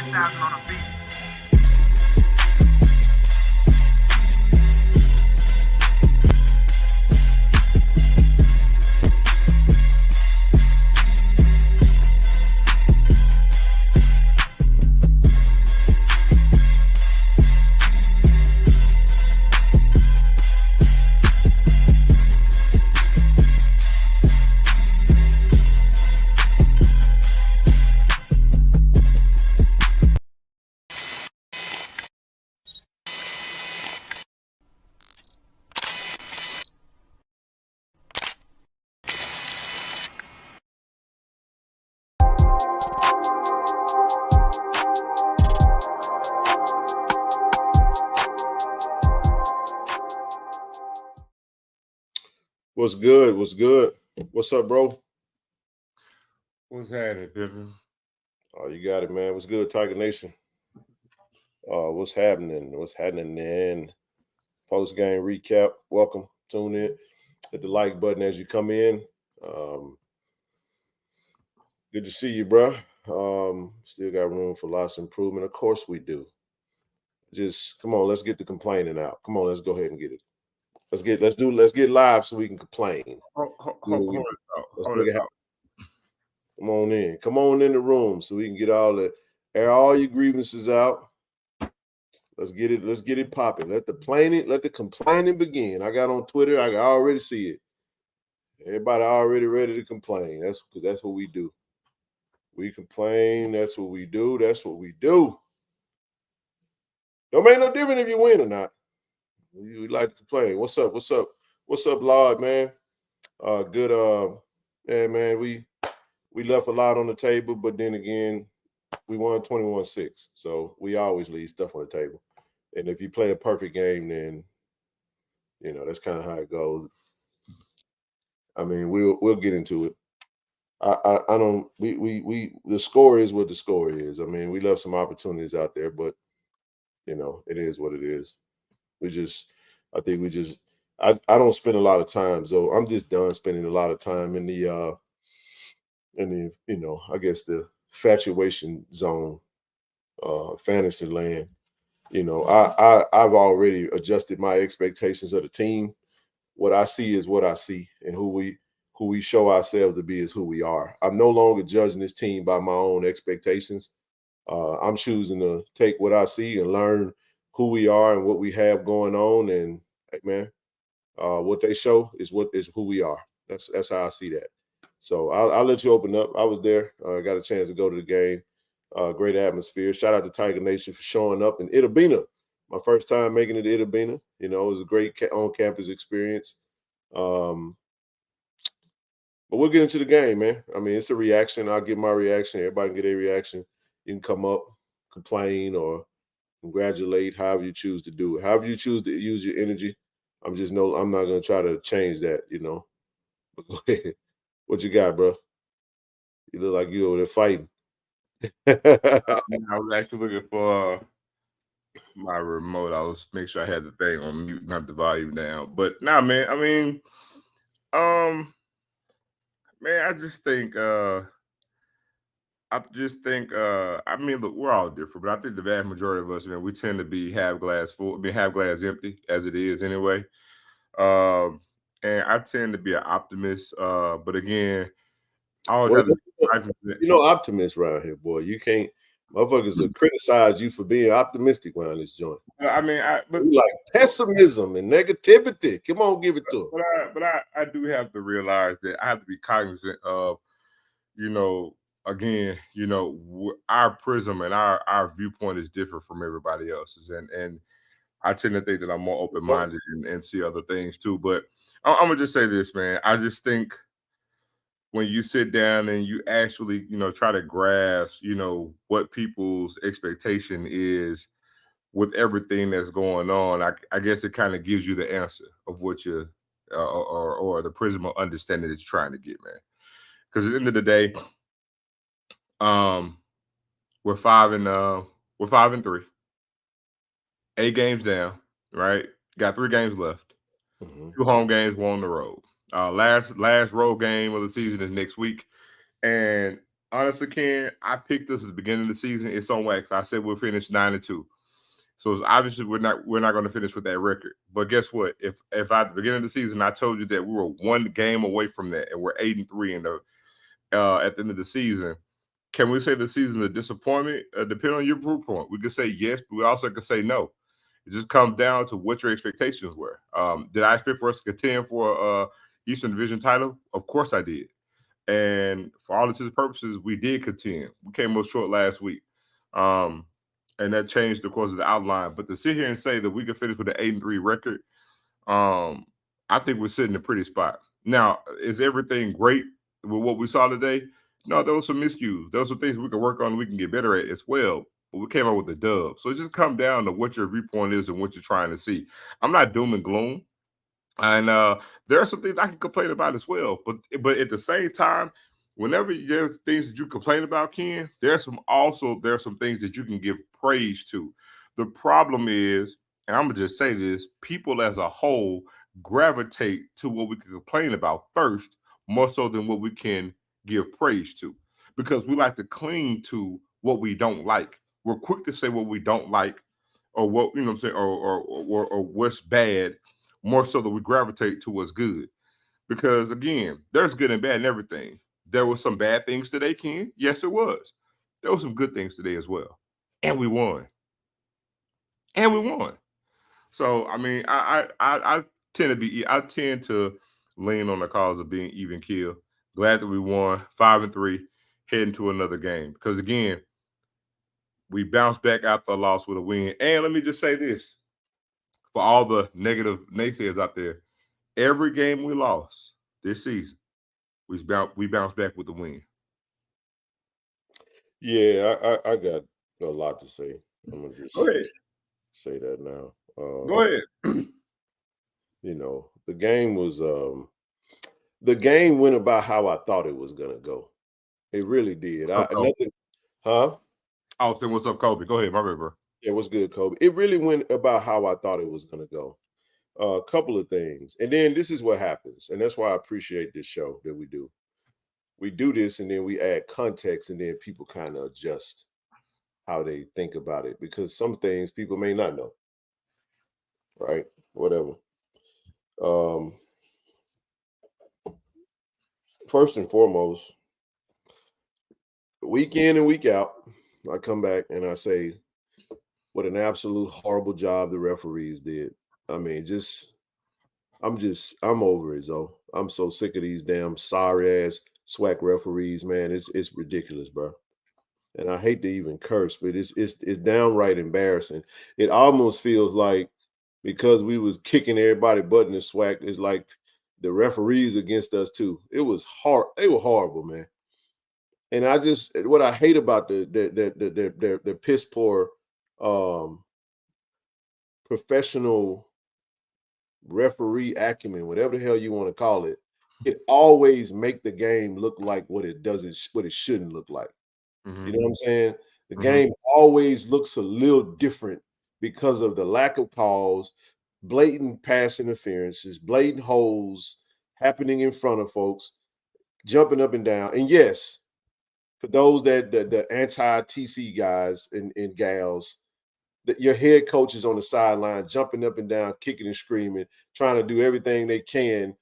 10,000 on a beat. What's good? What's good? What's up, bro? What's happening, Pippin? Oh, you got it, man. What's good, Tiger Nation? What's happening? What's happening in post-game recap? Welcome. Tune in. Hit the like button as you come in. Good to see you, bro. Still got room for lots of improvement. Of course we do. Just come on, let's get the complaining out. Come on, let's go ahead and get it. Let's get live so we can complain. Hold it out. Come on in. Come on in the room so we can get air all your grievances out. Let's get it popping. Let the complaining begin. I got on Twitter, I can already see it. Everybody already ready to complain. That's what we do. We complain, that's what we do. That's what we do. Don't make no difference if you win or not. We like to complain. What's up? What's up? What's up, Lord, man? Good. Yeah, man, we left a lot on the table, but then again, we won 21-6. So we always leave stuff on the table. And if you play a perfect game, then that's kind of how it goes. I mean, we'll get into it. I don't the score is what the score is. I mean, we left some opportunities out there, but it is what it is. I don't spend a lot of time, so I'm just done spending a lot of time in the I guess the infatuation zone, fantasy land. I've already adjusted my expectations of the team. What I see is what I see, and who we show ourselves to be is who we are. I'm no longer judging this team by my own expectations. I'm choosing to take what I see and learn who we are and what we have going on. And hey, man, what they show is who we are. That's how I see that. So I'll let you open up. I was there. I got a chance to go to the game. Great atmosphere. Shout out to Tiger Nation for showing up in Itabena. My first time making it to Itabena. It was a great on-campus experience. But we'll get into the game, man. I mean, it's a reaction. I'll give my reaction. Everybody can get a reaction. You can come up, complain, or congratulate, however you choose to do it. However you choose to use your energy. I'm not going to try to change that, But go ahead. What you got, bro? You look like you over there fighting. I was actually looking for my remote. I was make sure I had the thing on mute, not the volume down. But nah, man. I mean, man, I mean, look, we're all different, but I think the vast majority of us, man, we tend to be half glass full, half glass empty, as it is anyway. And I tend to be an optimist, but again, optimists around here, boy. You can't. Motherfuckers will criticize you for being optimistic around this joint. I mean, but like pessimism and negativity. Come on, give it to them. But I do have to realize that I have to be cognizant of, again, our prism and our viewpoint is different from everybody else's, and I tend to think that I'm more open-minded and see other things too. But I'm gonna just say this, man. I just think when you sit down and you actually, try to grasp, what people's expectation is with everything that's going on, I guess it kind of gives you the answer of what you or the prism of understanding that you're trying to get, man. Because at the end of the day, we're 5-3, 8 games down, right? Got 3 games left, 2 home games, 1 on the road. Last road game of the season is next week, and honestly, Ken, I picked us at the beginning of the season. It's on wax. I said we'll finish 9-2. So it's obviously we're not going to finish with that record. But guess what? If at the beginning of the season I told you that we were one game away from that, and we're 8-3 in the at the end of the season, can we say the season's a disappointment? Depending on your viewpoint, we could say yes, but we also could say no. It just comes down to what your expectations were. Did I expect for us to contend for Eastern Division title? Of course I did. And for all intents and purposes, we did contend. We came up short last week. And that changed the course of the outline. But to sit here and say that we could finish with an 8-3 record, I think we're sitting in a pretty spot. Now, is everything great with what we saw today? No, there was some miscues. There was some things we can work on, we can get better at as well. But we came out with a dub. So it just comes down to what your viewpoint is and what you're trying to see. I'm not doom and gloom. And there are some things I can complain about as well. But at the same time, whenever there's things that you complain about, Ken, there's some things that you can give praise to. The problem is, and I'm gonna just say this, people as a whole gravitate to what we can complain about first, more so than what we can give praise to. Because we like to cling to what we don't like. We're quick to say what we don't like, or what you know what I'm saying, or what's bad, more so that we gravitate to what's good. Because again, there's good and bad in everything. There were some bad things today, Ken. Yes, it was. There were some good things today as well. And we won. And we won. So I mean, I tend to lean on the cause of being even kill. Glad that we won 5-3, heading to another game. Because again, we bounced back after a loss with a win. And let me just say this for all the negative naysayers out there. Every game we lost this season, we bounced back with the win. Yeah, I got a lot to say. I'm gonna just Go ahead. say that now. Go ahead. You know, the game went about how I thought it was gonna go. It really did. What's up, Kobe? Nothing, huh? Austin, what's up, Kobe? Go ahead, my river. Yeah, what's good, Kobe? It really went about how I thought it was gonna go. A couple of things, and then this is what happens, and that's why I appreciate this show that we do. We do this, and then we add context, and then people kind of adjust how they think about it because some things people may not know. Right? Whatever. First and foremost, week in and week out, I come back and I say, what an absolute horrible job the referees did. I mean, I'm over it, Zoe. I'm so sick of these damn sorry ass SWAC referees, man. It's ridiculous, bro. And I hate to even curse, but it's downright embarrassing. It almost feels like because we was kicking everybody butt in the SWAC, it's like the referees against us too. It was hard. They were horrible, man. And what I hate about the piss poor professional referee acumen, whatever the hell you want to call it, it always make the game look like what it shouldn't look like. Mm-hmm. You know what I'm saying? The game always looks a little different because of the lack of calls, blatant pass interferences, blatant holes happening in front of folks, jumping up and down. And yes, for those that the anti-TC guys and gals, that your head coach is on the sideline, jumping up and down, kicking and screaming, trying to do everything they can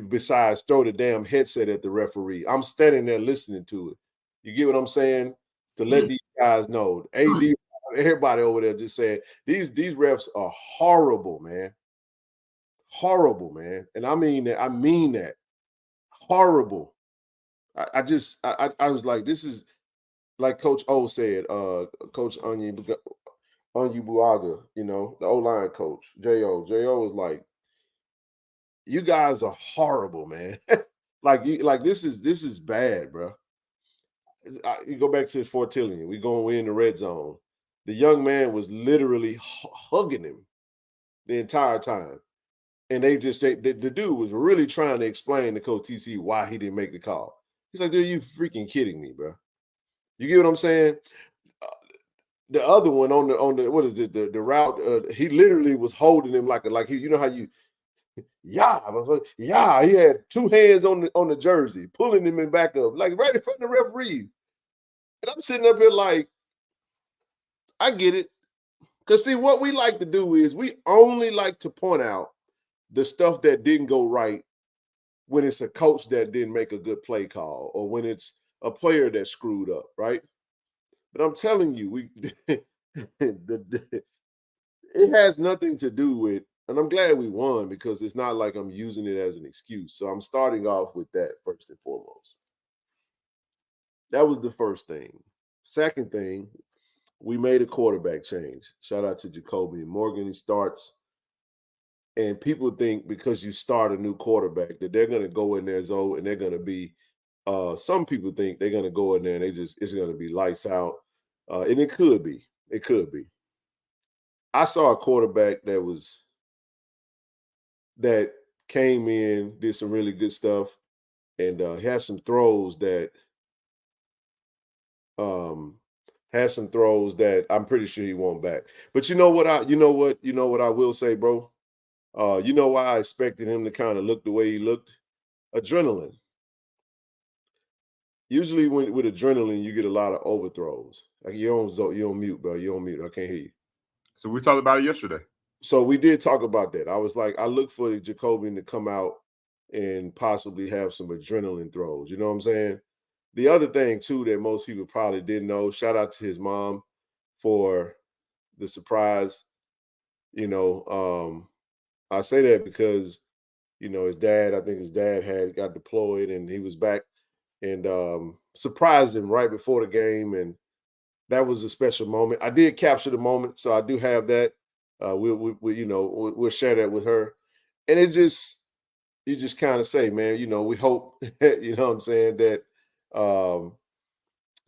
besides throw the damn headset at the referee. I'm standing there listening to it. You get what I'm saying? To let these guys know. AD, everybody over there just saying these refs are horrible, man. Horrible, man. And I mean that. Horrible. I was like, this is like Coach O said, Coach Onyebuaga, you know, the O-line coach, J.O. J.O. was like, you guys are horrible, man. like this is bad, bro. You go back to Fort Tillion. We're in the red zone. The young man was literally hugging him the entire time. And the dude was really trying to explain to Coach TC why he didn't make the call. He's like, dude, you freaking kidding me, bro. You get what I'm saying? The other one on the what is it, the route, he literally was holding him like he, you know how you, he had two hands on the jersey, pulling him in back up, like right in front of the referee. And I'm sitting up here like, I get it. Because see, what we like to do is we only like to point out the stuff that didn't go right when it's a coach that didn't make a good play call or when it's a player that screwed up, right? But I'm telling you, it has nothing to do with, and I'm glad we won because it's not like I'm using it as an excuse. So I'm starting off with that first and foremost. That was the first thing. Second thing, we made a quarterback change. Shout out to Jacoby Morgan. He starts, and people think because you start a new quarterback that they're going to go in there, Zoe, and they're going to be. Some people think they're going to go in there and it's going to be lights out, and it could be. It could be. I saw a quarterback that came in, did some really good stuff, and had some throws that I'm pretty sure he won't back. But you know what I will say, bro. You know why I expected him to kind of look the way he looked? Adrenaline. Usually, with adrenaline, you get a lot of overthrows. Like you're on mute, bro. You're on mute. I can't hear you. So we talked about it yesterday. So we did talk about that. I was like, I look for Jacobian to come out and possibly have some adrenaline throws. You know what I'm saying? The other thing too that most people probably didn't know. Shout out to his mom for the surprise. You know, I say that because his dad. I think his dad had got deployed and he was back and surprised him right before the game, and that was a special moment. I did capture the moment, so I do have that. We'll share that with her, and you just kind of say, man, we hope, you know what I'm saying, that.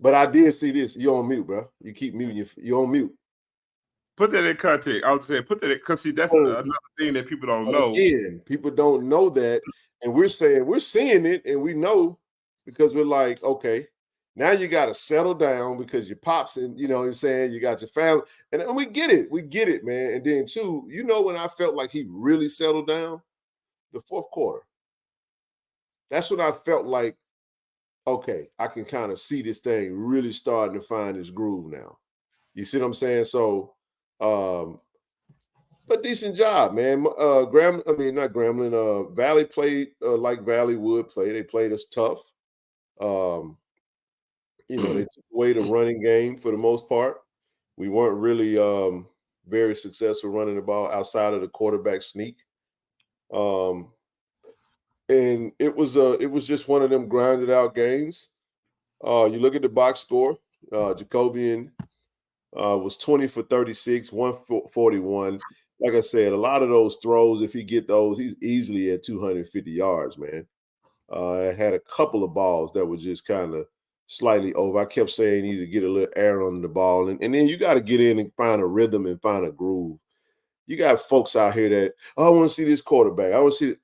But I did see this. You're on mute, bro. You keep muting. You're on mute. Put that in context. I would say put that because see that's another thing that people don't know. Again, people don't know that, and we're seeing it, and we know because we're like, okay, now you got to settle down because your pops and you know what I'm saying, you got your family, and we get it, man. And then too, when I felt like he really settled down, the fourth quarter. That's when I felt like, okay, I can kind of see this thing really starting to find its groove now. You see what I'm saying? So, but decent job, man. Not Grambling. Valley played like Valley would play. They played us tough. They took away the running game for the most part. We weren't really very successful running the ball outside of the quarterback sneak. And it was just one of them grinded out games. You look at the box score. Jacobian was 20 for 36, 141. Like I said, a lot of those throws, if he get those, he's easily at 250 yards, man. I had a couple of balls that were just kind of slightly over. I kept saying you need to get a little air on the ball. And then you got to get in and find a rhythm and find a groove. You got folks out here that, I want to see this quarterback. I want to see it.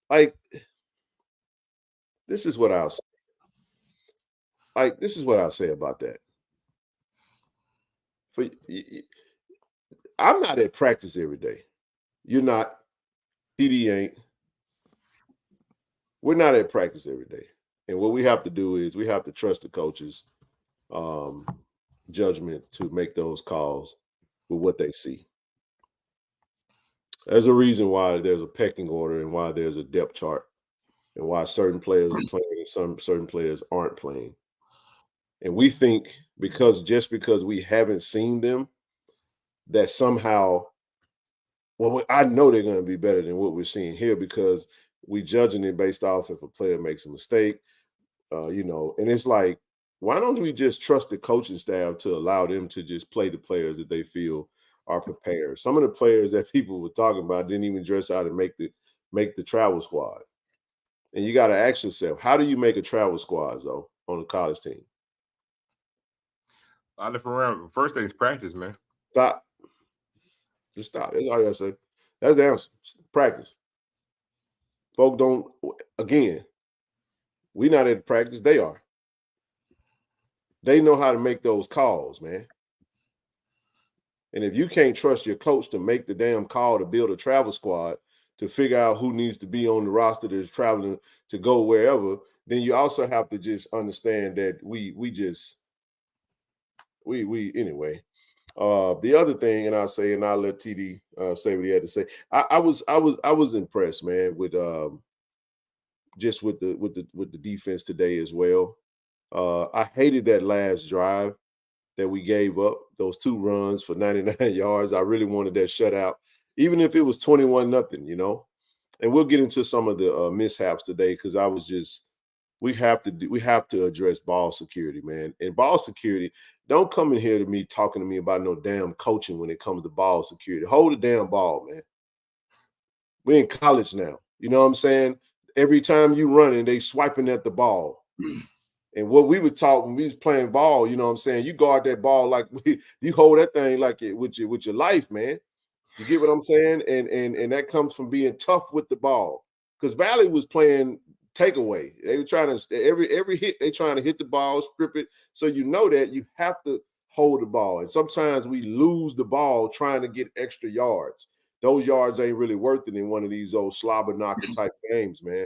Like, this is what I'll say. This is what I'll say about that. I'm not at practice every day. You're not. TD ain't. We're not at practice every day. And what we have to do is we have to trust the coaches' judgment to make those calls with what they see. There's a reason why there's a pecking order and why there's a depth chart and why certain players are playing and certain players aren't playing. And we think because we haven't seen them, that somehow, I know they're going to be better than what we're seeing here because we judging it based off if a player makes a mistake, and it's like, why don't we just trust the coaching staff to allow them to just play the players that they feel are prepared? Some of the players that people were talking about didn't even dress out and make the travel squad. And you got to ask yourself, how do you make a travel squad, though, on a college team? A lot of different rounds. First thing's practice, man. Stop. Just stop. That's all I gotta say. That's the answer. Practice. Folk don't, again, we're not at practice. They are. They know how to make those calls, man. And if you can't trust your coach to make the damn call to build a travel squad to figure out who needs to be on the roster that's traveling to go wherever, then you also have to just understand that we just we anyway. The other thing, and I'll say, and I'll let TD say what he had to say. I was impressed, man, with just with the defense today as well. I hated that last drive that we gave up, those 2 runs for 99 yards. I really wanted that shutout, even if it was 21-0, you know. And we'll get into some of the mishaps today because I was just we have to address ball security, man. And ball security, don't come in here to me talking to me about no damn coaching when it comes to ball security. Hold the damn ball, man. We're in college now. You know what I'm saying? Every time you running, they swiping at the ball. And what we were taught when we was playing ball, you know what I'm saying? You guard that ball like you hold that thing like it with your life, man. You get what I'm saying? And that comes from being tough with the ball. Because Valley was playing takeaway. They were trying to every hit, they trying to hit the ball, strip it. So you know that you have to hold the ball. And sometimes we lose the ball trying to get extra yards. Those yards ain't really worth it in one of these old slobber knocker type games, man.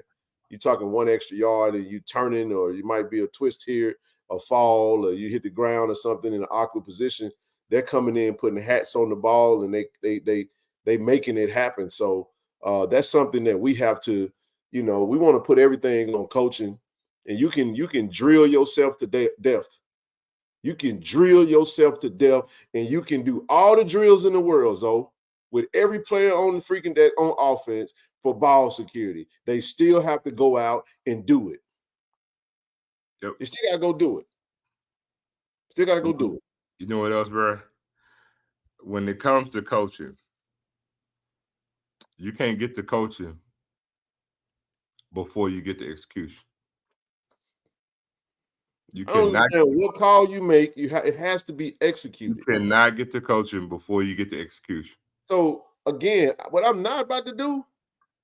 You're talking 1 extra yard and you turning, or you might be a twist here, a fall, or you hit the ground or something in an awkward position. They're coming in, putting hats on the ball, and they making it happen. So that's something that we have to, you know, we want to put everything on coaching, and you can drill yourself to death. You can drill yourself to death, and you can do all the drills in the world, Zoe, with every player on the freaking that on offense for ball security. They still have to go out and do it. Yep. You still gotta go do it. Still gotta go do it. You know what else, bro? When it comes to coaching, you can't get the coaching before you get the execution. You I don't cannot understand what call you make. It has to be executed. You cannot get the coaching before you get the execution. So again, what I'm not about to do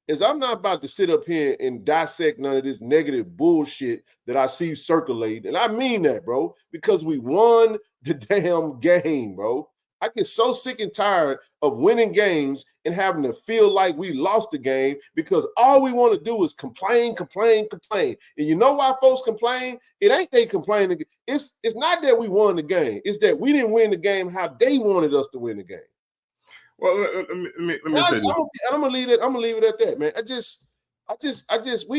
is I'm not about to sit up here and dissect none of this negative bullshit that I see circulating. And I mean that, bro, because we won the damn game, bro. I get so sick and tired of winning games and having to feel like we lost the game because all we want to do is complain. And you know why folks complain? It ain't they complaining. It's not that we won the game. It's that we didn't win the game how they wanted us to win the game. Well, let me say this. I'm gonna leave it at that, man.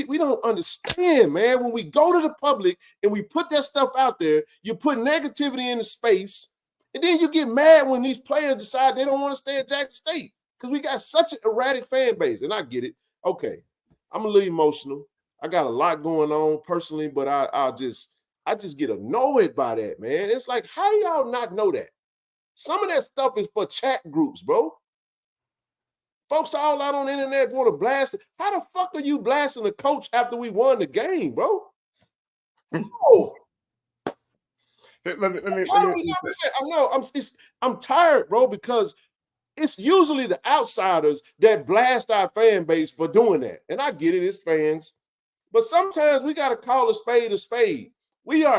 We don't understand, man. When we go to the public and we put that stuff out there, you put negativity in the space, and then you get mad when these players decide they don't want to stay at Jackson State because we got such an erratic fan base. And I get it. Okay, I'm a little emotional. I got a lot going on personally, but I just get annoyed by that, man. It's like, how do y'all not know that? Some of that stuff is for chat groups, bro. Folks all out on the internet want to blast it. How the fuck are you blasting a coach after we won the game, bro? No. I'm tired, bro, because it's usually the outsiders that blast our fan base for doing that. And I get it, it's fans. But sometimes we got to call a spade a spade.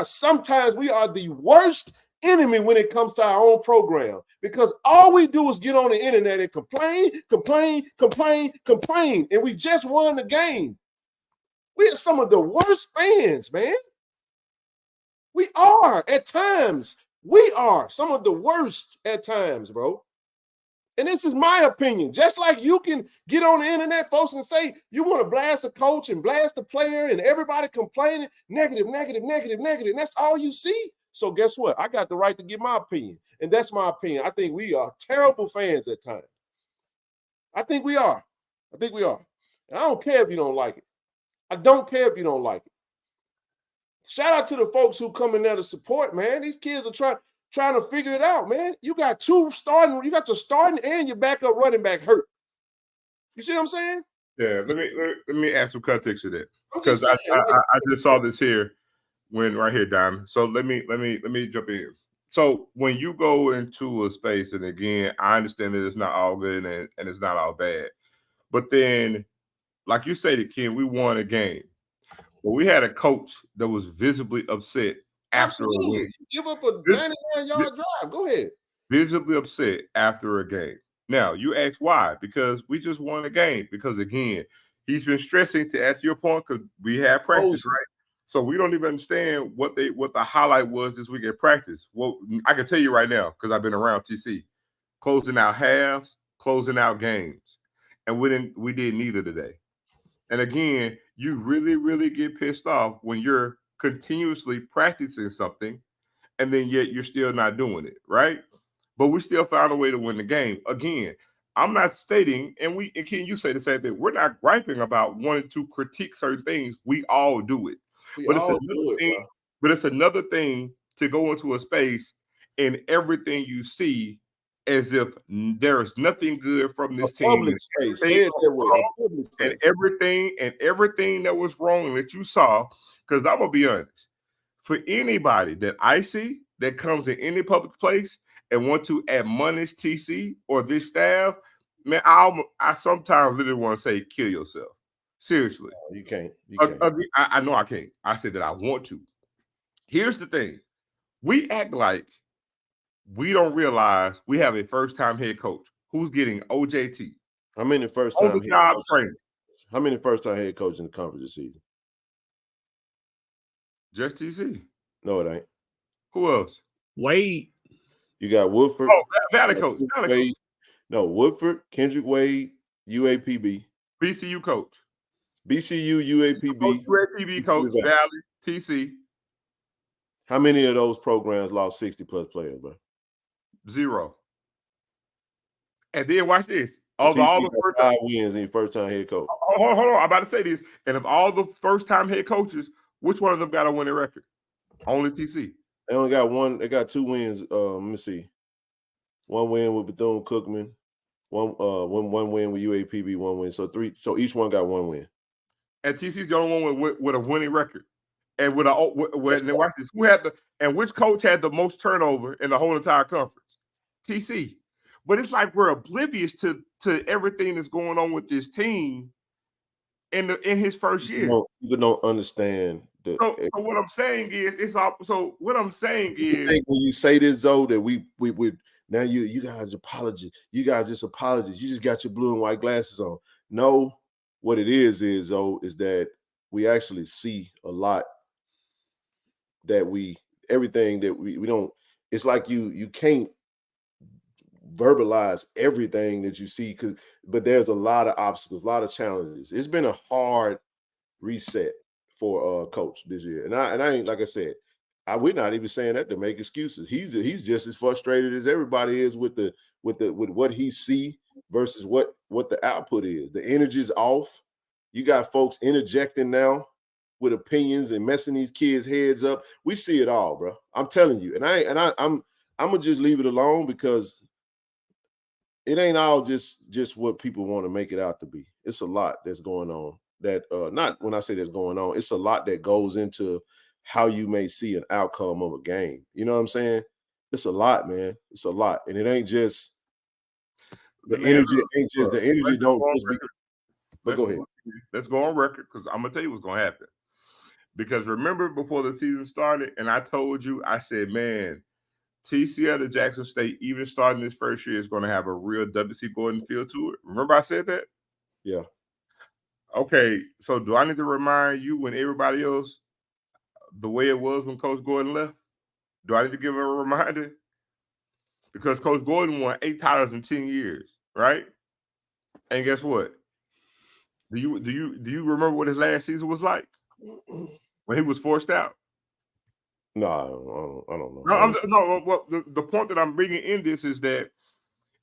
Sometimes we are the worst enemy when it comes to our own program because all we do is get on the internet and complain. And we just won the game. We are some of the worst fans, man. We are at times. We are some of the worst at times, bro. And this is my opinion. Just like you can get on the internet, folks, and say you want to blast the coach and blast the player and everybody complaining, negative. And that's all you see. So guess what? I got the right to give my opinion. And that's my opinion. I think we are terrible fans at times. I think we are. And I don't care if you don't like it. I don't care if you don't like it. Shout out to the folks who come in there to support, man. These kids are trying to figure it out, man. You got your starting and your backup running back hurt. You see what I'm saying? Yeah, let me add some context to that. Because I just saw this here right here, Diamond. So let me jump in here. So when you go into a space, and again, I understand that it's not all good and it's not all bad. But then, like you stated, Ken, we won a game. Well, we had a coach that was visibly upset after a win. Give up a 99-yard drive. Go ahead. Visibly upset after a game. Now, you ask why? Because we just won a game. Because, again, he's been stressing, to answer your point, because we had practice, right? So we don't even understand what the highlight was this week at practice. Well, I can tell you right now because I've been around TC, closing out halves, closing out games, and we did neither today. And again, you really, really get pissed off when you're continuously practicing something and then yet you're still not doing it, right? But we still found a way to win the game. Again, I'm not stating, and Ken, you say the same thing. We're not griping about wanting to critique certain things. We all do it. We But it's all another do it, thing, bro. but it's another thing to go into a space and everything you see as if there's nothing good from A this team public space. Say it that way. A public and space. everything that was wrong that you saw, because I'm gonna be honest, for anybody that I see that comes in any public place and want to admonish TC or this staff, man, I sometimes literally want to say kill yourself. Seriously. No, you can't. You can't. I know I can't. I said that I want to. Here's the thing. We act like we don't realize we have a first-time head coach who's getting OJT. How many first On time the job training. How many first time head coaches in the conference this season? Just TC. No, it ain't. Who else? Wade. You got Woodford. Oh, Valley coach. Wade. No, Woodford, Kendrick Wade, UAPB. BCU coach. BCU, UAPB. UAPB coach, Valley, TC. How many of those programs lost 60-plus players, bro? 0. And then watch this. Of all the 5 wins in first-time head coach. Hold on. I'm about to say this. And of all the first-time head coaches, which one of them got a winning record? Only TC. They only got one. They got 2 wins. Let me see. 1 win with Bethune-Cookman. One win with UAPB. 1 win. So 3. So each one got 1 win. And TC's the only one with a winning record. And with watch this. Which coach had the most turnover in the whole entire conference? TC. But it's like we're oblivious to everything that's going on with this team in his first year. People don't understand. So what I'm saying is, You think when you say this, though, that we would now you guys apologize. You guys just apologize. You just got your blue and white glasses on. No, what it is that we actually see a lot that everything that we don't. It's like you can't verbalize everything that you see, but there's a lot of obstacles, a lot of challenges. It's been a hard reset for Coach this year, and I ain't, like I said, we're not even saying that to make excuses. He's just as frustrated as everybody is with what he see versus what the output is. The energy's off. You got folks interjecting now with opinions and messing these kids' heads up. We see it all, bro. I'm telling you, I'm gonna just leave it alone because it ain't all just what people want to make it out to be. It's a lot that's going on. That not when I say that's going on, it's a lot that goes into how you may see an outcome of a game. You know what I'm saying? It's a lot, man. It's a lot, and it ain't just the energy. Ain't just the energy. Don't just be. But go ahead. Let's go on record because I'm gonna tell you what's gonna happen. Because remember before the season started, and I told you, I said, man, TC out of Jackson State, even starting this first year, is going to have a real W.C. Gordon feel to it. Remember I said that? Yeah. Okay, so do I need to remind you when everybody else the way it was when Coach Gordon left? Do I need to give a reminder? Because Coach Gordon won 8 titles in 10 years, right? And guess what? Do you remember what his last season was like when he was forced out? No, I don't know. Well, the point that I'm bringing in this is that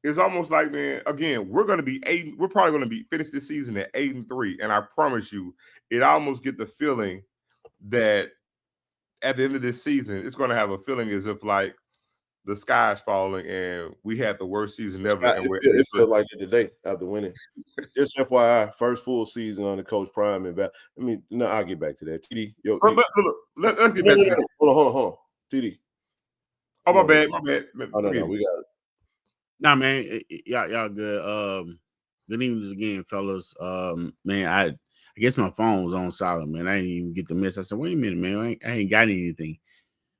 it's almost like, man, again, we're going to be 8. We're probably going to be finish this season at 8-3, and I promise you, it almost get the feeling that at the end of this season, it's going to have a feeling as if like the sky's falling and we had the worst season ever. It felt like it today after winning. Just FYI, first full season under Coach Prime and back. I mean, no, I'll get back to that. TD, let's get back to that. Hold on. TD. Oh, my bad. Oh, no, we got it. Nah, man, y'all good. Good evening again, fellas. Man, I guess my phone was on silent, man. I didn't even get the message. I said, wait a minute, man, I ain't got anything.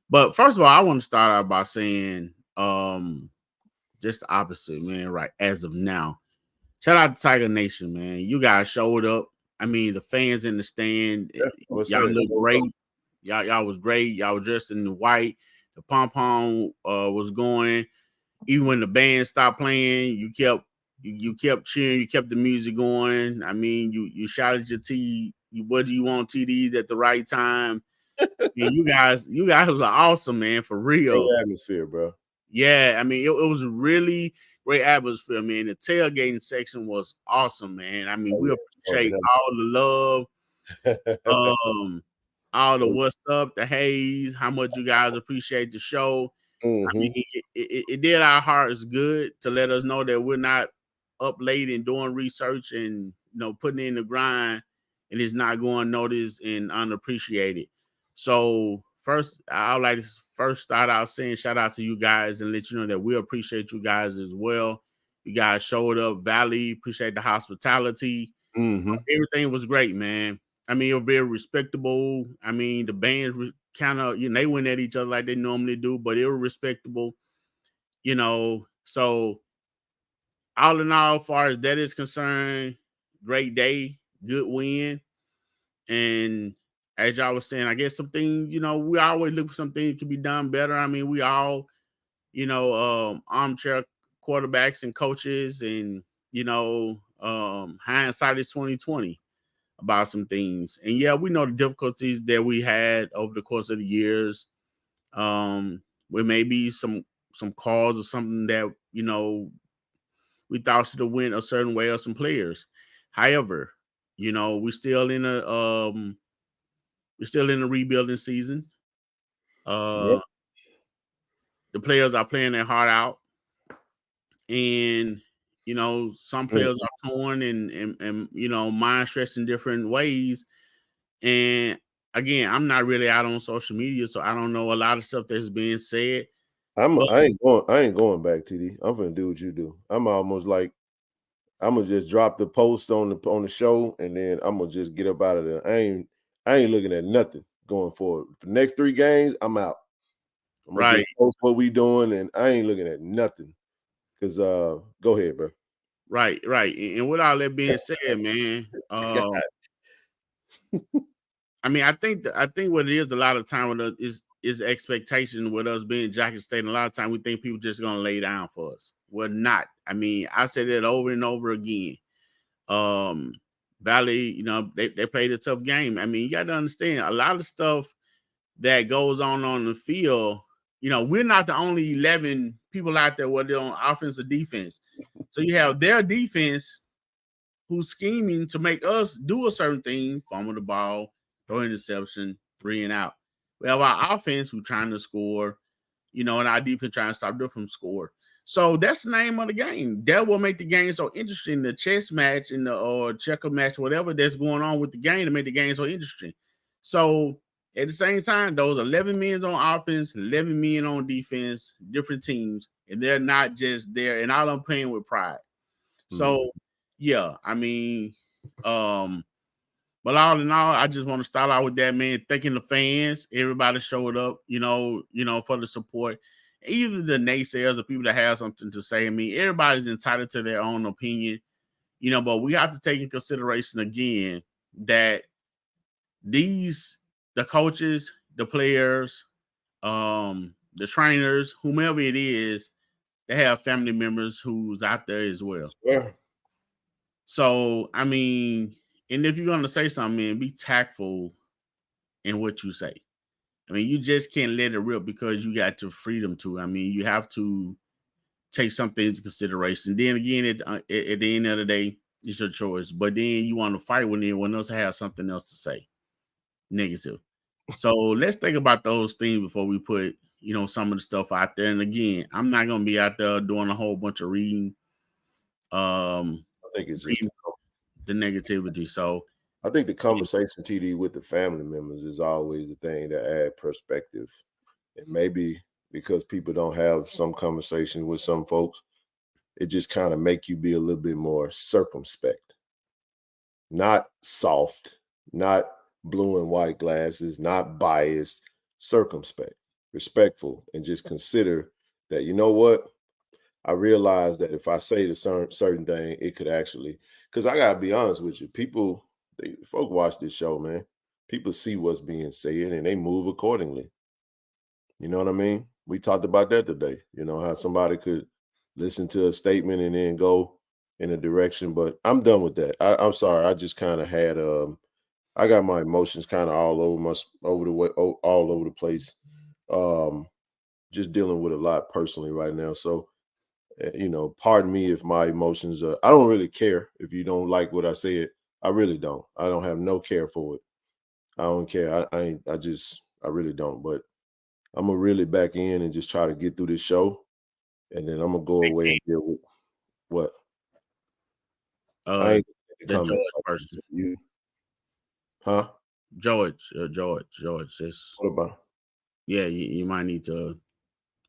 But first of all, I want to start out by saying just the opposite, man, right as of now. Shout out to Tiger Nation, man. You guys showed up. I mean, the fans in the stand, y'all look great. Y'all was great. Y'all was dressed in the white. The pom pom was going. Even when the band stopped playing, you kept cheering. You kept the music going. I mean, you shouted your what do you want TDs at the right time. And you guys was awesome, man, for Great real. atmosphere, bro. Yeah, I mean, it was really great atmosphere, man. The tailgating section was awesome, man. I mean, we appreciate all the love, all the what's up, the haze, how much you guys appreciate the show. I mean, it did our hearts good to let us know that we're not up late and doing research and putting in the grind, and it's not going noticed and unappreciated. So first, I would like to start out saying shout out to you guys and let you know that we appreciate you guys as well. You guys showed up, Valley. Appreciate the hospitality. Everything was great, man. I mean, it was very respectable. I mean, the bands were kind of, they went at each other like they normally do, but it was respectable, So all in all, as far as that is concerned, great day, good win. And as y'all was saying, I guess some things, we always look for something that can be done better. I mean, we all, armchair quarterbacks and coaches, and hindsight is 2020 about some things. And yeah, we know the difficulties that we had over the course of the years. Where maybe some cause or something that we thought should have went a certain way, or some players. However, we're still in a rebuilding season. The players are playing their heart out, and some players are torn and mind stressed in different ways. And again, I'm not really out on social media, so I don't know a lot of stuff that's being said. I ain't going back, TD. I'm gonna do what you do. I'm almost like I'm gonna just drop the post on the show, and then I'm gonna just get up out of there. I ain't looking at nothing going forward. For the next 3 games, I'm out. I'm gonna just post what we doing, and I ain't looking at nothing. Cause go ahead, bro. Right. And with all that being said, man, I mean, I think what it is a lot of time with us is expectation with us being Jackson State. And a lot of time we think people just gonna lay down for us. Well, not. I mean, I said it over and over again. Valley, they played a tough game. I mean, you got to understand a lot of stuff that goes on the field. We're not the only 11 people out there, whether on offense or defense. So you have their defense who's scheming to make us do a certain thing, fumble the ball, throw interception, 3 and out. We have our offense who's trying to score, and our defense trying to stop them from score. So that's the name of the game. That will make the game so interesting. The chess match and the checker match, whatever that's going on with the game to make the game so interesting. So at the same time, those 11 men on offense, 11 men on defense, different teams, and they're not just there. And all I'm playing with pride. So yeah, I mean, but all in all, I just want to start out with that, man. Thanking the fans, everybody showed up, for the support. Either the naysayers or people that have something to say. I mean, everybody's entitled to their own opinion, but we have to take in consideration again that the coaches, the players, the trainers, whomever it is, they have family members who's out there as well. Yeah. So, I mean, and if you're going to say something, man, be tactful in what you say. I mean, you just can't let it rip because you got your freedom to. I mean, you have to take something into consideration. Then again, at the end of the day, it's your choice. But then you want to fight when anyone else has something else to say negative. So let's think about those things before we put, some of the stuff out there. And again, I'm not going to be out there doing a whole bunch of reading. I think it's just the negativity. So I think the conversation, TD, with the family members is always the thing to add perspective. And maybe because people don't have some conversation with some folks, it just kind of make you be a little bit more circumspect. Not soft, not blue and white glasses, not biased, circumspect, respectful, and just consider that, you know what? I realize that if I say the certain thing, it could actually, because I gotta be honest with you, folk watch this show, man. people see what's being said and they move accordingly. You know what I mean? We talked about that today. You know, how somebody could listen to a statement and then go in a direction. But I'm done with that. I'm sorry. I just kind of had I got my emotions kind of all over the place. Just dealing with a lot personally right now. So you know, pardon me if my emotions are, I don't really care if you don't like what I said. I really don't. I don't have no care for it. I don't care. I really don't. But I'm gonna really back in and just try to get through this show, and then I'm gonna go away and deal with what I ain't the The comment. George person. You, huh? George. It's, What about? yeah, you might need to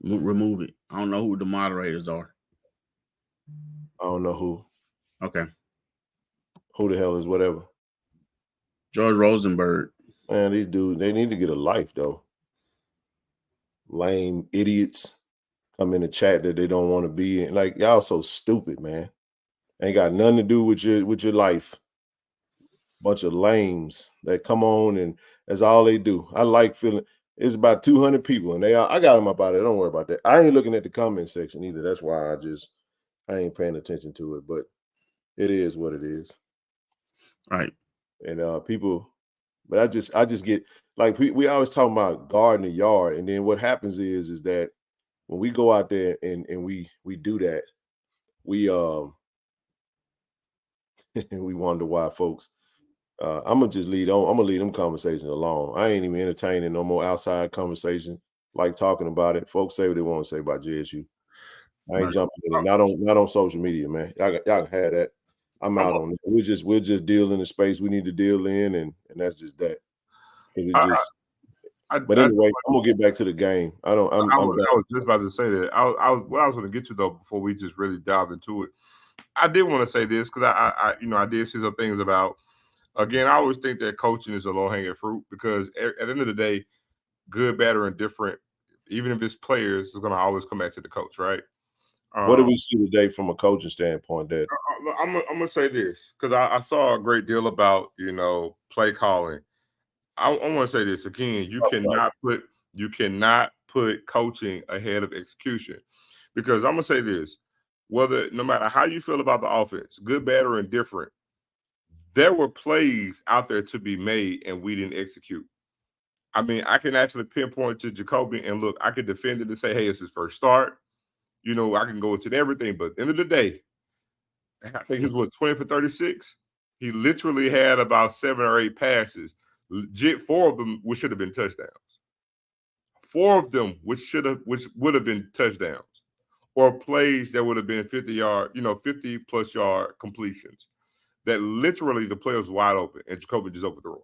remove it. I don't know who the moderators are. I don't know who. Okay. Who the hell is whatever? George Rosenberg. Man, these dudes, they need to get a life though. Lame idiots come in the chat that they don't want to be in. Like, y'all so stupid, man. Ain't got nothing to do with your life. Bunch of lames that come on and that's all they do. I like feeling it's about 200 people and I got them up out there. Don't worry about that. I ain't looking at the comment section either. That's why I ain't paying attention to it, but it is what it is. Right. And people, but I just get like we always talk about guarding the yard, and then what happens is that when we go out there and we do that, we we wonder why folks. I'm gonna just lead on. I'm gonna leave them conversations alone. I ain't even entertaining no more outside conversation, like talking about it. Folks say what they want to say about JSU. I ain't jumping in it. Not on social media, man. Y'all can have that. I'm out on it. We'll just deal in the space we need to deal in, and that's just that. Because it just. But anyway, I'm gonna get back to the game. I was just about to say that. What I was going to get to though before we just really dive into it. I did want to say this because I did see some things about. Again, I always think that coaching is a low hanging fruit because at the end of the day, good, bad, or indifferent, even if it's players, it's going to always come back to the coach, right? What did we see today from a coaching standpoint? That I'm gonna say this because I saw a great deal about play calling. I want to say this again. You cannot put coaching ahead of execution because I'm gonna say this. No matter how you feel about the offense, good, bad, or indifferent, there were plays out there to be made and we didn't execute. I mean, I can actually pinpoint to Jacoby and look, I could defend it and say, hey, it's his first start. I can go into everything, but at the end of the day, I think he was 20 for 36. He literally had about 7 or 8 passes. Legit, 4 of them which should have been touchdowns. 4 of them which would have been touchdowns, or plays that would have been 50 plus yard completions. That literally the player was wide open and Jacoby just overthrew him.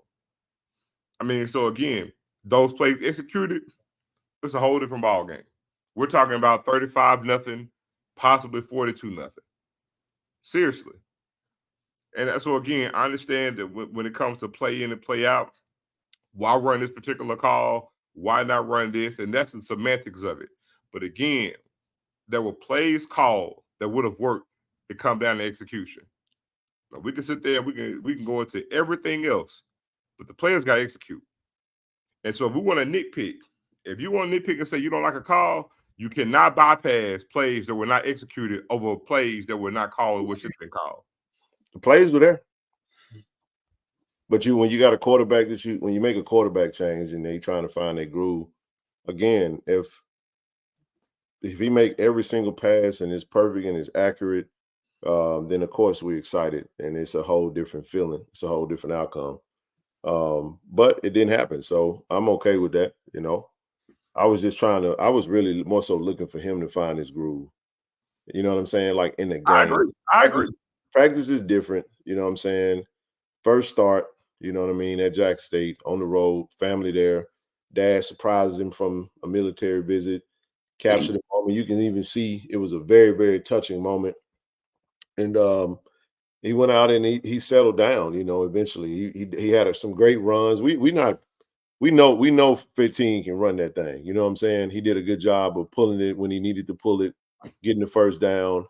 I mean, so again, those plays executed, it's a whole different ball game. We're talking about 35-0, possibly 42-0. Seriously. And so again, I understand that when it comes to play in and play out, why run this particular call? Why not run this? And that's the semantics of it. But again, there were plays called that would have worked to come down to execution. Now, we can sit there, we can go into everything else, but the players got to execute. And so if we want to nitpick, if you want to nitpick and say you don't like a call, you cannot bypass plays that were not executed over plays that were not called, which should have been called. the plays were there. But when you got a quarterback when you make a quarterback change and they trying to find their groove, again, if he make every single pass and it's perfect and it's accurate, then of course we're excited and it's a whole different feeling. It's a whole different outcome. But it didn't happen, so I'm okay with that. I was really more so looking for him to find his groove. You know what I'm saying? Like in the game. I agree. Practice is different. You know what I'm saying? First start, you know what I mean, at Jack State, on the road, family there. Dad surprises him from a military visit, captured the moment. You can even see it was a very, very touching moment. And he went out and he settled down, eventually. He had some great runs. We know 15 can run that thing. You know what I'm saying? He did a good job of pulling it when he needed to pull it, getting the first down.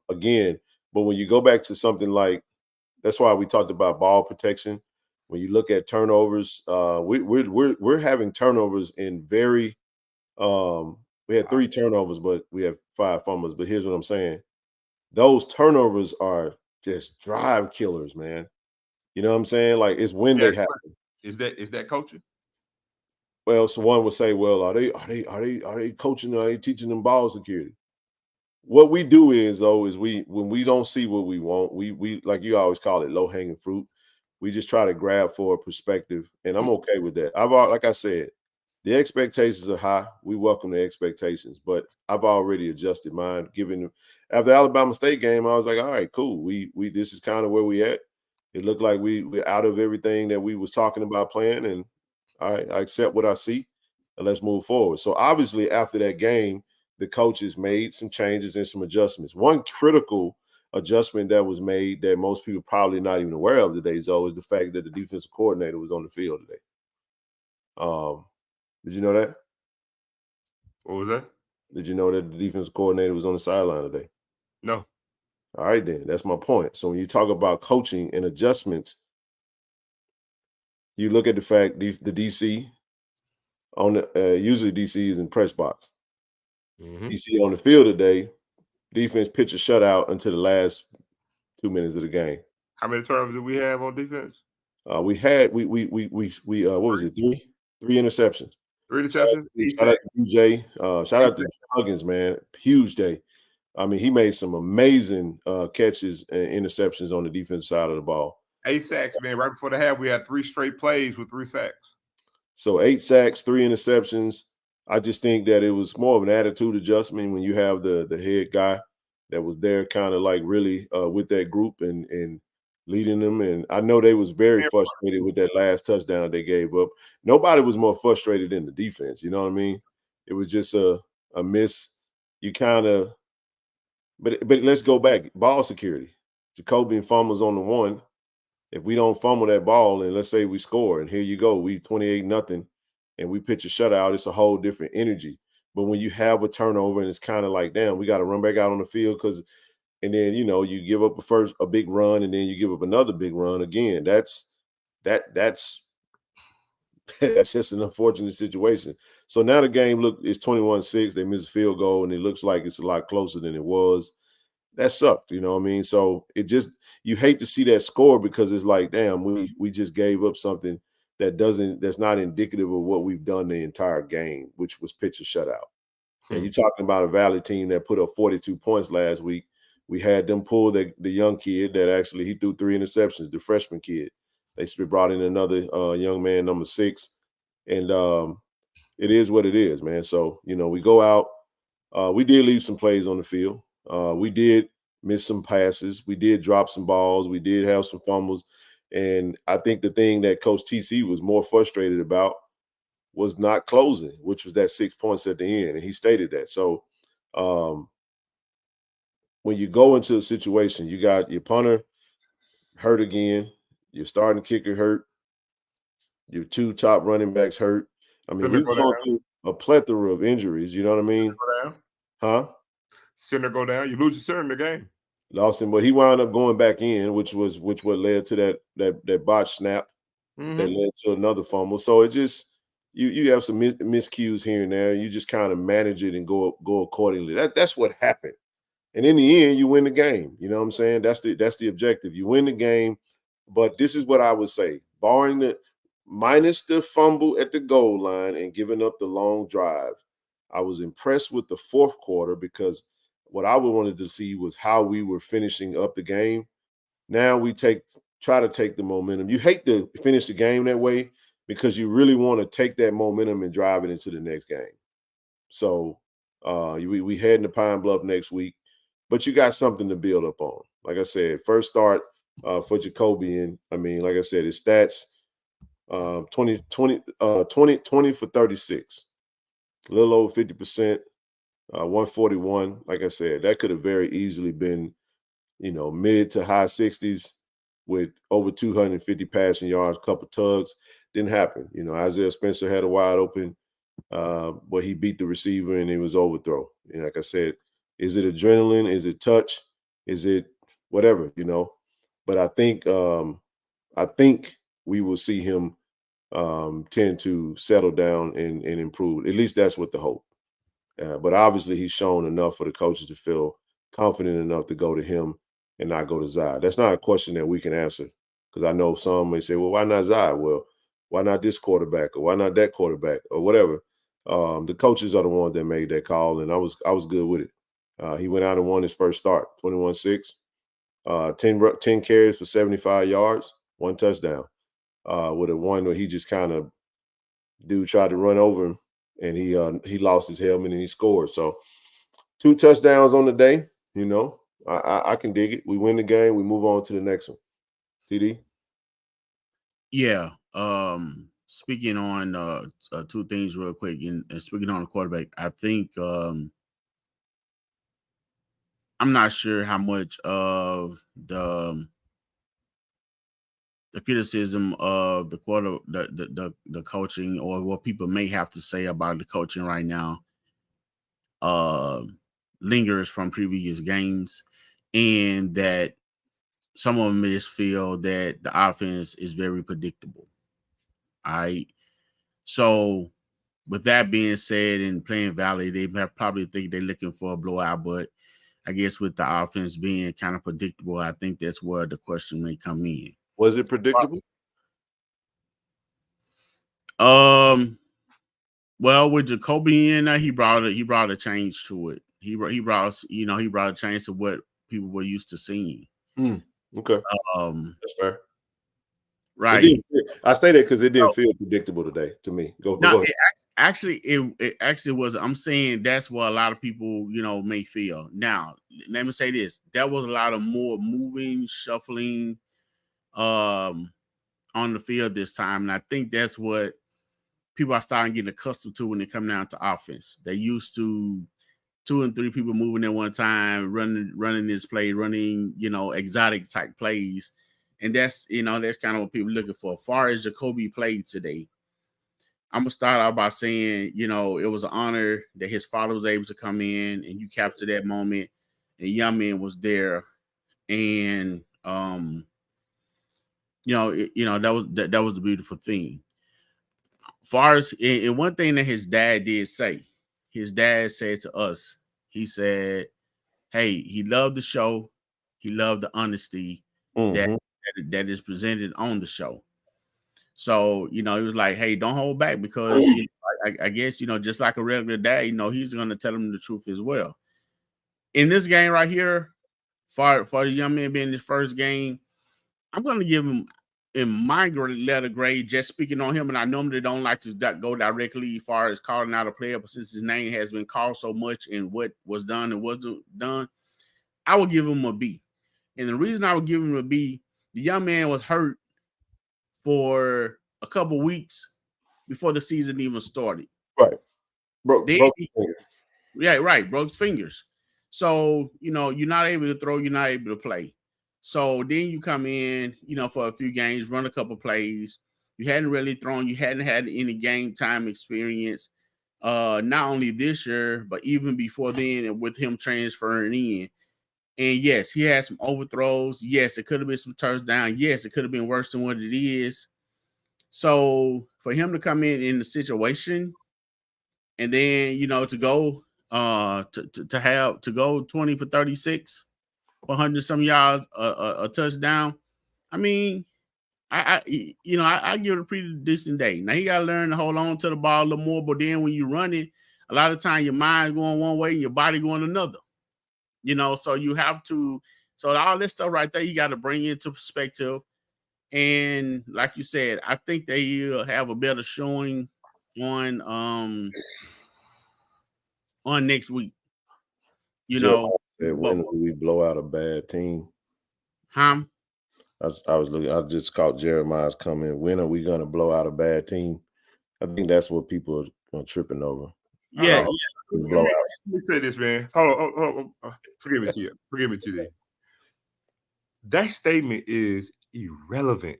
Again, but when you go back to something like, that's why we talked about ball protection. When you look at turnovers, we're having turnovers in very. We had 3 turnovers, but we have 5 fumbles. But here's what I'm saying: those turnovers are just drive killers, man. You know what I'm saying? Like, it's when they happen. Is that coaching? Well, so one would say, well, are they coaching? Are they teaching them ball security? What we do is, though, is when we don't see what we want, we like you always call it low hanging fruit. We just try to grab for a perspective, and I'm okay with that. Like I said, the expectations are high. We welcome the expectations, but I've already adjusted mine. Given after the Alabama State game, I was like, all right, cool. We this is kind of where we at. It looked like we're out of everything that we was talking about playing, and all right, I accept what I see, and let's move forward. So obviously, after that game, the coaches made some changes and some adjustments. One critical adjustment that was made that most people probably not even aware of today, Zoe, is the fact that the defensive coordinator was on the field today. Did you know that? What was that? Did you know that the defensive coordinator was on the sideline today? No. All right, then. That's my point. So when you talk about coaching and adjustments, you look at the fact the DC on the usually DC is in press box. DC on the field today, defense pitched a shutout until the last 2 minutes of the game. How many turnovers did we have on defense? What was it? Three interceptions. 3 interceptions. Shout out to DJ. Shout out to Huggins, man. Huge day. I mean, he made some amazing catches and interceptions on the defensive side of the ball. 8 sacks, man. Right before the half, we had 3 straight plays with 3 sacks. So 8 sacks, 3 interceptions. I just think that it was more of an attitude adjustment when you have the head guy that was there kind of like really with that group and leading them. And I know they was very frustrated with that last touchdown they gave up. Nobody was more frustrated than the defense. You know what I mean? It was just a miss. You kind of but let's go back. Ball security. Jacoby fumbles on the 1. If we don't fumble that ball and let's say we score and here you go, we 28-0 and we pitch a shutout, it's a whole different energy. But when you have a turnover and it's kind of like, damn, we got to run back out on the field and then, you know, you give up a big run and then you give up another big run again. That's just an unfortunate situation. So now the game is 21-6. They missed a field goal and it looks like it's a lot closer than it was. That sucked, you know what I mean? So you hate to see that score because it's like, damn, we just gave up something that's not indicative of what we've done the entire game, which was pitch a shutout. And you're talking about a Valley team that put up 42 points last week. We had them pull the young kid that actually he threw 3 interceptions, the freshman kid. They brought in another young man, number 6. And it is what it is, man. So, you know, we go out. We did leave some plays on the field. We did miss some passes. We did drop some balls. We did have some fumbles. And I think the thing that Coach TC was more frustrated about was not closing, which was that 6 points at the end. And he stated that. So when you go into a situation, you got your punter hurt again, your starting kicker hurt, your 2 top running backs hurt. I mean, we've gone through a plethora of injuries. You know what I mean? Huh? Center go down. You lose your center in the game. Lost him, but he wound up going back in, which what led to that botch snap that led to another fumble. So it just you have some miscues here and there. You just kind of manage it and go accordingly. That's what happened. And in the end, you win the game. You know what I'm saying? That's the objective. You win the game. But this is what I would say, barring minus the fumble at the goal line and giving up the long drive, I was impressed with the fourth quarter because what I wanted to see was how we were finishing up the game. Now we try to take the momentum. You hate to finish the game that way because you really want to take that momentum and drive it into the next game. So we head into Pine Bluff next week, but you got something to build up on. Like I said, first start for Jacoby, and I mean, like I said, his stats 20 for 36, a little over 50%. 141, like I said, that could have very easily been, you know, mid to high 60s with over 250 passing yards, a couple tugs. Didn't happen. You know, Isaiah Spencer had a wide open, but he beat the receiver and it was overthrow. And like I said, is it adrenaline? Is it touch? Is it whatever, you know? But I think we will see him tend to settle down and improve. At least that's what the hope. But obviously, he's shown enough for the coaches to feel confident enough to go to him and not go to Zai. That's not a question that we can answer, because I know some may say, well, why not Zai? Well, why not this quarterback, or why not that quarterback, or whatever? The coaches are the ones that made that call, and I was good with it. He went out and won his first start, 21-6, 10 carries for 75 yards, 1 touchdown. With a one where he just kind of tried to run over him, and he lost his helmet and he scored. So 2 touchdowns on the day. You know, I can dig it. We win the game. We move on to the next one. TD. Yeah. Speaking on 2 things real quick, and speaking on the quarterback, I think I'm not sure how much of the criticism of the coaching, or what people may have to say about the coaching right now lingers from previous games, and that some of them just feel that the offense is very predictable. All right. So with that being said, in playing Valley, they probably think they're looking for a blowout, but I guess with the offense being kind of predictable, I think that's where the question may come in. Was it predictable? Well, with Jacoby in there, he brought a change to it. He brought a change to what people were used to seeing. Okay, that's fair. Right. I say that because it didn't feel predictable today to me. Go ahead. It actually was. I'm saying that's what a lot of people, may feel. Now, let me say this: there was a lot of more moving, shuffling, on the field this time, and I think that's what people are starting getting accustomed to when they come down to offense. They used to 2 and 3 people moving at one time, running this play, running, exotic type plays. And that's kind of what people are looking for. As far as Jacoby played today, I'm going to start out by saying, it was an honor that his father was able to come in and you captured that moment. And young man was there. And, that was the beautiful thing. Far as, and one thing that his dad did say, his dad said to us, he said, hey, he loved the show. He loved the honesty that is presented on the show. So, he was like, hey, don't hold back, because I guess, just like a regular dad, he's going to tell him the truth as well. In this game right here, for the young man being his first game, I'm going to give him, in my letter grade, just speaking on him, and I normally don't like to go directly as far as calling out a player, but since his name has been called so much and what was done and wasn't done, I would give him a B. And the reason I would give him a B, the young man was hurt for a couple weeks before the season even started. Right. Broke his fingers. Yeah, right. Broke his fingers. So, you're not able to throw, you're not able to play. So then you come in, for a few games, run a couple plays. You hadn't really thrown, you hadn't had any game time experience. Not only this year, but even before then, and with him transferring in. And yes, he had some overthrows. Yes, it could have been some touchdowns. Yes, it could have been worse than what it is. So for him to come in the situation, and then to go to go 20 for 36, 100 some yards, a touchdown. I mean, I give it a pretty decent day. Now he got to learn to hold on to the ball a little more, but then when you run it, a lot of time your mind going one way and your body going another. So you have to. So all this stuff right there, you got to bring into perspective. And like you said, I think they have a better showing on next week. Said, when do we blow out a bad team? Huh? I was looking. I just caught Jeremiah's comment. When are we going to blow out a bad team? I think that's what people are tripping over. Yeah. Let me say this, man. Hold on. Forgive me to you. That statement is irrelevant.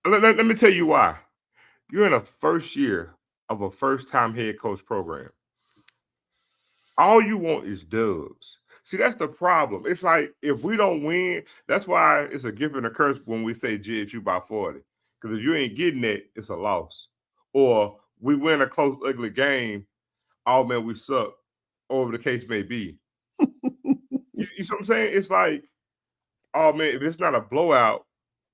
Let me tell you why. You're in a first year of a first-time head coach program. All you want is dubs. See, that's the problem. It's like if we don't win, that's why it's a gift and a curse when we say GSU by 40. Because if you ain't getting it, it's a loss. Or we win a close, ugly game, oh man, we suck, or whatever the case may be. You see what I'm saying? It's like, oh man, if it's not a blowout,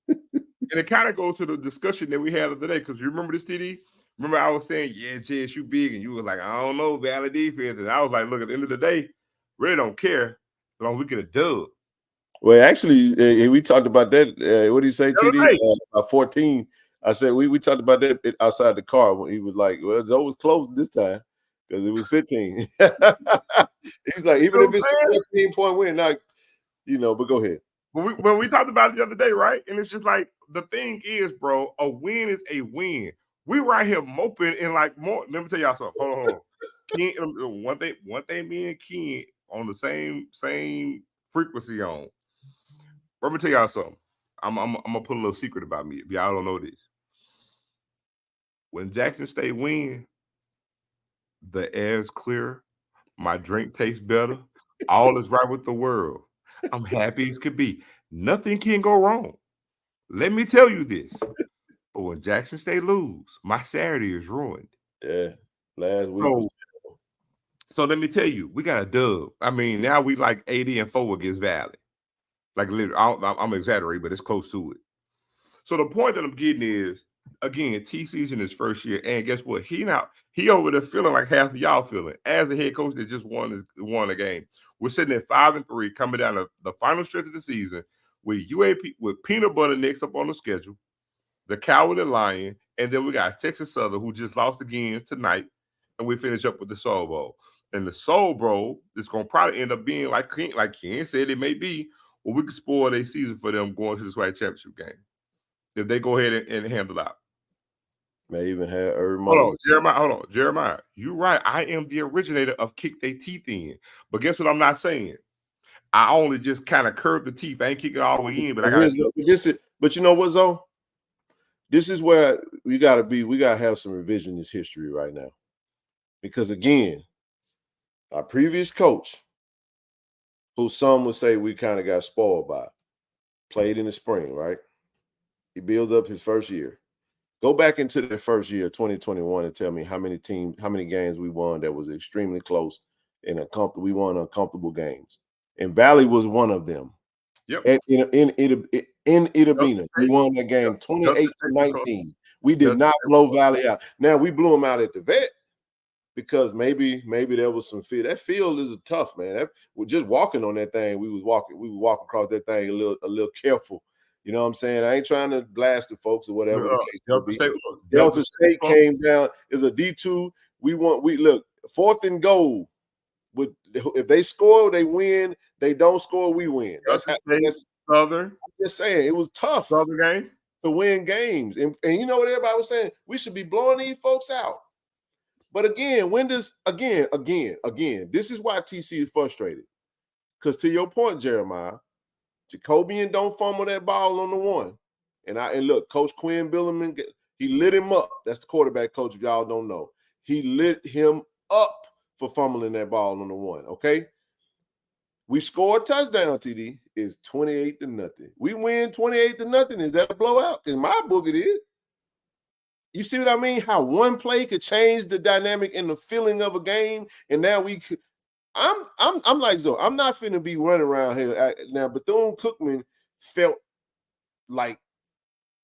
and it kind of goes to the discussion that we had the other day. Because you remember this, TD? Remember I was saying, yeah, JSU big, and you was like, I don't know, Valley defense. And I was like, look, at the end of the day, really don't care as long as we get a dub. Well, actually, we talked about that. What did he say, TD? 14. I said we talked about that outside the car when he was like, well, it's always close this time because it was 15. He's like, even if it's a 15-point win, not, but go ahead. But we talked about it the other day, right? And it's just like, the thing is, bro, a win is a win. We right here moping and like more. Let me tell y'all something. Hold on. Ken, one thing me and Ken on the same frequency on. Let me tell y'all something. I'm gonna put a little secret about me if y'all don't know this. When Jackson State win, the air is clear, my drink tastes better, all is right with the world. I'm happy as could be. Nothing can go wrong. Let me tell you this. But when Jackson State lose, my Saturday is ruined. Yeah, last week. So let me tell you, we got a dub. I mean, now we like 80-4 against Valley. Like literally, I'm exaggerating, but it's close to it. So the point that I'm getting is, again, TC's in his first year, and guess what? He over there feeling like half of y'all feeling as a head coach that just won a game. We're sitting at 5-3, coming down to the final stretch of the season with UAP with peanut butter next up on the schedule, the Cowardly Lion, and then we got Texas Southern who just lost again tonight, and we finish up with the Soul Bowl. And the Soul Bowl is going to probably end up being like Ken said, it may be, well, we could spoil their season for them going to the SWAC championship game if they go ahead and handle out. May even have earned money. Hold on, Jeremiah. You're right. I am the originator of kick their teeth in. But guess what I'm not saying? I only just kind of curved the teeth. I ain't kicking all the way in, but I got to. But you know what, Zoe? This is where we got to have some revisionist history right now. Because again, our previous coach, who some would say we kind of got spoiled by, played in the spring, right? He built up his first year. Go back into the first year, 2021, and tell me how many games we won that was extremely close and we won uncomfortable games. And Valley was one of them. Yep. In Itabena, we won that game 28-19. We did not blow Valley out. Now we blew them out at the vet because maybe there was some fear. That field is tough, man. We're just walking on that thing. We would walk across that thing a little careful. You know what I'm saying? I ain't trying to blast the folks or whatever the case may be. Delta State came down. It's a D2. We look, 4th and goal. If they score, they win. They don't score, we win. That's Southern. I'm just saying it was tough Southern game to win games. And you know what everybody was saying? We should be blowing these folks out. But again, this is why TC is frustrated. Because to your point, Jeremiah, Jacobian don't fumble that ball on the one. And look, Coach Quinn Billerman, he lit him up. That's the quarterback coach, if y'all don't know. He lit him up for fumbling that ball on the one, okay? We score a touchdown, TD. It's 28-0. We win 28-0. Is that a blowout? In my book, it is. You see what I mean? How one play could change the dynamic and the feeling of a game, and now we could. I'm like Zoe. I'm not finna be running around here now. Bethune-Cookman felt like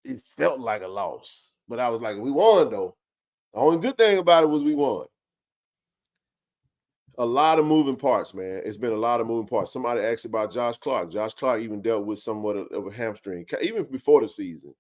a loss, but I was like, we won though. The only good thing about it was we won. A lot of moving parts, man. It's been a lot of moving parts. Somebody asked about Josh Clark. Josh Clark even dealt with somewhat of a hamstring, even before the season.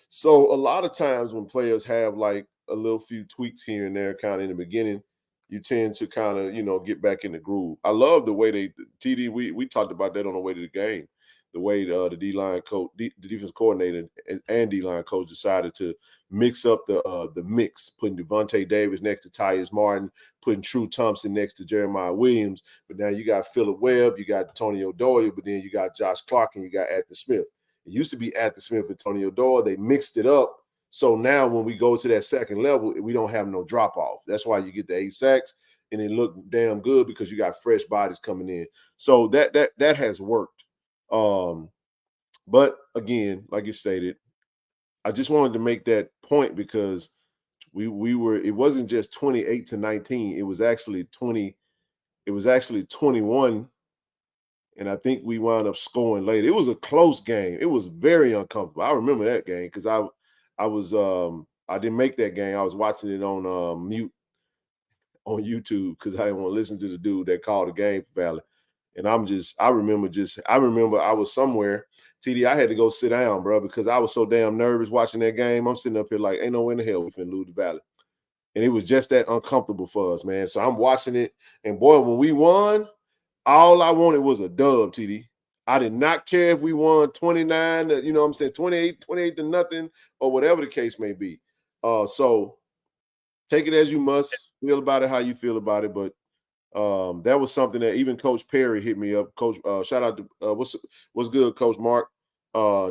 So a lot of times when players have like a little few tweaks here and there kind of in the beginning, you tend to kind of, get back in the groove. I love the way TD, we talked about that on the way to the game, the way the D-line coach, the defense coordinator and D-line coach decided to mix up the mix, putting Devontae Davis next to Tyus Martin, putting True Thompson next to Jeremiah Williams. But now you got Phillip Webb, you got Tony O'Doyle, but then you got Josh Clark and you got Athan Smith. It used to be Athan Smith and Tony O'Doyle. They mixed it up. So now when we go to that second level, we don't have no drop-off. That's why you get the 8 sacks and it looked damn good because you got fresh bodies coming in. So that has worked. But again, like you stated, I just wanted to make that point because we were, it wasn't just 28-19, it was actually 21, and I think we wound up scoring late. It was a close game. It was very uncomfortable. I remember that game because I didn't make that game. I was watching it on mute on YouTube because I didn't want to listen to the dude that called the game for Valley. And I remember I was somewhere. TD, I had to go sit down, bro, because I was so damn nervous watching that game. I'm sitting up here like, ain't no way in the hell we finna lose the Valley. And it was just that uncomfortable for us, man. So I'm watching it. And boy, when we won, all I wanted was a dub, TD. I did not care if we won 29, you know what I'm saying, 28 to nothing, or whatever the case may be. So take it as you must. Feel about it how you feel about it. But that was something that even Coach Perry hit me up. Coach, shout out to what's good, Coach Mark.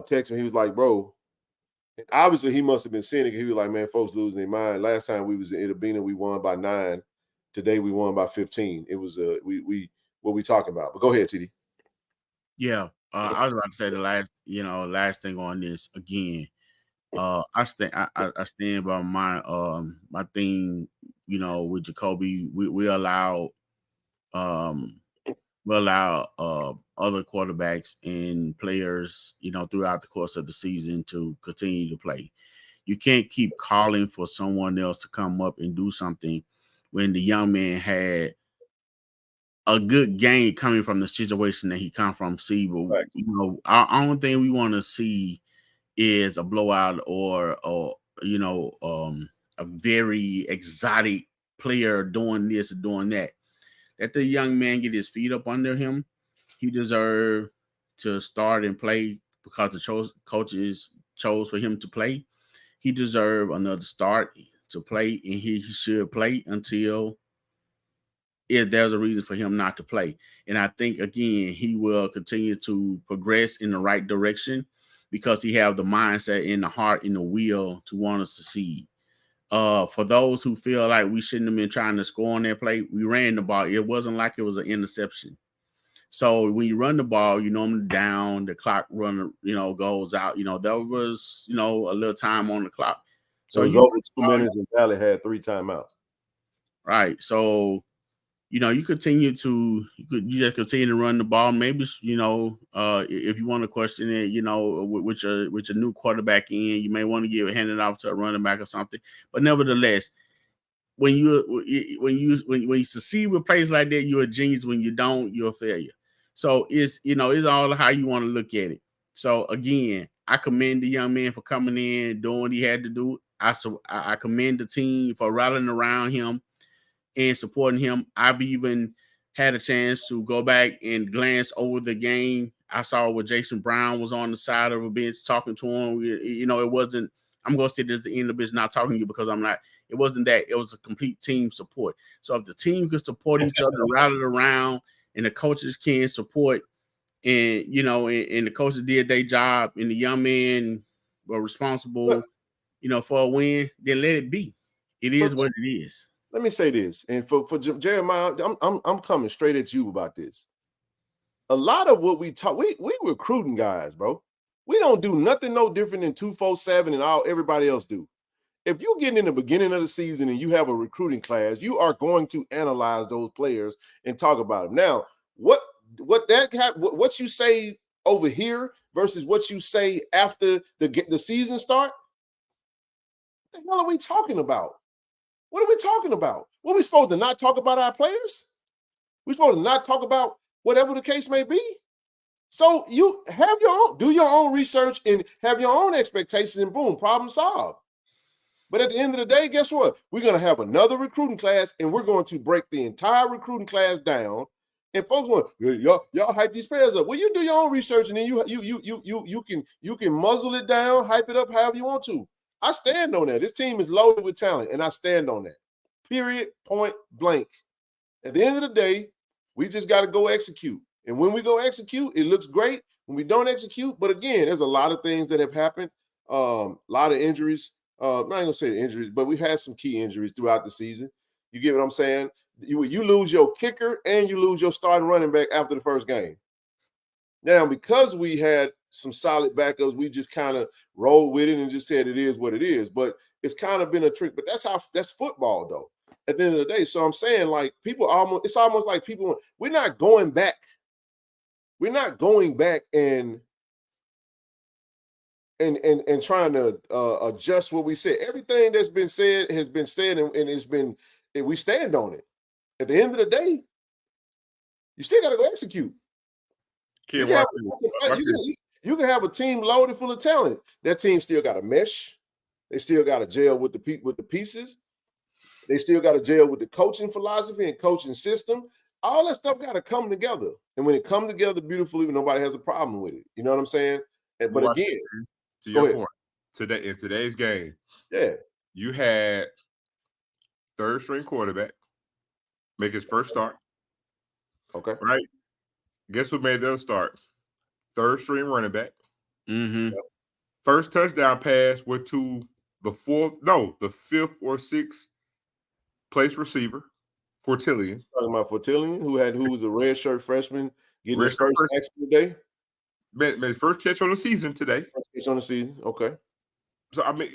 Text me. He was like, bro, obviously he must have been seeing it. He was like, man, folks losing their mind. Last time we was in Itabena, we won by 9. Today we won by 15. It was what we talking about. But go ahead, TD. Yeah, I was about to say the last thing on this again. I stand by my my thing. With Jacoby, we allow other quarterbacks and players, throughout the course of the season to continue to play. You can't keep calling for someone else to come up and do something when the young man had a good game coming from the situation that he come from. See, but Right. our only thing we want to see is a blowout or a very exotic player doing this or doing that. Let the young man get his feet up under him. He deserved to start and play because the coaches chose for him to play. He deserved another start to play, and he should play until if there's a reason for him not to play. And I think, again, he will continue to progress in the right direction because he have the mindset and the heart and the will to want to succeed. For those who feel like we shouldn't have been trying to score on that play, we ran the ball. It wasn't like it was an interception. So when you run the ball, you normally down, the clock goes out. There was, a little time on the clock. So it was over 2 minutes and Valley had 3 timeouts. Right. So you just continue to run the ball. Maybe if you want to question it, with your new quarterback in, you may want to hand it off to a running back or something. But nevertheless, when you succeed with plays like that, you're a genius. When you don't, you're a failure. So it's all how you want to look at it. So again, I commend the young man for coming in, doing what he had to do. I commend the team for rallying around him and supporting him. I've even had a chance to go back and glance over the game. I saw where Jason Brown was on the side of a bench talking to him. It wasn't, I'm going to say this is the end of the business, not talking to you because I'm not. It wasn't that. It was a complete team support. So if the team could support each other, rally around, and the coaches can support, and and the coaches did their job, and the young men were responsible, for a win, then let it be. It is what it is. Let me say this, and for Jeremiah, I'm coming straight at you about this. A lot of what we talk, we recruiting guys, bro. We don't do nothing no different than 247 and everybody else do. If you get in the beginning of the season and you have a recruiting class, you are going to analyze those players and talk about them. Now, what you say over here versus what you say after the season start? What the hell are we talking about? What are we talking about? What are we supposed to not talk about our players? We're supposed to not talk about whatever the case may be. So you have do your own research and have your own expectations, and boom, problem solved. But at the end of the day, guess what? We're going to have another recruiting class, and we're going to break the entire recruiting class down. And folks want y'all hype these players up. Well, you do your own research, and then you can muzzle it down, hype it up however you want to. I stand on that. This team is loaded with talent, and I stand on that. Period. Point blank. At the end of the day, we just got to go execute. And when we go execute, it looks great. When we don't execute, but again, there's a lot of things that have happened. A lot of injuries. I'm not going to say injuries, but we've had some key injuries throughout the season. You get what I'm saying? You lose your kicker and you lose your starting running back after the first game. Now, because we had some solid backups, we just kind of rolled with it and just said it is what it is. But it's kind of been a trick. But that's football, though. At the end of the day, so I'm saying, like, it's almost like people. We're not going back. We're not going back and trying to adjust what we said. Everything that's been said has been said, and it's been, and we stand on it. At the end of the day, you still got to go execute. You can have a team loaded full of talent. That team still got to mesh. They still got to gel with the pieces. They still got to gel with the coaching philosophy and coaching system. All that stuff got to come together. And when it comes together beautifully, nobody has a problem with it. You know what I'm saying? But again, to your point, today in today's game, you had third string quarterback make his first start. Okay. Right. Guess who made their start? Third string running back. Mm-hmm. First touchdown pass went to the fifth or sixth place receiver, Fortillion. Talking about Fortillion, who was a redshirt freshman getting his first action today. Made his first catch on the season today. First catch on the season. Okay. So I mean,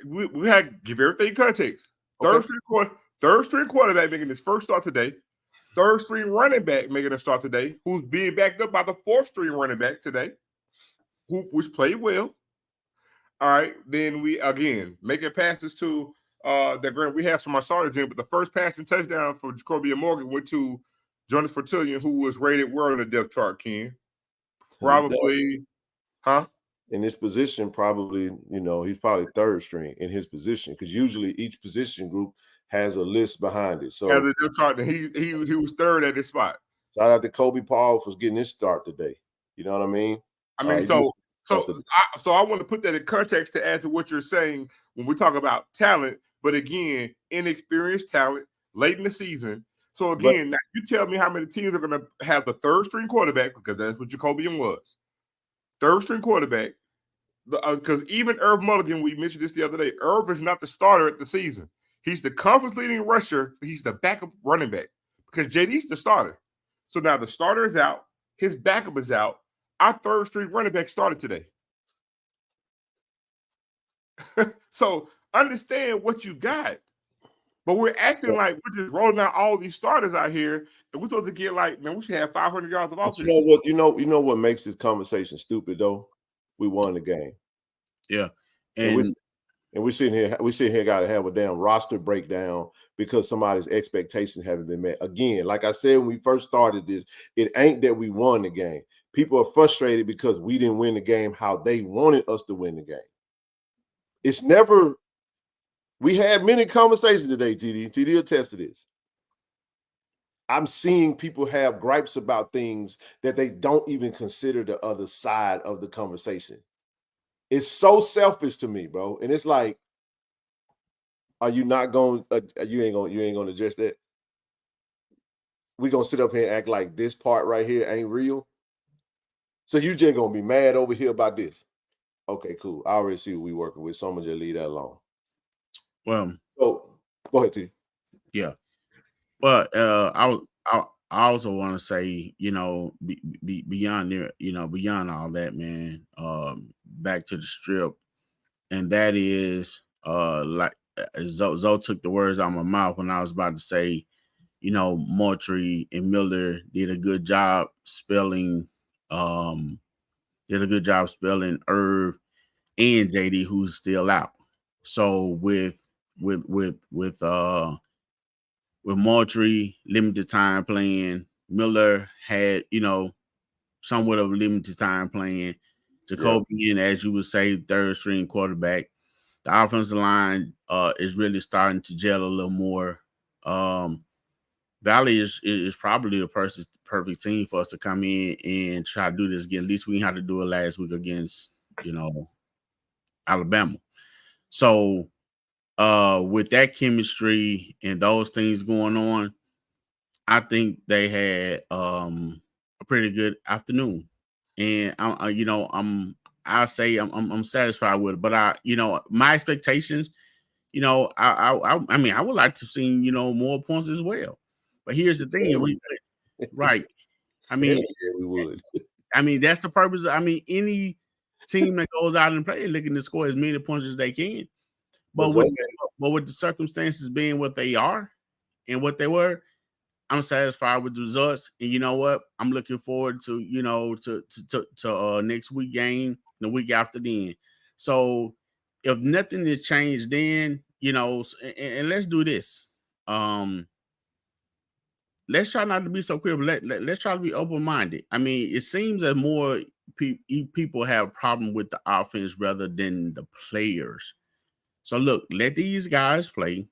we had to give everything context. Third string quarterback making his first start today. Third string running back making a start today, who's being backed up by the fourth string running back today, which played well. All right, then we again making passes to we have some of our starters in, but the first passing touchdown for Jacoby Morgan went to Jonas Fortillion, who was rated where on the depth chart, Ken? Probably, in this position, probably, he's probably third string in his position, because usually each position group has a list behind it. So he was third at this spot. Shout out to Kobe Paul for getting his start today. You know what I mean? So I want to put that in context to add to what you're saying when we talk about talent, but again, inexperienced talent late in the season. So again, now you tell me how many teams are going to have the third string quarterback, because that's what Jacobian was. Third string quarterback, because even Irv Mulligan, we mentioned this the other day, Irv is not the starter at the season. He's the conference leading rusher, but he's the backup running back, because JD's the starter. So now the starter is out, his backup is out. Our third string running back started today. So understand what you got. But we're acting like we're just rolling out all these starters out here, and we're supposed to get we should have 500 yards of offense. You know what makes this conversation stupid though? We won the game. Yeah, and we're sitting here got to have a damn roster breakdown because somebody's expectations haven't been met. Again, like I said when we first started this, it ain't that we won the game. People are frustrated because we didn't win the game how they wanted us to win the game. It's never. We had many conversations today, TD. TD attest to this. I'm seeing people have gripes about things that they don't even consider the other side of the conversation. It's so selfish to me, bro. And it's like, are you not going? You ain't going to address that. We gonna sit up here and act like this part right here ain't real. So you just gonna be mad over here about this? Okay, cool. I already see what we working with. So I'm gonna just leave that alone. Well, so go ahead, T. Yeah, but I also want to say, beyond there, beyond all that, man, back to the strip, and that is like Zoe took the words out of my mouth when I was about to say, Moultrie and Miller did a good job spelling Irv and JD, who's still out. So with Moultrie, limited time playing, Miller had, somewhat of a limited time playing. Jacobian, as you would say, third string quarterback. The offensive line is really starting to gel a little more. Valley is probably the perfect team for us to come in and try to do this again. At least we had to do it last week against, Alabama. So with that chemistry and those things going on, I think they had a pretty good afternoon. And I'm satisfied with it. But my expectations, you know, I mean, I would like to see, you know, more points as well. But here's the thing, right? I mean, yeah, we would. I mean, that's the purpose. I mean, any team that goes out and play looking to score as many points as they can. But But with the circumstances being what they are and what they were, I'm satisfied with the results. And you know what? I'm looking forward to, you know, to next week game, the week after then. So if nothing is changed then, you know, and let's do this. Let's try not to be so quick, but let's try to be open-minded. I mean, it seems that more people have a problem with the offense rather than the players. So look, let these guys play.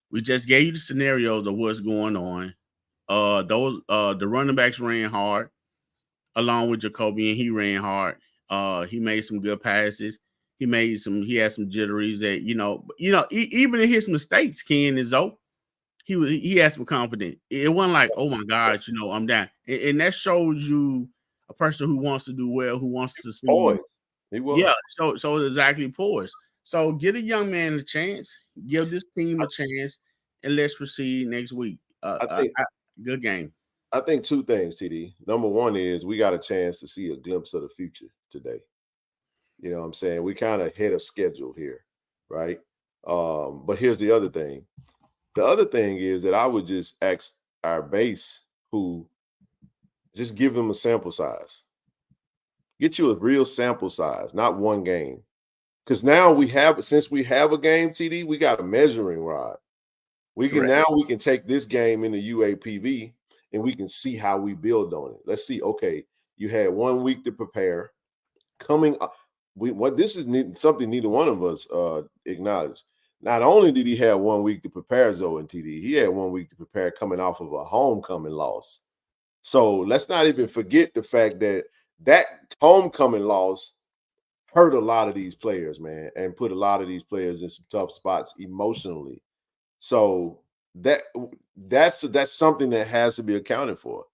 We just gave you the scenarios of what's going on. The running backs ran hard along with Jacoby, and he ran hard. He made some good passes. He had some jitteries that, even in his mistakes, Ken is Zoe, he had some confidence. It wasn't like, oh my gosh, I'm down. And that shows you a person who wants to do well, who wants to see. Poised. He was. Yeah, so exactly poised. So get a young man a chance, give this team a chance, and let's proceed next week. Good game. I think two things, TD. Number one is we got a chance to see a glimpse of the future today. You know what I'm saying? We kind of hit a schedule here, right? But here's the other thing. The other thing is that I would just ask our base who just give them a sample size. Get you a real sample size, not one game. Because now since we have a game, TD, we got a measuring rod. We can take this game into UAPB and we can see how we build on it. Let's see. Okay, you had 1 week to prepare. Coming up, this is something neither one of us acknowledged. Not only did he have 1 week to prepare, Zoe and TD, he had 1 week to prepare coming off of a homecoming loss. So let's not even forget the fact that homecoming loss hurt a lot of these players, man, and put a lot of these players in some tough spots emotionally. So that's something that has to be accounted for.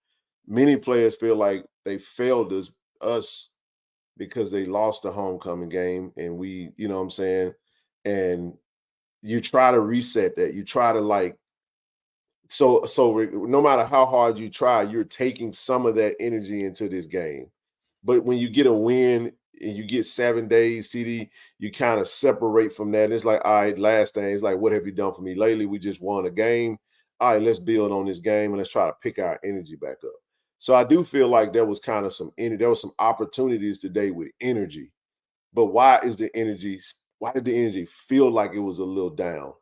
Many players feel like they failed us because they lost the homecoming game, and we, you know what I'm saying, and you try to reset that. You try to so no matter how hard you try, you're taking some of that energy into this game. But when you get a win and you get 7 days, TD, you kind of separate from that. And it's like, all right, last thing, it's like, what have you done for me lately? We just won a game. All right, let's build on this game and let's try to pick our energy back up. So I do feel like there was kind of there was some opportunities today with energy. But why did the energy feel like it was a little down?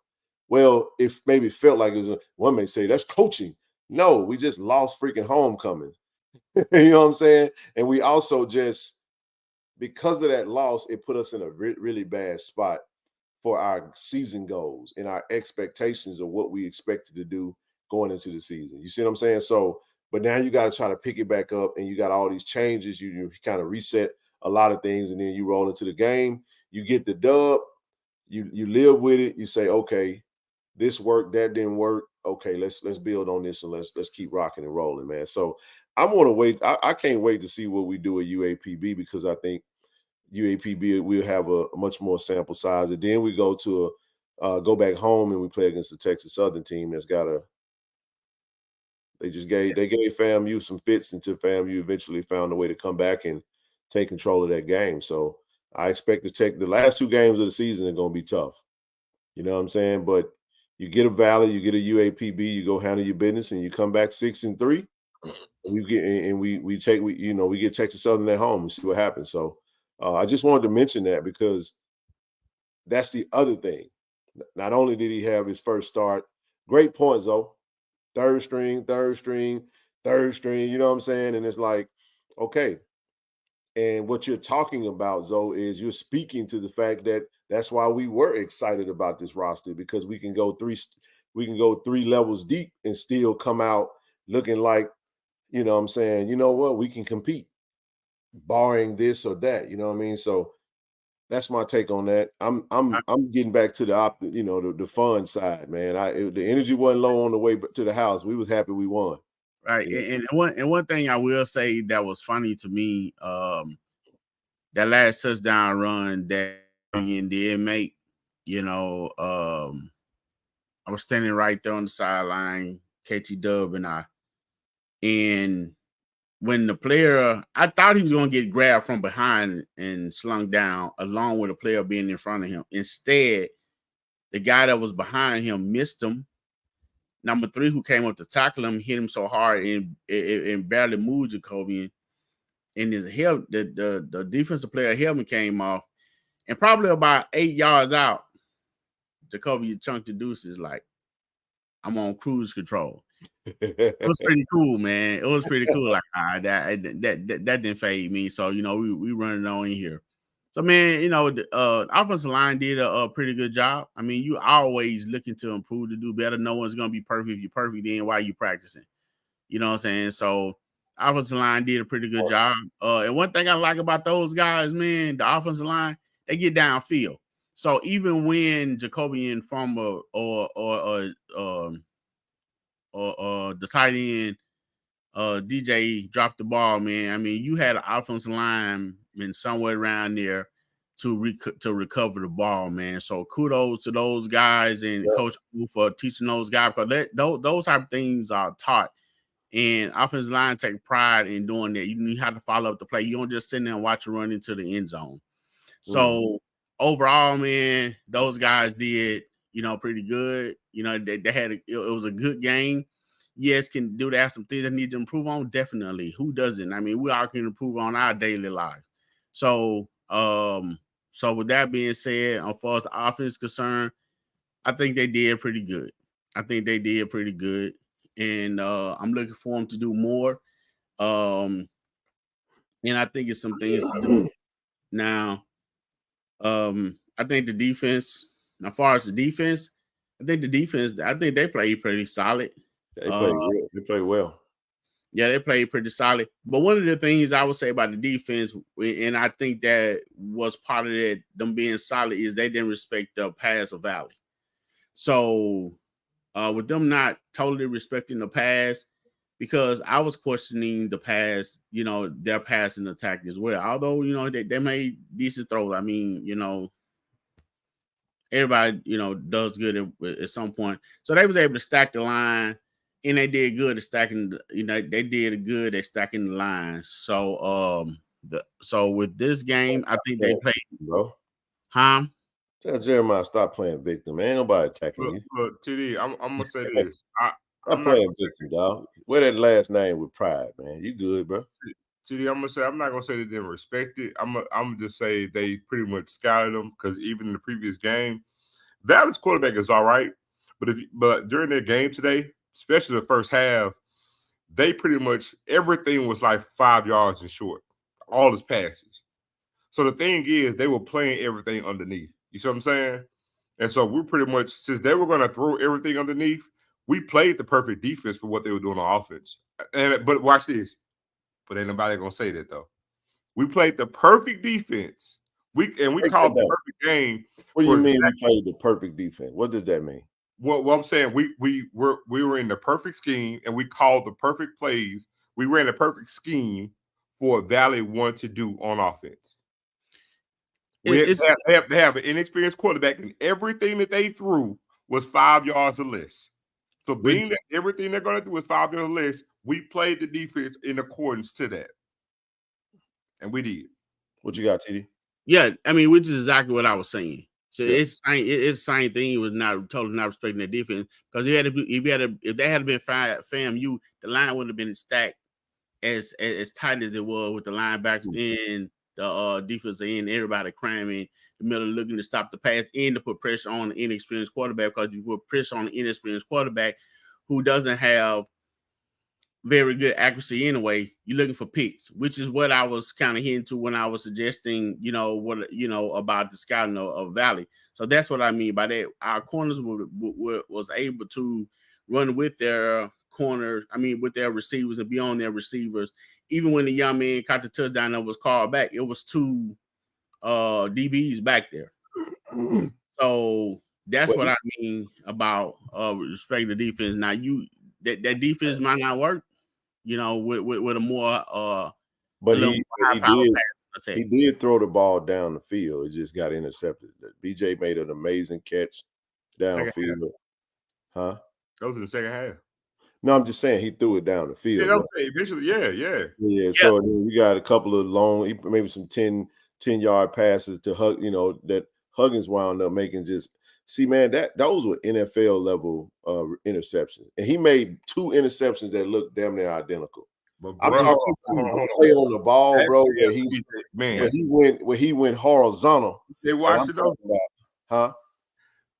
Well, it maybe felt like it was, one may say that's coaching. No, we just lost freaking homecoming. You know what I'm saying? And we also just, because of that loss, it put us in a really bad spot for our season goals and our expectations of what we expected to do going into the season. You see what I'm saying? So, but now you got to try to pick it back up, and you got all these changes. You kind of reset a lot of things, and then you roll into the game. You get the dub. You live with it. You say, okay, this worked, that didn't work. Okay, let's build on this and let's keep rocking and rolling, man. So I'm gonna wait. I can't wait to see what we do at UAPB, because I think UAPB we'll have a much more sample size, and then we go back home and we play against the Texas Southern team that's got they gave FAMU some fits until FAMU eventually found a way to come back and take control of that game. So I expect to take the last 2 games of the season are going to be tough. You know what I'm saying? But you get a Valley, you get a UAPB, you go handle your business, and you come back 6-3. We get Texas Southern at home and see what happens. So I just wanted to mention that, because that's the other thing. Not only did he have his first start, great points though. Third string. You know what I'm saying? And it's like, okay. And what you're talking about, Zoe, is you're speaking to the fact that that's why we were excited about this roster, because we can go 3 levels deep and still come out looking like, you know what I'm saying, you know what, we can compete, barring this or that, you know what I mean? So that's my take on that. I'm getting back to the fun side, man. The energy wasn't low on the way to the house. We was happy we won. Right. And one thing I will say that was funny to me, that last touchdown run that Ian did make, You know, I was standing right there on the sideline, KT Dub and I. And when the player, I thought he was going to get grabbed from behind and slung down along with a player being in front of him. Instead, the guy that was behind him missed him. Number 3, who came up to tackle him, hit him so hard and barely moved Jacoby. And his help, the defensive player helmet came off. And probably about 8 yards out, Jacoby chunked the deuces like, I'm on cruise control. It was pretty cool, man. It was pretty cool. Like that didn't fade me. So you know, we running on in here. So man, you know, the offensive line did a pretty good job. I mean, you always looking to improve, to do better. No one's gonna be perfect. If you're perfect, then why are you practicing? You know what I'm saying? So offensive line did a pretty good job. And one thing I like about those guys, man, the offensive line, they get downfield. So even when Jacoby and Farmer or the tight end DJ dropped the ball, man. I mean, you had an offensive lineman somewhere around there to recover the ball, man. So kudos to those guys and Coach for teaching those guys, because those type of things are taught. And offensive line take pride in doing that. You have to follow up the play. You don't just sit there and watch it run into the end zone. So overall, man, those guys did, you know, pretty good. You know, they had it was a good game. Yes, can do that. Some things that need to improve on. Definitely. Who doesn't? I mean, we all can improve on our daily life. So, so with that being said, as far as the offense is concerned, I think they did pretty good. And I'm looking for them to do more. And I think it's some things to do now. I think the defense, as far as the defense, I think they play pretty solid. They play well. Yeah, they played pretty solid. But one of the things I would say about the defense, and I think that was part of that, them being solid, is they didn't respect the pass of Valley. So with them not totally respecting the pass, because I was questioning the pass, you know, their passing attack as well. Although, you know, they made decent throws. I mean, you know, everybody, you know, does good at some point. So they was able to stack the line, and they did good at stacking. You know, they did good at stacking the lines. So, so with this game, I think they played, bro. Huh? Tell Jeremiah stop playing victim. Ain't nobody attacking you. Look, TD, I'm gonna say this. I'm playing victim, dog. Wear that last name with pride, man. You good, bro? TD, I'm not gonna say they didn't respect it. I'm gonna just say they pretty much scouted them, because even in the previous game, Valley's quarterback is all right, but during their game today, especially the first half, they pretty much everything was like 5 yards and short, all his passes. So the thing is, they were playing everything underneath. You see what I'm saying? And so we pretty much, since they were going to throw everything underneath, we played the perfect defense for what they were doing on offense. But watch this. But ain't nobody gonna say that though. We played the perfect defense. We called the perfect game. What do you mean we played the perfect defense? What does that mean? What I'm saying, we were in the perfect scheme, and we called the perfect plays. We ran the perfect scheme for what Valley wanted to do on offense. They have an inexperienced quarterback, and everything that they threw was 5 yards or less. So being that everything they're going to do is 5 yards or less, we played the defense in accordance to that. And we did. What you got, TD? Yeah, I mean, which is exactly what I was saying. So it's the same thing. It was not totally not respecting their defense, because if they had been FAMU, the line would have been stacked as tight as it was, with the linebackers in the defensive end, everybody cramming the middle, looking to stop the pass and to put pressure on the inexperienced quarterback, because you put pressure on the inexperienced quarterback who doesn't have very good accuracy anyway. You're looking for picks, which is what I was kind of hinting to when I was suggesting, about the scouting of Valley. So that's what I mean by that. Our corners was able to run with their with their receivers and be on their receivers. Even when the young man caught the touchdown that was called back, it was 2 DBs back there. So that's what I mean about respect the defense. Now that defense might not work, with a more but he He did throw the ball down the field. It just got intercepted. BJ made an amazing catch downfield. Huh? That was in the second half. No, I'm just saying he threw it down the field. Yeah, eventually, yeah. So we got a couple of long, maybe some 10-yard passes to Hug, that Huggins wound up making. Just see, man, those were NFL level interceptions, and he made 2 interceptions that looked damn near identical. But I'm talking the play on the ball, bro, where he went horizontal. They watched it though, huh?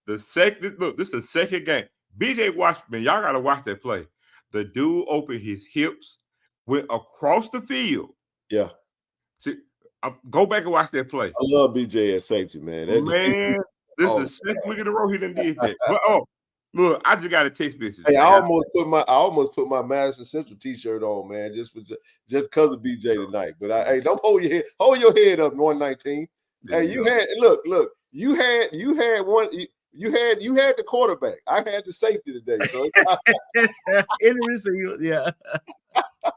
This is the second game. BJ Washington, y'all gotta watch that play. The dude opened his hips, went across the field. Yeah. See, go back and watch that play. I love BJ at safety, man. This is the second week in a row he done did that. But look, I just got a text message. Hey, I almost put my Madison Central t-shirt on, man, just because of BJ tonight. But hey, don't hold your head up, 119. Hey, you had one. You had the quarterback. I had the safety today. So yeah.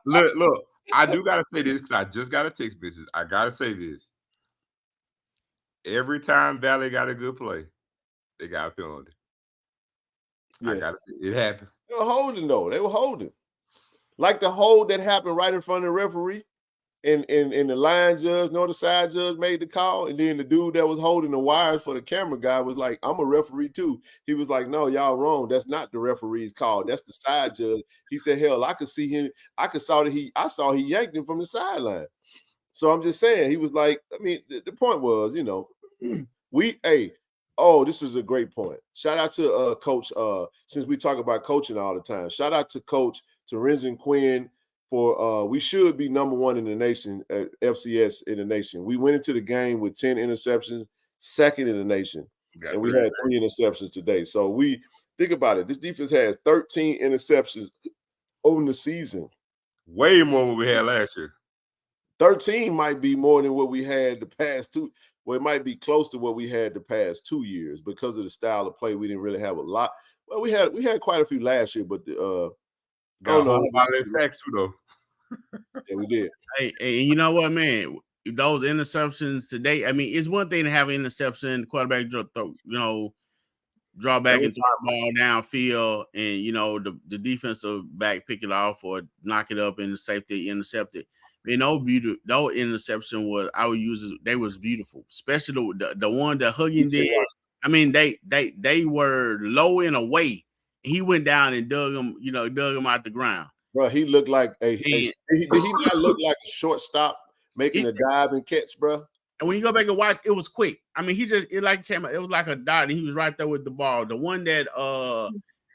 Look, I do gotta say this because I just got a text message. I gotta say this. Every time Valley got a good play, they got a penalty. Yeah. I gotta say it happened. They were holding though. They were holding. Like the hold that happened right in front of the referee. And the line judge, the side judge made the call, and then the dude that was holding the wires for the camera guy was like, "I'm a referee too." He was like, "No, y'all wrong. That's not the referee's call. That's the side judge." He said, "Hell, I could see him. I saw he yanked him from the sideline." So I'm just saying, he was like, I mean, the point was, this is a great point. Shout out to Coach. Since we talk about coaching all the time, shout out to Coach Terenzen Quinn. For we should be number 1 in the nation at FCS in the nation. We went into the game with 10 interceptions, second in the nation, and we had 3 interceptions today. So we think about it. This defense has 13 interceptions on the season. Way more than we had last year. 13 might be more than what we had the past 2. Well, it might be close to what we had the past 2 years because of the style of play. We didn't really have a lot. Well, we had quite a few last year, but got a whole lot of sacks too, though. Yeah, we did. Hey, and you know what, man? Those interceptions today. I mean, it's one thing to have an interception, the quarterback draw back and throw the ball downfield, and the defensive back pick it off or knock it up and the safety intercept it. Man, no interception was I would use it. They was beautiful, especially the one that Huggins did. I mean, they were low and away. He went down and dug him out the ground. Bro, he looked like did he not look like a shortstop making a dive and catch, bro? And when you go back and watch, it was quick. I mean, it was like a dot, and he was right there with the ball. The one that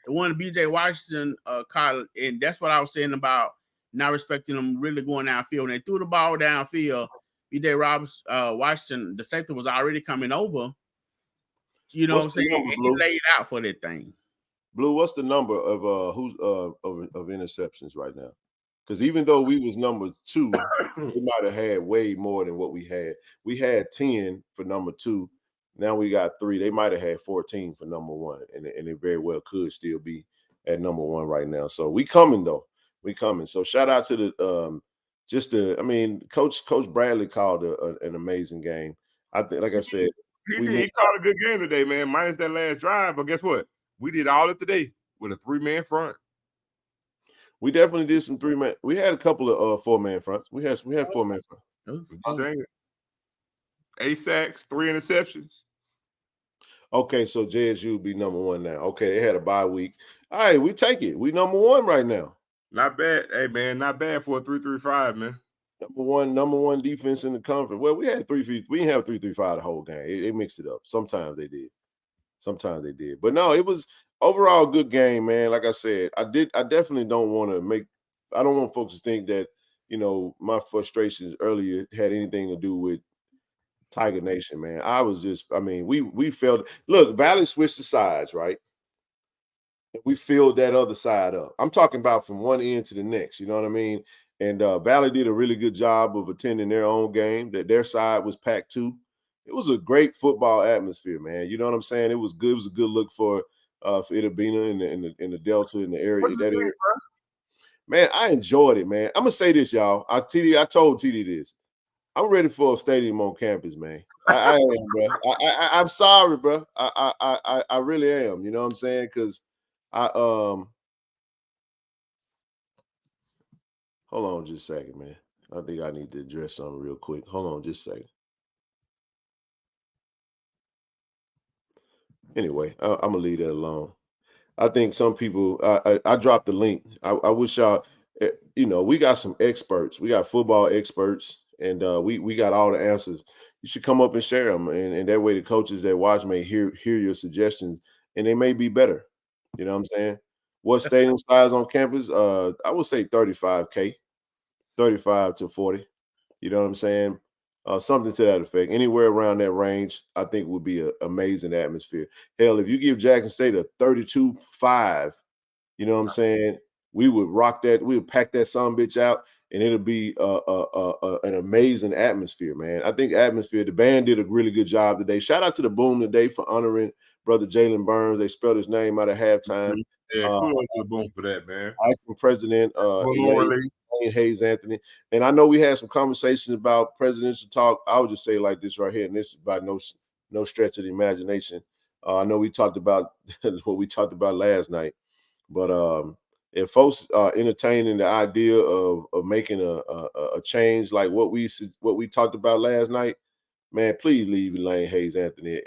BJ Washington caught, and that's what I was saying about not respecting them really going downfield. When they threw the ball downfield, BJ Washington, the safety was already coming over. You know what I'm saying? And he laid out for that thing. Blue, what's the number of of interceptions right now? Because even though we was number 2, we might have had way more than what we had. We had 10 for number 2. Now we got 3. They might have had 14 for number 1, and it very well could still be at number 1 right now. So we coming though. We coming. So shout out to the Coach Bradley called an amazing game. I think, like I said, he called a good game today, man. Minus that last drive, but guess what? We did all it today with a 3-man front. We definitely did some 3-man. We had a couple of 4-man fronts. We had 4-man fronts. 8 sacks, 3 interceptions. Okay, so JSU will be number 1 now. Okay, they had a bye week. All right, we take it. We number 1 right now. Not bad. Hey, man, not bad for a 3-3-5, man. Number one defense in the conference. Well, we had 3-3. We didn't have 3-3-5 the whole game. They mixed it up. Sometimes they did. But no, it was overall a good game, man. Like I said, I definitely don't want folks to think that, my frustrations earlier had anything to do with Tiger Nation, man. We felt, look, Valley switched the sides, right? We filled that other side up. I'm talking about from one end to the next, you know what I mean? And Valley did a really good job of attending their own game, that their side was packed too. It was a great football atmosphere, man. You know what I'm saying? It was good. It was a good look for Itabena in the Delta, in the area. Area. Man, I enjoyed it, man. I'm gonna say this, y'all. I told TD this. I'm ready for a stadium on campus, man. I am, bro. I'm sorry, bro. I really am. You know what I'm saying? Because hold on just a second, man. I think I need to address something real quick. Hold on just a second. Anyway, I'm gonna leave that alone. I think some people. I dropped the link. I wish y'all. We got some experts. We got football experts, and we got all the answers. You should come up and share them, and that way the coaches that watch may hear your suggestions, and they may be better. You know what I'm saying? What stadium size on campus? I would say 35K, 35 to 40. You know what I'm saying? Something to that effect. Anywhere around that range, I think would be an amazing atmosphere. Hell, if you give Jackson State a 32-5, you know what I'm saying? We would rock that. We would pack that son bitch out, and it'll be an amazing atmosphere, man. I think atmosphere. The band did a really good job today. Shout out to the Boom today for honoring brother Jalen Burns. They spelled his name out at halftime. Yeah, kudos to the Boom for that, man. Acting President Elaine Hayes Anthony. And I know we had some conversations about presidential talk. I would just say like this right here, and this is by no stretch of the imagination. I know we talked about what we talked about last night, but if folks are entertaining the idea of making a change like what we talked about last night, man, please leave Elaine Hayes Anthony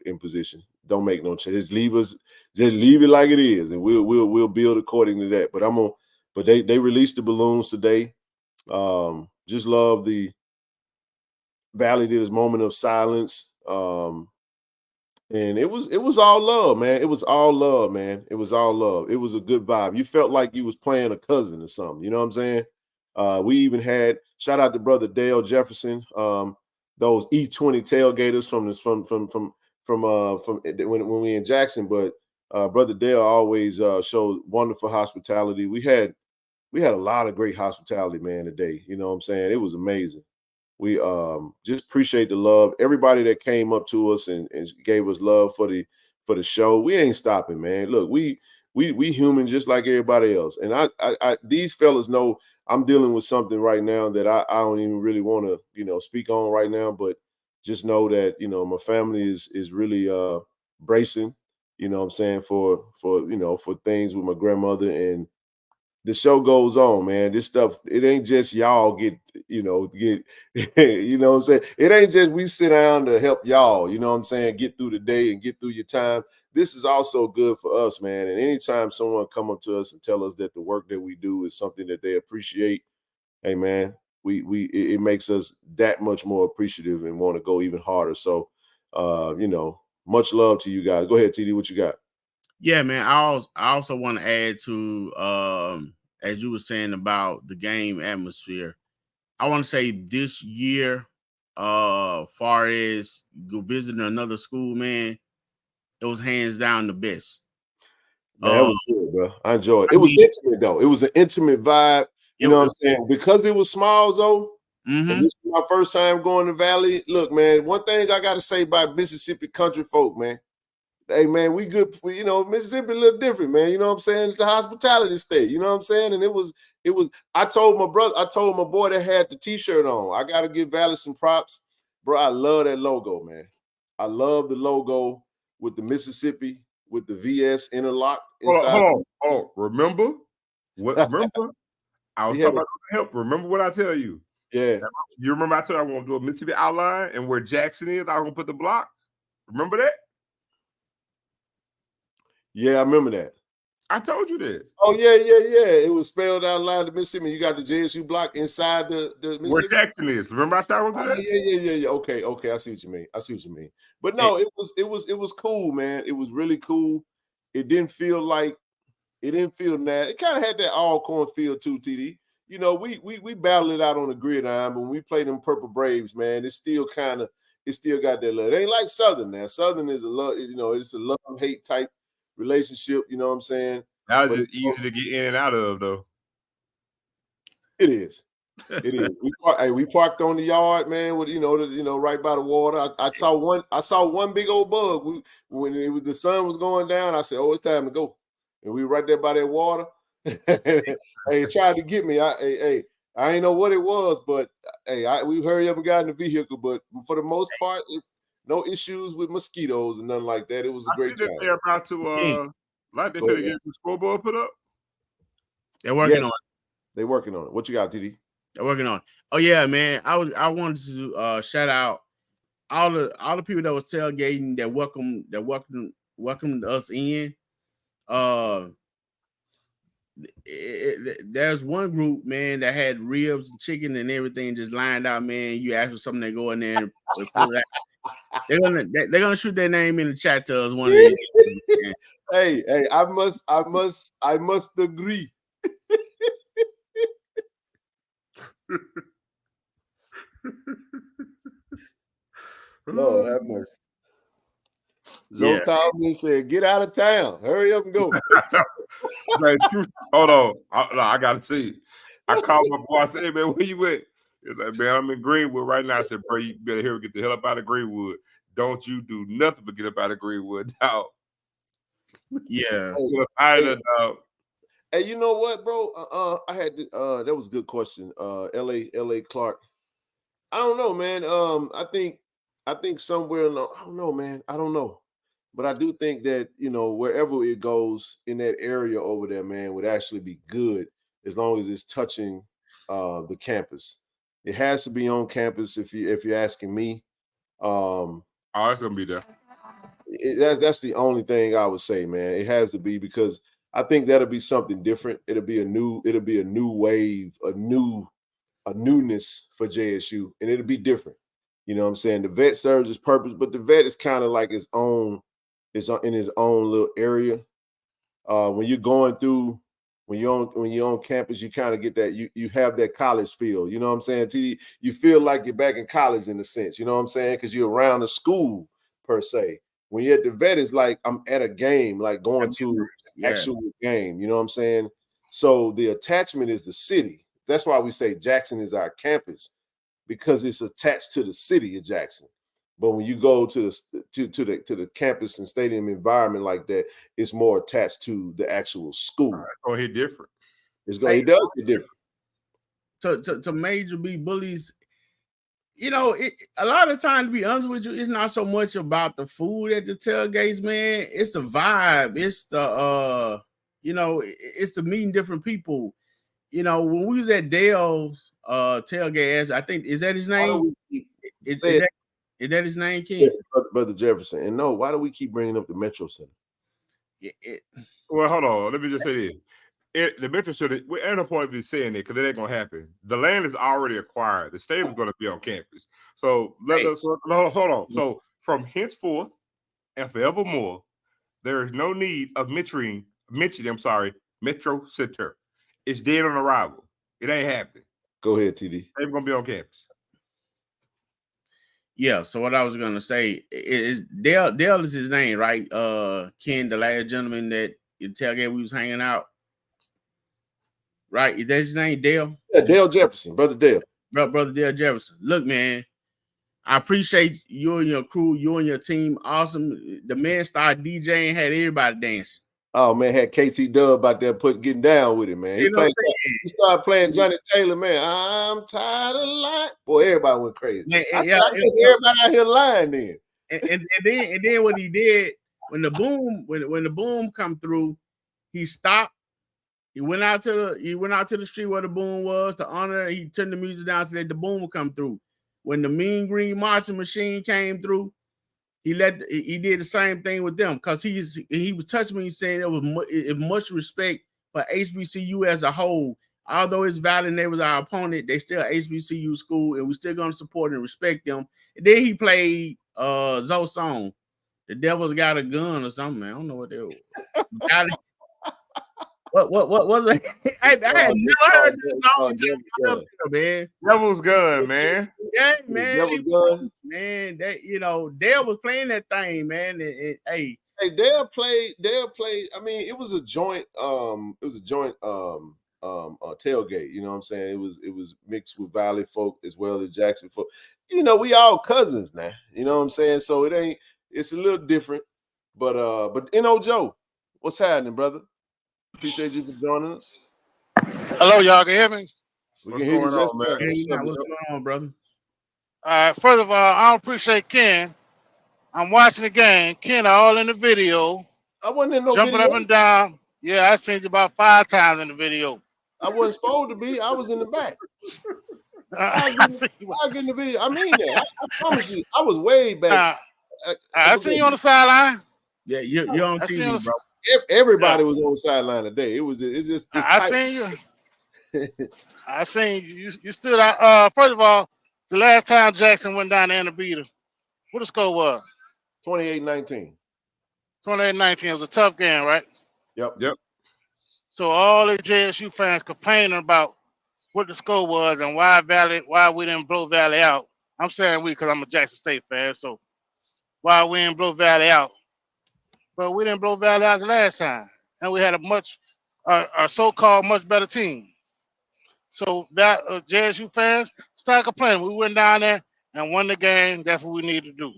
in position. Don't make no change. Just leave it like it is, and we'll build according to that. But they released the balloons today. Just love the Valley did his moment of silence. And it was all love, man. It was all love, man. It was all love. It was a good vibe. You felt like you was playing a cousin or something. You know what I'm saying? We even had shout out to brother Dale Jefferson. Those E20 tailgaters from when we in Jackson, but brother Dale always showed wonderful hospitality. We had a lot of great hospitality, man, today. You know what I'm saying? It was amazing. We just appreciate the love. Everybody that came up to us and gave us love for the show. We ain't stopping, man. Look, we human just like everybody else. And I these fellas know I'm dealing with something right now that I don't even really want to, speak on right now, but just know that, my family is really bracing, you know what I'm saying, for things with my grandmother, and the show goes on, man. This stuff, it ain't just y'all get you know what I'm saying? It ain't just we sit down to help y'all, you know what I'm saying, get through the day and get through your time. This is also good for us, man. And anytime someone come up to us and tell us that the work that we do is something that they appreciate, hey man, it makes us that much more appreciative and want to go even harder. So much love to you guys. Go ahead, TD, what you got? Yeah, man. I also want to add to as you were saying about the game atmosphere. I want to say this year, far as go visiting another school, man, it was hands down the best. Man, that was good, bro. I enjoyed it. It was intimate though. It was an intimate vibe. You know what I'm saying? Because it was small though. Mm-hmm. And this is my first time going to Valley. Look, man, one thing I got to say about Mississippi country folk, man. Hey, man, we good. Mississippi a little different, man. You know what I'm saying? It's a hospitality state. You know what I'm saying? And it was. I told my boy that had the T-shirt on. I got to give Valley some props, bro. I love that logo, man. I love the logo with the Mississippi with the VS interlocked inside. Oh, remember what? Remember, I was talking about help. Remember what I tell you? Yeah. You remember I told you I want to do a Mississippi outline and where Jackson is, I want to put the block. Remember that? Yeah, I remember that. I told you that. Oh, yeah. It was spelled out loud to Mississippi. You got the JSU block inside the Mississippi. Where Jackson is. Remember I told you that? Yeah. Okay. I see what you mean. But no, it was cool, man. It was really cool. It didn't feel nasty. It kind of had that Alcorn feel too, TD. We battled it out on the gridiron, but when we played them Purple Braves, man, it still got that love. It ain't like Southern now. Southern is a love, it's a love-hate type relationship, you know what I'm saying? That was just easy to get in and out of, though. It is. We parked on the yard, man, with right by the water. I saw one big old bug. When the sun was going down, I said, "Oh, it's time to go." And we were right there by that water. Hey, it tried to get me. I ain't know what it was, but we hurry up and got in the vehicle, but for the most part, no issues with mosquitoes and nothing like that. It was a great time. They're about to like they could have get the scoreboard put up. They're working on it. They're working on it. What you got, TD? They're working on it. Oh yeah, man. I wanted to shout out all the people that was tailgating that welcomed us in. There's one group, man, that had ribs and chicken and everything just lined out, man. You ask for something, they go in there and pull that. They're gonna shoot their name in the chat to us one of these. Hey, I must agree. Lord have mercy. Zoe called me and said, "Get out of town. Hurry up and go." Man, hold on. I gotta see. I called my boy. I said, "Hey man, where you at?" He's like, "Man, I'm in Greenwood right now." I said, "Bro, you better here get the hell up out of Greenwood. Don't you do nothing but get up out of Greenwood, dog." Yeah. Dog. Hey, you know what, bro? I had that was a good question. LA Clark. I don't know, man. I think somewhere I don't know, man. I don't know. But I do think that, wherever it goes in that area over there, man, would actually be good as long as it's touching the campus. It has to be on campus if you're asking me. It's gonna be there. That's the only thing I would say, man. It has to be, because I think that'll be something different. It'll be a new wave, a newness for JSU, and it'll be different. You know what I'm saying? The vet serves its purpose, but the vet is kind of like in his own little area. When you're going through, when you're on campus, you kind of get that, you have that college feel. You know what I'm saying? TD, you feel like you're back in college in a sense. You know what I'm saying? Because you're around the school per se. When you're at the vet, it's like I'm at a game, like going to actual game. You know what I'm saying? So the attachment is the city. That's why we say Jackson is our campus, because it's attached to the city of Jackson. But when you go to the campus and stadium environment like that, it's more attached to the actual school. It's gonna hit different. It does hit different. To Major B bullies, a lot of times, to be honest with you, it's not so much about the food at the tailgates, man. It's the vibe. It's the it's the meeting different people. When we was at Dale's tailgate, I think, is that his name? Is that his name, King? Yeah, Brother Jefferson. And no, why do we keep bringing up the Metro Center? Well, hold on. Let me just say this. The Metro Center, we're at a point of you saying it, because it ain't going to happen. The land is already acquired. The stadium is going to be on campus. So, hold on. So, from henceforth and forevermore, there is no need of mentioning Metro Center. It's dead on arrival. It ain't happening. Go ahead, TD. They're going to be on campus. Yeah, so what I was going to say is Dale is his name, right? Ken, the last gentleman that in tailgate we was hanging out. Right? Is that his name, Dale? Yeah, Dale Jefferson, Brother Dale. Brother Dale Jefferson. Look, man, I appreciate you and your crew, you and your team. Awesome. The man started DJing, had everybody dancing. Oh, man, had KT Dub out there getting down with it, man. He started playing Johnny Taylor, man. I'm tired of lying. Boy, everybody went crazy. Man, I guess everybody out here lying then. And then what he did, when the boom come through, he stopped. He went out to the street where the boom was to honor. He turned the music down so that the boom would come through. When the Mean Green Marching Machine came through, he did the same thing with them, because he was touching me, saying it was much respect for HBCU as a whole. Although it's valid and they was our opponent, they still HBCU school, and we're still gonna support and respect them. And then he played Zoe's song, "The Devil's Got a Gun" or something. Man. I don't know what they were. What was it? I had never heard this song, man. Devil's Gun, man. Yeah, man. Devil's Gun. Man, that Dale was playing that thing, man. Hey, Dale played. I mean, it was a joint. Tailgate. You know what I'm saying? It was mixed with Valley folk as well as Jackson folk. We all cousins now. You know what I'm saying? So it's a little different. But Joe, what's happening, brother? Appreciate you for joining us. Hello, y'all can hear me? We What's can hear you, going on, man? Hey, Justin. what's going on, brother? First of all, I don't appreciate Ken. I'm watching the game. Ken all in the video, I wasn't in no jumping video. up and down. Yeah, I seen you about 5 times in the video. I wasn't supposed to be. I was in the back. I I'll seen you. get in the video. I mean that. I promise you. I was way back. I seen you on the sideline. Yeah, you're on I seen you TV, on bro. Everybody was on the sideline today. It's I tight. seen you. I seen you. You stood out. First of all, the last time Jackson went down to Annabita, what the score was? 28-19. 28-19. It was a tough game, right? Yep. So all the JSU fans complaining about what the score was and why we didn't blow Valley out. I'm saying we because I'm a Jackson State fan, so why we didn't blow Valley out. But we didn't blow Valley out the last time. And we had a so-called much better team. So that JSU fans, start complaining. We went down there and won the game. That's what we need to do.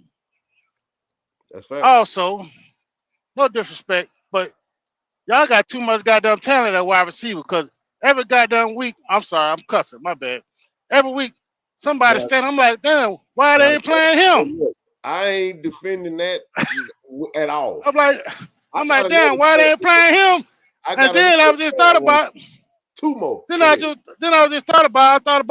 That's fair. Also, no disrespect, but y'all got too much goddamn talent at wide receiver because every goddamn week, I'm sorry, I'm cussing, my bad. Every week, somebody standing, I'm like, damn, why they ain't playing him? I ain't defending that at all. I'm like, damn, why they ain't playing him? And then I just thought about two more. Then I just thought about my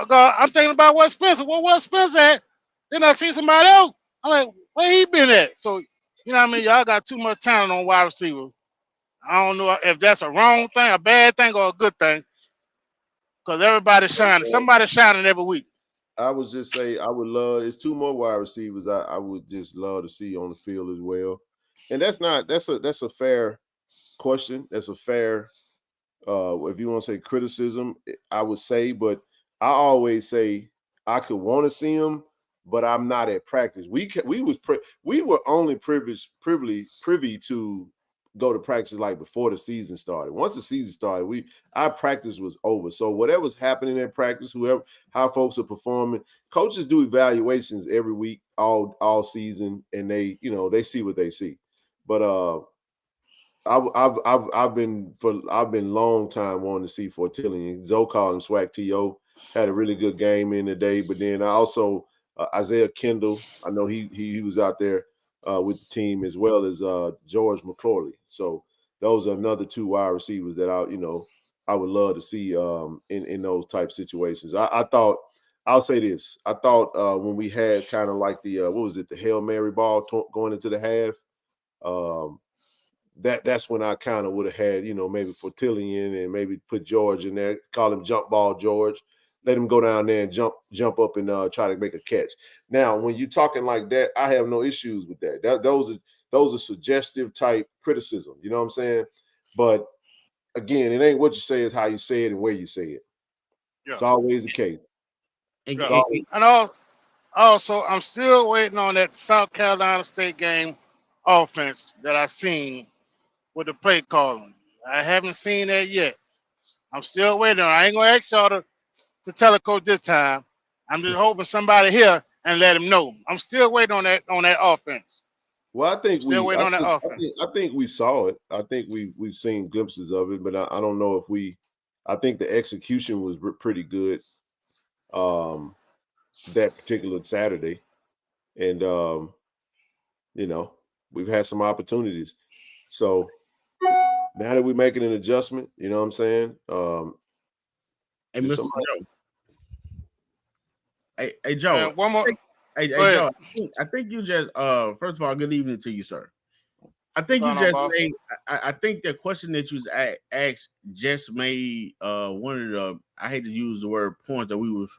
God, I'm thinking about Wes Spencer. Where Wes Spencer at? Then I see somebody else. I'm like, where he been at? So you know what I mean? Y'all got too much talent on wide receiver. I don't know if that's a wrong thing, a bad thing, or a good thing. Because everybody's shining. Somebody's shining every week. I would just say I would love. It's two more wide receivers. I would just love to see on the field as well. And that's a fair question. That's a fair. If you want to say criticism, I would say, but I always say I could want to see him, but I'm not at practice. We were only privy to go to practice like before the season started. Once the season started, our practice was over. So whatever's happening in practice, how folks are performing, coaches do evaluations every week, all season, and they see what they see. But I've been long time wanting to see Fortillion. Zoe called him Swag T.O. Had a really good game in the day, but then I also Isaiah Kendall. I know he was out there with the team as well as George McClorley. So those are another two wide receivers that I would love to see in those type situations. I thought I'll say this. I thought when we had kind of like the the Hail Mary ball going into the half. That's when I kind of would have had, maybe Fortillion and maybe put George in there, call him jump ball George, let him go down there and jump up and try to make a catch. Now, when you're talking like that, I have no issues with that. Those are suggestive type criticism. You know what I'm saying? But again, it ain't what you say, is how you say it and where you say it. Yeah. It's always the case. And also, I'm still waiting on that South Carolina State game offense that I seen with the play calling. I haven't seen that yet. I'm still waiting on it. I ain't gonna ask y'all to tell a coach this time. I'm just hoping somebody here and let him know. I'm still waiting on that offense. Well, I think I think we saw it. I think we've seen glimpses of it, but I don't know if I think the execution was pretty good that particular Saturday. And we've had some opportunities. So now that we're making an adjustment, you know what I'm saying? Hey, Mr. Joe. Hey, Joe. One more. Hey, Joe. I think you just first of all, good evening to you, sir. I think you just made. I think the question that you asked just made one of the. I hate to use the word points that we was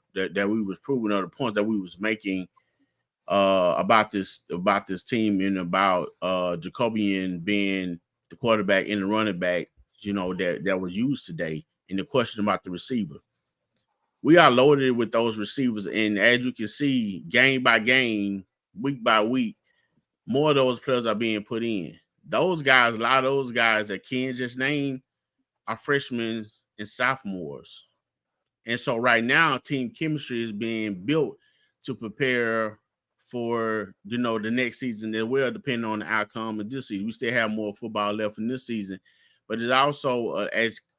proving, or the points that we was making about this team and about Jacobian being the quarterback and the running back, that was used today, and the question about the receiver. We are loaded with those receivers, and as you can see, game by game, week by week, more of those players are being put in. Those guys, a lot of those guys that Ken just named, are freshmen and sophomores. And so right now, team chemistry is being built to prepare for, the next season as well, depending on the outcome of this season. We still have more football left in this season. But it's also,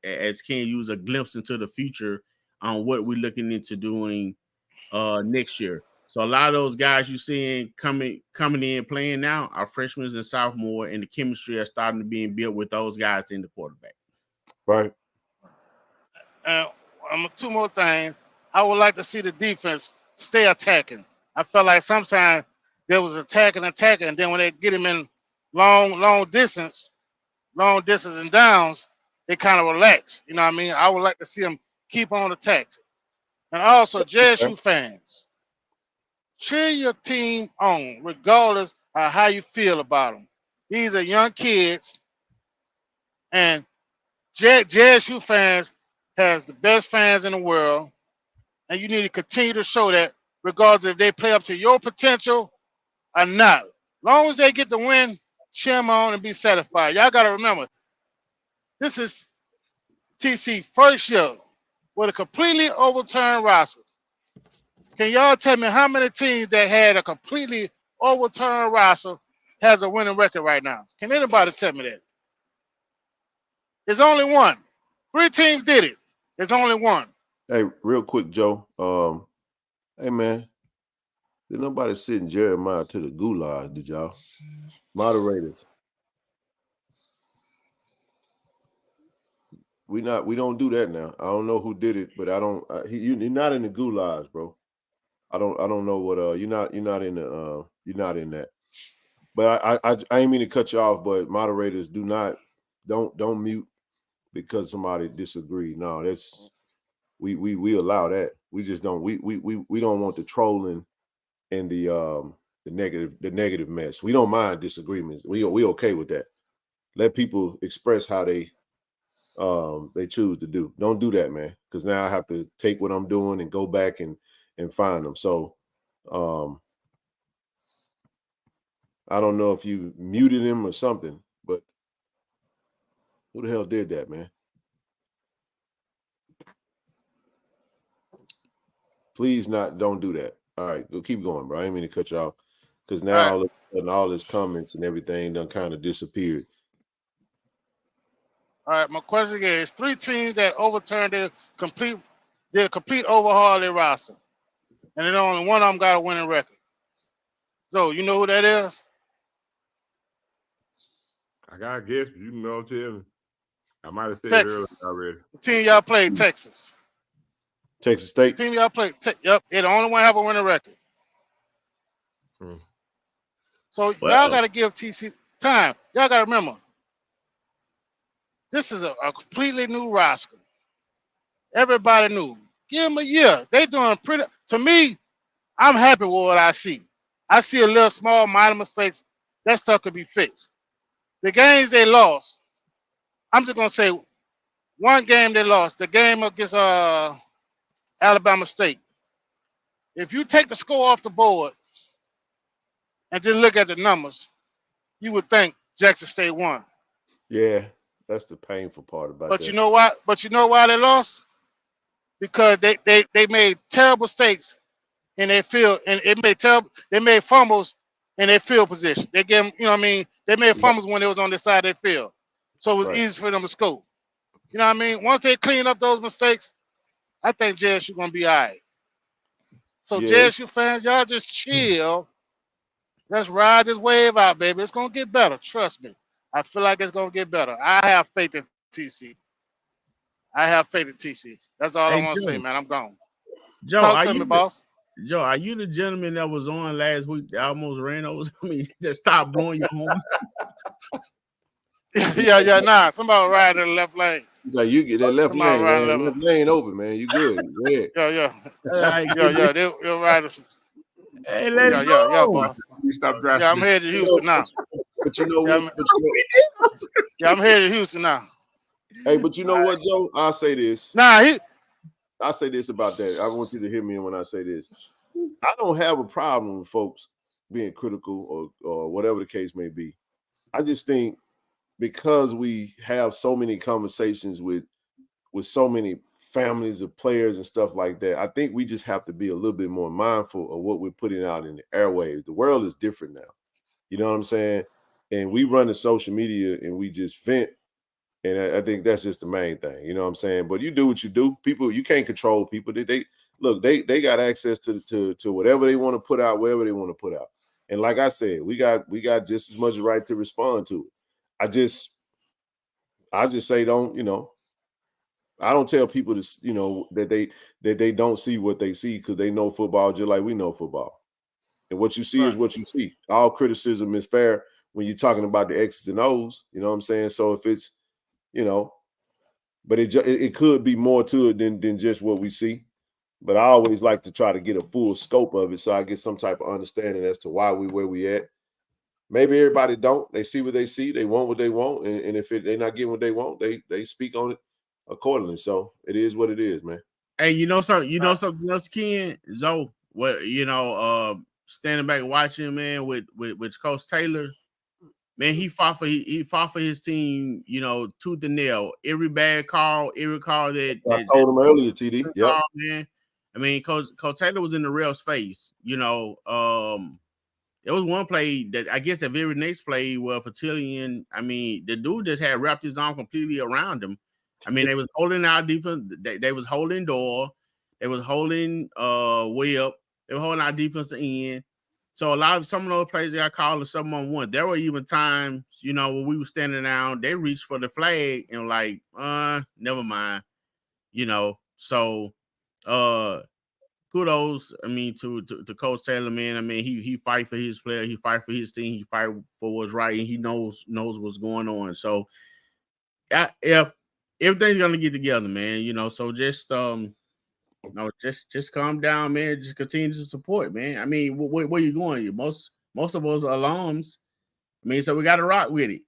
as Ken use a glimpse into the future on what we're looking into doing next year. So a lot of those guys you seeing coming in playing now are freshmen and sophomore, and the chemistry is starting to be built with those guys in the quarterback. Right. Two more things. I would like to see the defense stay attacking. I felt like sometimes there was attacking, and then when they get him in long distance and downs, they kind of relax. You know what I mean? I would like to see them keep on attacking. And also, JSU fans, cheer your team on, regardless of how you feel about them. These are young kids, and JSU fans has the best fans in the world, and you need to continue to show that, regardless if they play up to your potential or not. As long as they get the win, cheer them on and be satisfied. Y'all got to remember, this is TC first year with a completely overturned roster. Can y'all tell me how many teams that had a completely overturned roster has a winning record right now? Can anybody tell me that? There's only one. 3 teams did it. There's only one. Hey, real quick, Joe. Hey man, did nobody send Jeremiah to the gulag? Did y'all? Moderators. We don't do that now. I don't know who did it, but I don't. You're not in the gulags, bro. I don't know what. You're not in the. You're not in that. But I ain't mean to cut you off. But moderators don't mute because somebody disagreed. No, that's we allow that. We just don't. We don't want the trolling and the negative mess. We don't mind disagreements. We okay with that. Let people express how they choose to do. Don't do that, man, because now I have to take what I'm doing and go back and find them. So I don't know if you muted him or something, but who the hell did that, man? Please don't do that. All right, go keep going, bro. I ain't mean to cut you off because now all his comments and everything done kind of disappeared. All right, my question is 3 teams that overturned their complete overhaul of their roster. And then only one of them got a winning record. So you know who that is? I got to guess, but you can know, tell me. I might have said Texas. it earlier already. The team y'all played, Texas. Texas State. The team y'all played, yep. They're the only one have a winning record. So y'all got to give TC time. Y'all got to remember, this is a completely new roster. Everybody new. Give them a year. They doing pretty. To me, I'm happy with what I see. I see a little small minor mistakes. That stuff could be fixed. The games they lost, I'm just gonna say one game they lost. The game against Alabama State. If you take the score off the board and just look at the numbers, you would think Jackson State won. Yeah, that's the painful part about but that. You know what? But you know why they lost? Because they made terrible mistakes in their field, and they made fumbles in their field position. They gave them, you know what I mean? They made fumbles when they was on the side of their field. So it was easy for them to score. You know what I mean? Once they clean up those mistakes, I think JSU gonna be all right. So JSU fans, y'all just chill. Let's ride this wave out, baby. It's gonna get better. Trust me. I feel like it's gonna get better. I have faith in TC. That's all I want to say, man. I'm gone. Joe, talk to me, boss. Joe, are you the gentleman that was on last week that almost ran over? I mean, just stop blowing your horn. yeah. Nah, somebody ride in the left lane. He's like, you get that left lane open, man. You good? Yeah. They'll ride us. Hey, let's go. Yeah, boss. You stop driving. Yeah, I'm headed to Houston now. But you know what? I'm headed to Houston now. Hey, but you know what, Joe? I'll say this. I'll say this about that. I want you to hear me when I say this. I don't have a problem with folks being critical or whatever the case may be. I just think because we have so many conversations with so many families of players and stuff like that, I think we just have to be a little bit more mindful of what we're putting out in the airwaves. The world is different now. You know what I'm saying? And we run the social media and we just vent And I think that's just the main thing. You know what I'm saying? But you do what you do. People, you can't control people. They look, they got access to whatever they want to put out, wherever they want to put out. And like I said, we got just as much right to respond to it. I just say don't, I don't tell people to, that they don't see what they see because they know football just like we know football. And what you see is what you see. All criticism is fair when you're talking about the X's and O's. You know what I'm saying? So if it's, but it could be more to it than just what we see. But I always like to try to get a full scope of it so I get some type of understanding as to why we where we at. Maybe everybody don't. They see what they see. They want what they want. And if they're not getting what they want, they speak on it accordingly. So it is what it is, man. Hey, something else, Ken? Zoe, standing back watching, man, with Coach Taylor, man, he fought for his team, tooth and nail. Every bad call, every call that I told him earlier, TD. Yeah, man. I mean, Coach Taylor was in the ref's face. There was one play that I guess the very next play where Fertillion, I mean, the dude just had wrapped his arm completely around him. I mean, they was holding our defense. They was holding Door. They was holding Webb. They were holding our defensive end. So some of those plays they got called a 7-on-1. There were even times, when we were standing down, they reached for the flag and like, never mind. So kudos, I mean, to Coach Taylor, man. I mean, he fight for his player, he fight for his team, he fight for what's right, and he knows what's going on. So yeah, everything's gonna get together, man. So just just calm down, man. Just continue to support, man. I mean, where you going? Most of us are alums. I mean, so we got to rock with it.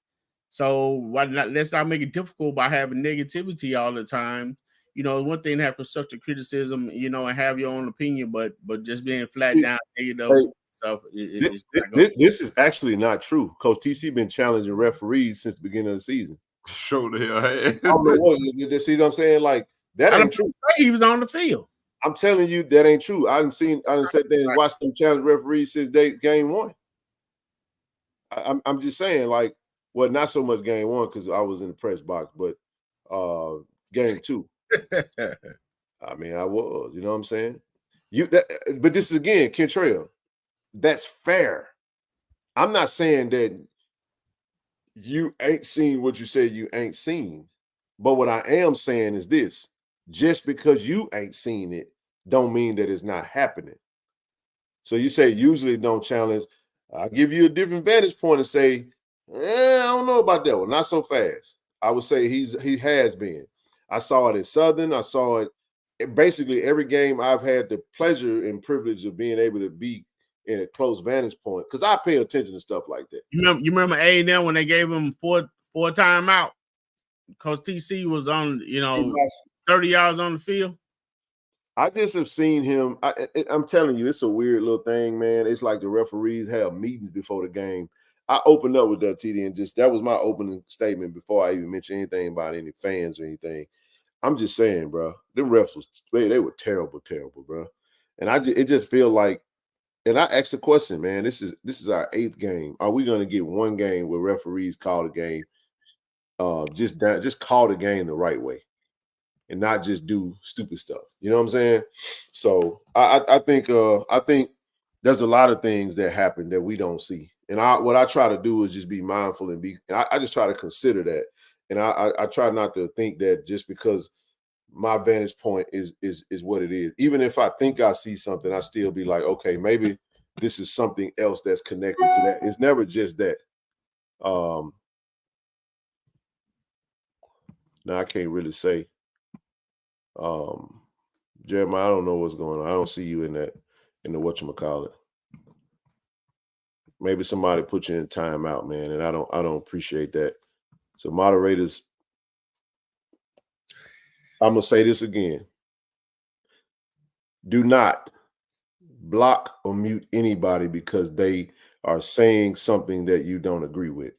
So let's not make it difficult by having negativity all the time. One thing to have constructive criticism, and have your own opinion, but just being flat down negative stuff. This is actually not true. Coach TC been challenging referees since the beginning of the season. Show the hell. I don't know what, see what I'm saying? Like that ain't true. He was on the field. I'm telling you, that ain't true. I done sat there and watched them challenge referees since game one. I'm just saying, like, well, not so much game one because I was in the press box, but game two. I mean, I was, you know what I'm saying? But this is again, Kentrell, that's fair. I'm not saying that you ain't seen what you said you ain't seen. But what I am saying is this: just because you ain't seen it, don't mean that it's not happening. So you say usually don't challenge. I'll give you a different vantage point and say, I don't know about that one. Not so fast. I would say he has been. I saw it in Southern. I saw it basically every game I've had the pleasure and privilege of being able to be in a close vantage point because I pay attention to stuff like that. You remember A&M when they gave him four timeout? Coach TC was on, 30 yards on the field. I just have seen him. I'm telling you, it's a weird little thing, man. It's like the referees have meetings before the game. I opened up with that, TD, and that was my opening statement before I even mentioned anything about any fans or anything. I'm just saying, bro, them refs they were terrible, bro. And it just feel like, and I asked the question, man, this is our 8th game. Are we going to get one game where referees call the game, just call the game the right way? And not just do stupid stuff. You know what I'm saying? So I think there's a lot of things that happen that we don't see. And what I try to do is just be mindful and I just try to consider that. And I try not to think that just because my vantage point is what it is. Even if I think I see something, I still be like, okay, maybe this is something else that's connected to that. It's never just that. Now I can't really say. Jeremiah, I don't know what's going on. I don't see you in the whatchamacallit. Maybe somebody put you in timeout, man, and I don't appreciate that. So moderators, I'm gonna say this again. Do not block or mute anybody because they are saying something that you don't agree with.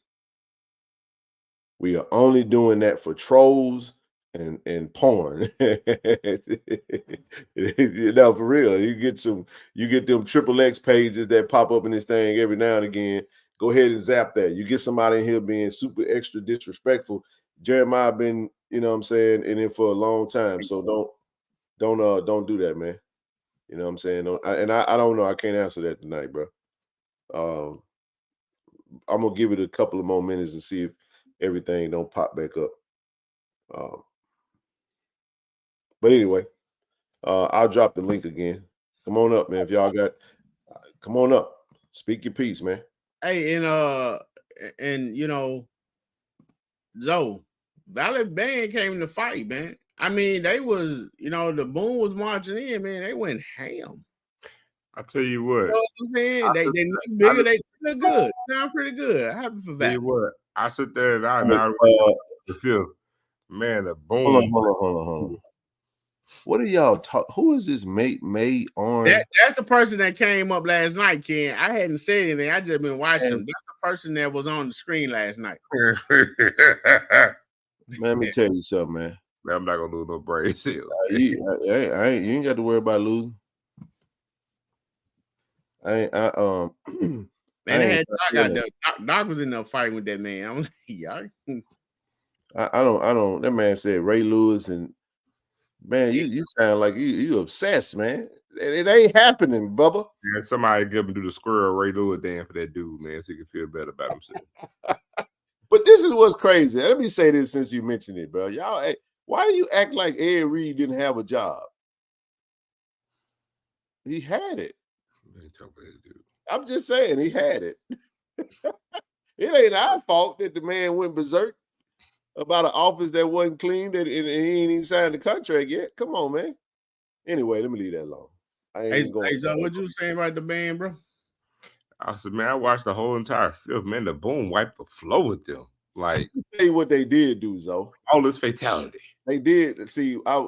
We are only doing that for trolls and porn. For real. You get them XXX pages that pop up in this thing every now and again. Go ahead and zap that. You get somebody in here being super extra disrespectful, Jeremiah been, you know what I'm saying, in it for a long time. So don't do that, man. You know what I'm saying? I don't know. I can't answer that tonight, bro. I'm gonna give it a couple of more minutes and see if everything don't pop back up. But anyway, I'll drop the link again. Come on up, man. If y'all got, come on up. Speak your piece, man. Hey, and you know, Zoe, Valley Band came to fight, man. I mean, they was, you know, the Boom was marching in, man. They went ham. I tell you what. You know what I'm saying? They look bigger. They look good. Sound pretty good. Happy for Tell you Valley. what. I sit there and I the fifth. Man, the Boom. Hold on. What are y'all talking? Who is this May Orange? That's the person that came up last night, Ken. I hadn't said anything. I just been watching him. That's the person that was on the screen last night. Man, let me tell you something, man. I'm not gonna lose no brains. You ain't got to worry about losing. Man, they had Doc out there. Doc was in there fighting with that man. I'm like, y'all. I don't. That man said Ray Lewis, and man, you sound like you obsessed, man. It ain't happening, Bubba. Yeah, somebody give him do the squirrel Ray Lewis dance for that dude, man, so he can feel better about himself. But this is what's crazy. Let me say this since you mentioned it, bro. Y'all, hey, why do you act like Ed Reed didn't have a job? He had it. I'm just saying he had it. It ain't our fault that the man went berserk about an office that wasn't clean, and he ain't even signed the contract yet. Come on, man. Anyway, let me leave that alone. I ain't even going. Hey, John, what you saying about the band, bro? I said, man, I watched the whole entire film. Man, the Boom wiped the floor with them. Like, tell you what they did do, Zoe. All this fatality. They did. See, I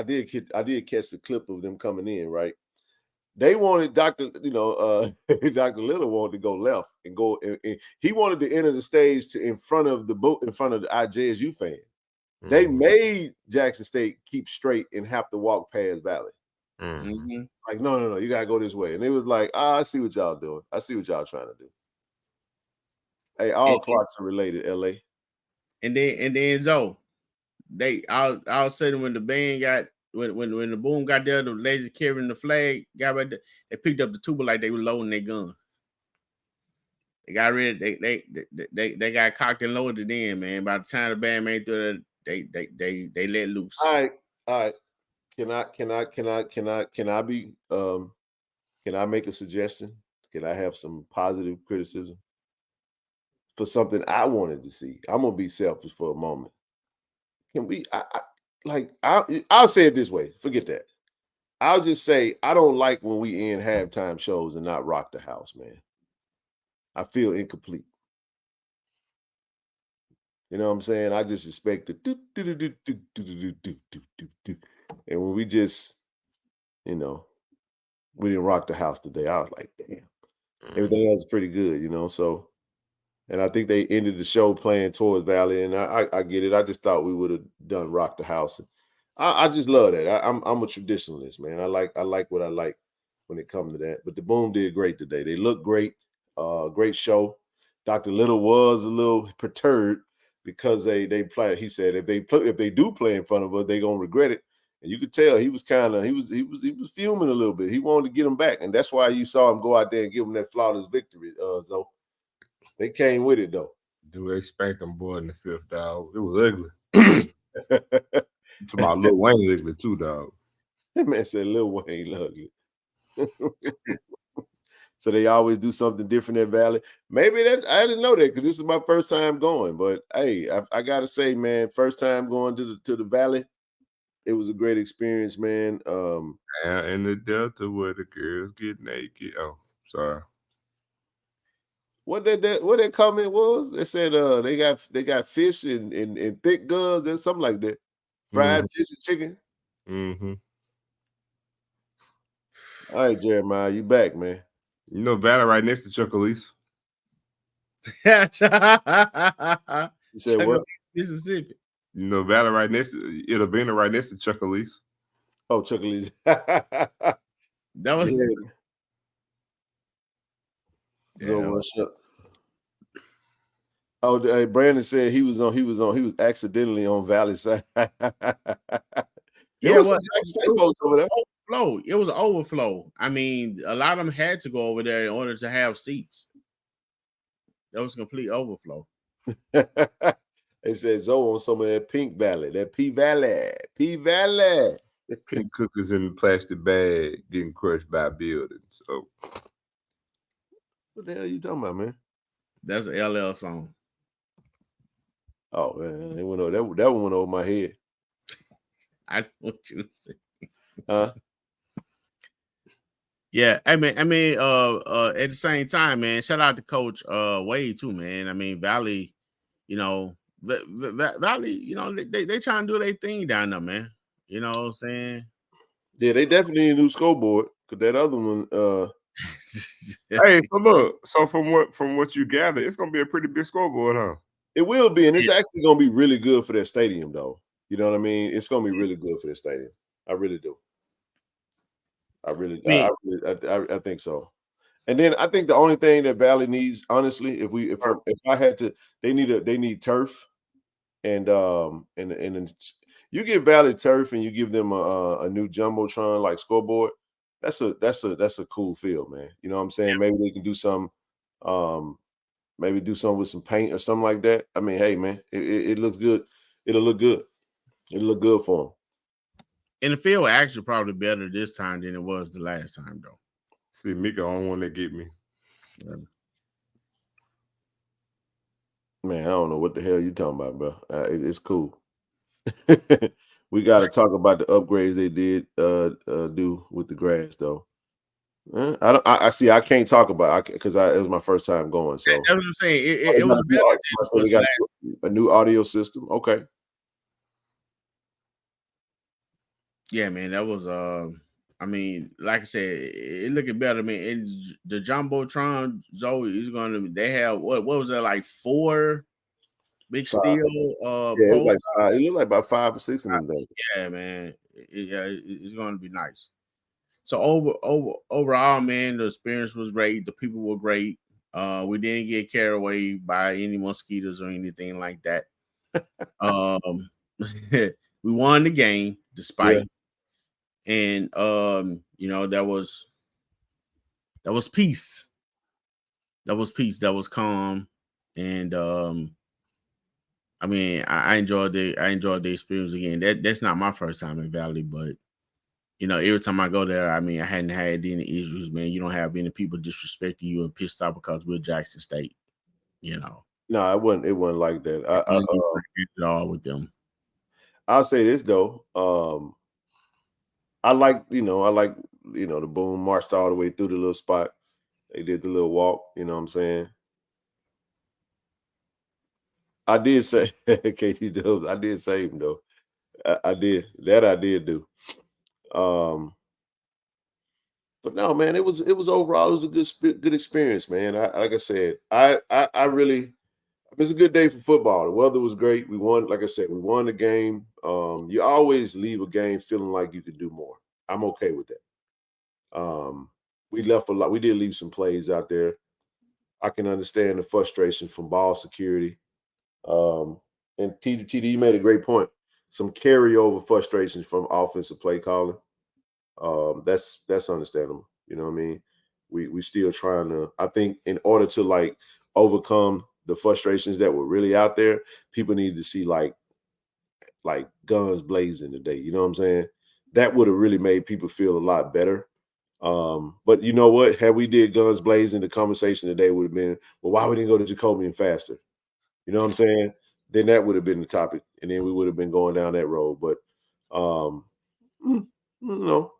did catch the clip of them coming in, right? They wanted Dr. Dr. Little wanted to go left and go, and he wanted to enter the stage in front of the IJSU fan. Mm-hmm. They made Jackson State keep straight and have to walk past Valley. Mm-hmm. Like, no, you gotta go this way. And it was like, I see what y'all doing. I see what y'all trying to do. Hey, all clocks are related, LA. And then Zoe, all of a sudden when the band got when the Boom got there, the ladies carrying the flag got right there, they picked up the tuba like they were loading their gun. They got ready. They got cocked and loaded in, man. By the time the band made through they let loose. All right. Can I make a suggestion? Can I have some positive criticism for something I wanted to see? I'm gonna be selfish for a moment. Can we? I'll say it this way. Forget that. I'll just say I don't like when we end halftime shows and not rock the house, man. I feel incomplete. You know what I'm saying? I just expect the and when we just, we didn't rock the house today. I was like, damn. Everything else is pretty good, so. And I think they ended the show playing towards Valley, and I get it. I just thought we would have done rock the house. I just love that. I'm a traditionalist, man. I like what I like when it comes to that. But the Boom did great today. They looked great. Great show. Dr. Little was a little perturbed because they play. He said if they do play in front of us, they're gonna regret it. And you could tell he was fuming a little bit. He wanted to get them back, and that's why you saw him go out there and give them that flawless victory. So. They came with it though. Do they spank them boy in the fifth, dog? It was ugly. To my Lil Wayne ugly too, dog. That man said Lil Wayne ugly. So they always do something different at Valley. Maybe I didn't know that because this is my first time going. But hey, I gotta say, man, first time going to the Valley, it was a great experience, man. In the Delta where the girls get naked. Oh, sorry. What that comment was? They said they got fish and thick guns. There's something like that. Fried fish and chicken. Mm-hmm. All right, Jeremiah, you back, man. You know Valley right next to Chuckalise. You said what? Mississippi. You know Valley right next to Itavina right next to Chuckalise. Oh, Chuckalise. That was So what's up? Oh, Brandon said he was accidentally on Valley side. Yeah, was well, some Jackson State folks over there. Overflow. It was an overflow. I mean, a lot of them had to go over there in order to have seats. That was complete overflow. They said Zoe on some of that Pink Valley, that P Valley. Pink cookies in a plastic bag getting crushed by buildings. So what the hell are you talking about, man? That's an LL song. Oh man, it went over, that one went over my head. I know what you say. Huh? Yeah, I mean, at the same time, man, shout out to Coach Wade too, man. I mean, Valley, you know, Valley, you know, they trying to do their thing down there, man. You know what I'm saying? Yeah, they definitely need a new scoreboard because that other one. hey, so look, so from what you gather, it's gonna be a pretty big scoreboard, huh? It will be, and it's actually gonna be really good for their stadium, though. You know what I mean? It's gonna be really good for their stadium. I really do. I think so. And then I think the only thing that Valley needs, honestly, if I had to, they need turf, and you give Valley turf and you give them a new jumbotron like scoreboard. That's a cool feel, man. You know what I'm saying? Yeah. Maybe they can do some, maybe do something with some paint or something like that. I mean, hey, man, it looks good. It'll look good. It'll look good for them. And the field actually probably better this time than it was the last time, though. See, Mika on one that get me. Yeah. Man, I don't know what the hell you talking about, bro. It's cool. We got to talk about the upgrades they did do with the grass, though. I see. I can't talk about it because it was my first time going. So that's what I'm saying. It was better. So they got a new audio system. Okay. Yeah, man, that was I mean, like I said, it looking better. I mean, and the jumbotron Zoe is going to. They have what was that, like 4 big steel Yeah, poles? it looked like about 5 or 6 of them things. Yeah, man. It's going to be nice. So overall, man, the experience was great. The people were great. We didn't get carried away by any mosquitoes or anything like that. We won the game despite, and you know, that was peace. That was peace. That was calm, and I mean, I enjoyed the experience again. That's not my first time in Valley, but you know, every time I go there, I mean, I hadn't had any issues, man. You don't have any people disrespecting you and pissed off because we're Jackson State, you know. No, it wasn't like that. At all with them. I'll say this though. I like the Boom marched all the way through the little spot. They did the little walk, you know what I'm saying? I did say KT Dubs, I did save him though. I did do. But no, man, it was overall, it was a good experience, man. Like I said, I really, it's a good day for football. The weather was great. We won, like I said, we won the game. You always leave a game feeling like you could do more. I'm okay with that. We left a lot. We did leave some plays out there. I can understand the frustration from ball security. And TD, you made a great point. Some carryover frustrations from offensive play calling. That's understandable. You know what I mean? We still trying to, I think in order to like overcome the frustrations that were really out there, people need to see like guns blazing today. You know what I'm saying? That would have really made people feel a lot better. But you know what? Had we did guns blazing, the conversation today would have been, well, why we didn't go to Jacobian faster? You know what I'm saying? Then that would have been the topic, and then we would have been going down that road. But no,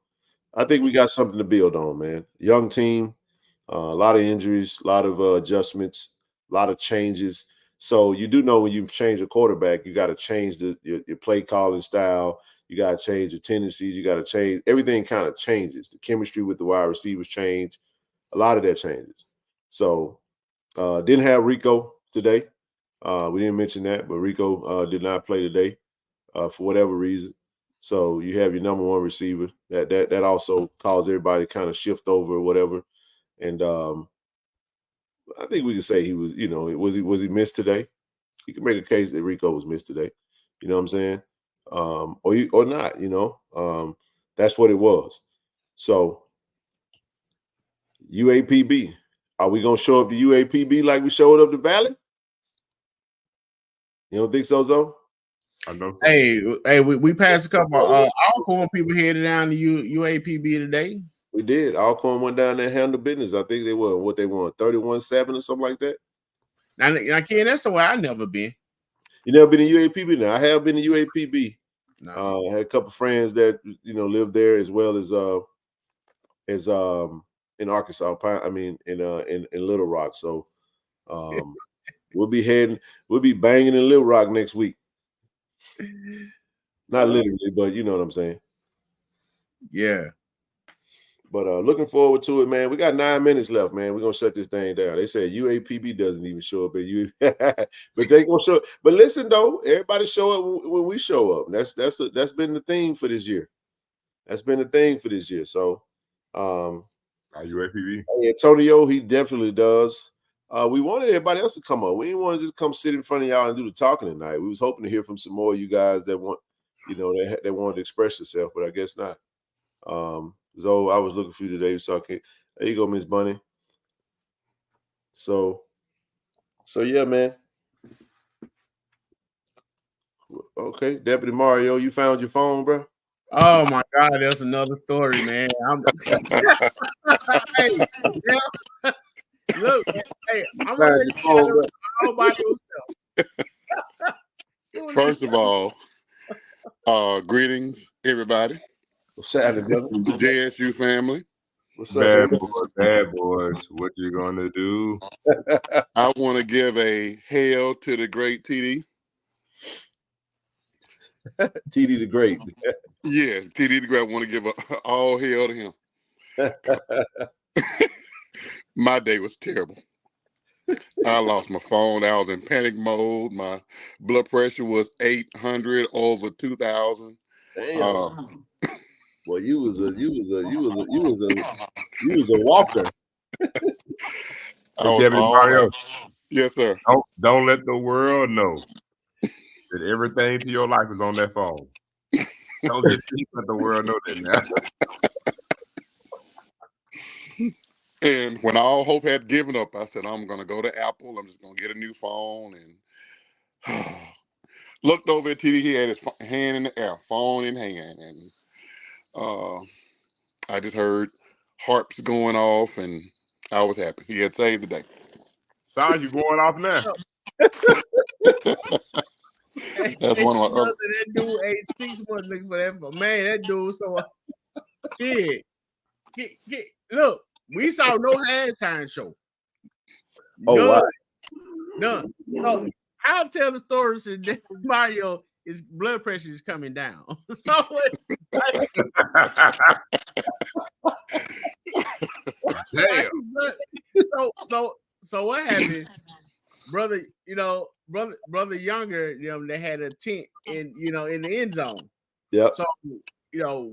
I think we got something to build on, man. Young team, a lot of injuries, a lot of adjustments, a lot of changes. So you do know when you change a quarterback, you got to change your play calling style. You got to change your tendencies. You got to change everything. Kind of changes. The chemistry with the wide receivers change. A lot of that changes. So didn't have Rico today. We didn't mention that, but Rico did not play today for whatever reason. So you have your number one receiver. That also caused everybody to kind of shift over or whatever. And I think we can say he was, was he missed today? You can make a case that Rico was missed today. You know what I'm saying? Or not. You know, that's what it was. So UAPB, are we gonna show up to UAPB like we showed up to Valley? You don't think so, Zo? I know. Hey, we passed a couple Alcorn people headed down to UAPB today. We did. Alcorn went down there and handled business. I think they were what they won, 31-7 or something like that. Now Ken, that's the way I never been. You never been to UAPB? Now I have been to UAPB. No. I had a couple friends that live there as well as in Arkansas. I mean in Little Rock. So we'll be banging in Little Rock next week. Not literally, but you know what I'm saying. Yeah. But looking forward to it, man. We got 9 minutes left, man. We're gonna shut this thing down. They said UAPB doesn't even show up at you, but they gonna show up. But listen though, everybody show up when we show up. That's been the thing for this year. That's been the thing for this year. So UAPB. Antonio, he definitely does. We wanted everybody else to come up. We didn't want to just come sit in front of y'all and do the talking tonight. We was hoping to hear from some more of you guys that want, they wanted to express yourself, but I guess not. Zoe, I was looking for you today. So there you go, Miss Bunny. So yeah, man. Okay, Deputy Mario, you found your phone, bro? Oh my God, that's another story, man. Hey, yeah. Look, hey, I'm gonna let you all by yourself. First of all, greetings, everybody. What's happening, brother? The JSU family. What's up, bad boys? What you gonna do? I want to give a hail to the great TD. TD the Great. Yeah, TD the Great. I want to give all hail to him. My day was terrible. I lost my phone. I was in panic mode. My blood pressure was 800 over 2,000. Damn. Well, you was a walker. Mario. Yes, sir. Don't let the world know that everything to your life is on that phone. Don't just let the world know that now. And when all hope had given up, I said, I'm going to go to Apple. I'm just going to get a new phone. And looked over at TD. He had his hand in the air, phone in hand. And I just heard harps going off, and I was happy. He had saved the day. Sound you going off now. That's one of my that dude 6 months looking for that. Man, that dude so kid. Look, we saw no halftime show. Wow. None. So I'll tell the story that Mario, his blood pressure is coming down. So what happened, brother? Brother Younger, they had a tent in the end zone. Yeah. So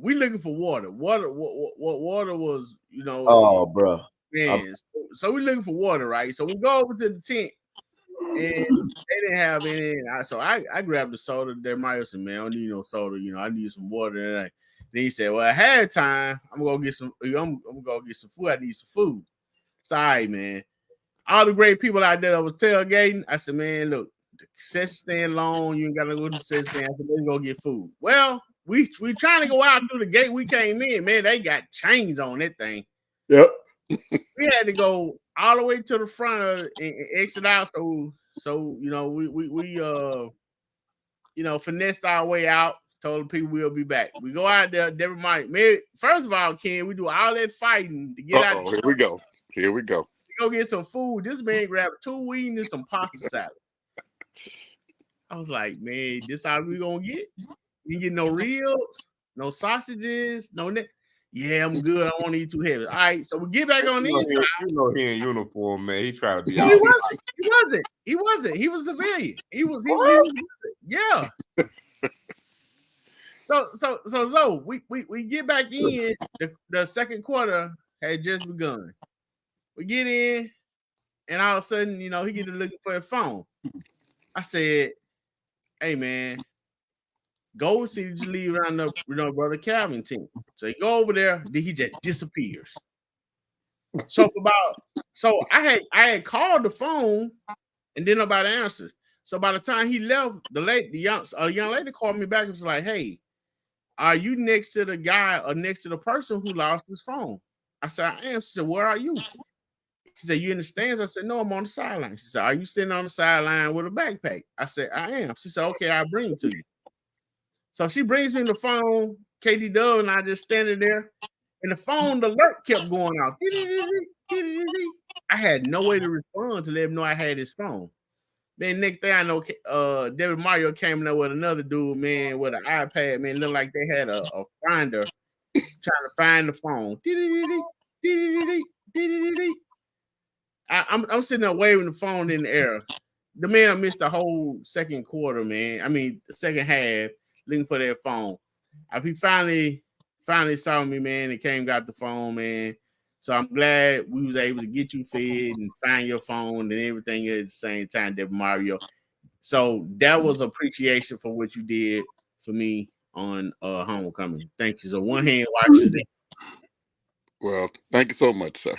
we looking for water. Water was Oh, bro. Man, so we looking for water, right? So we go over to the tent, and they didn't have any. So I grabbed the soda. There, Mario said, "Man, I don't need no soda. I need some water." And then he said, "Well, at halftime, I'm gonna get some. I'm gonna get some food. I need some food." Sorry, man. All the great people out there that was tailgating, I said, "Man, look, the concession stand long. You ain't gotta go to the concession stand. I said, let's go get food." Well, we trying to go out through the gate. We came in, man. They got chains on that thing. Yep. We had to go all the way to the front of it and exit out. So we finessed our way out. Told the people we'll be back. We go out there. Never mind. Man, first of all, Ken, we do all that fighting to get out. Here we go. Go get some food. This man grabbed 2 wings and some pasta salad. I was like, man, this how we gonna get? You get no ribs, no sausages, no net. Yeah, I'm good. I don't want to eat too heavy. All right, so we get back on the inside. He in uniform, man. He tried to be. He wasn't. He was civilian. He was yeah. So we get back in. The second quarter had just begun. We get in, and all of a sudden, he get to looking for a phone. I said, hey man, Gold City just leave around the brother Calvin team. So he go over there, then he just disappears. So I had called the phone and then nobody answered. So by the time he left, a young lady called me back and was like, hey, are you next to the guy or next to the person who lost his phone? I said, I am. She said, where are you? She said, you in the stands? I said, no, I'm on the sideline. She said, are you sitting on the sideline with a backpack? I said, I am. She said, okay, I'll bring it to you. So she brings me the phone, KD Dub, and I just standing there, and the phone alert kept going out. I had no way to respond to let him know I had his phone. Then next thing I know, David Mario came in there with another dude, man, with an iPad, man. Looked like they had a finder trying to find the phone. I'm sitting there waving the phone in the air. The man missed the whole second quarter, man. I mean, the second half, looking for that phone. He finally saw me, man, and came got the phone, man. So I'm glad we was able to get you fed and find your phone and everything at the same time, David Mario. So that was appreciation for what you did for me on homecoming. Thank you. So one hand watches it. Well, thank you so much, sir.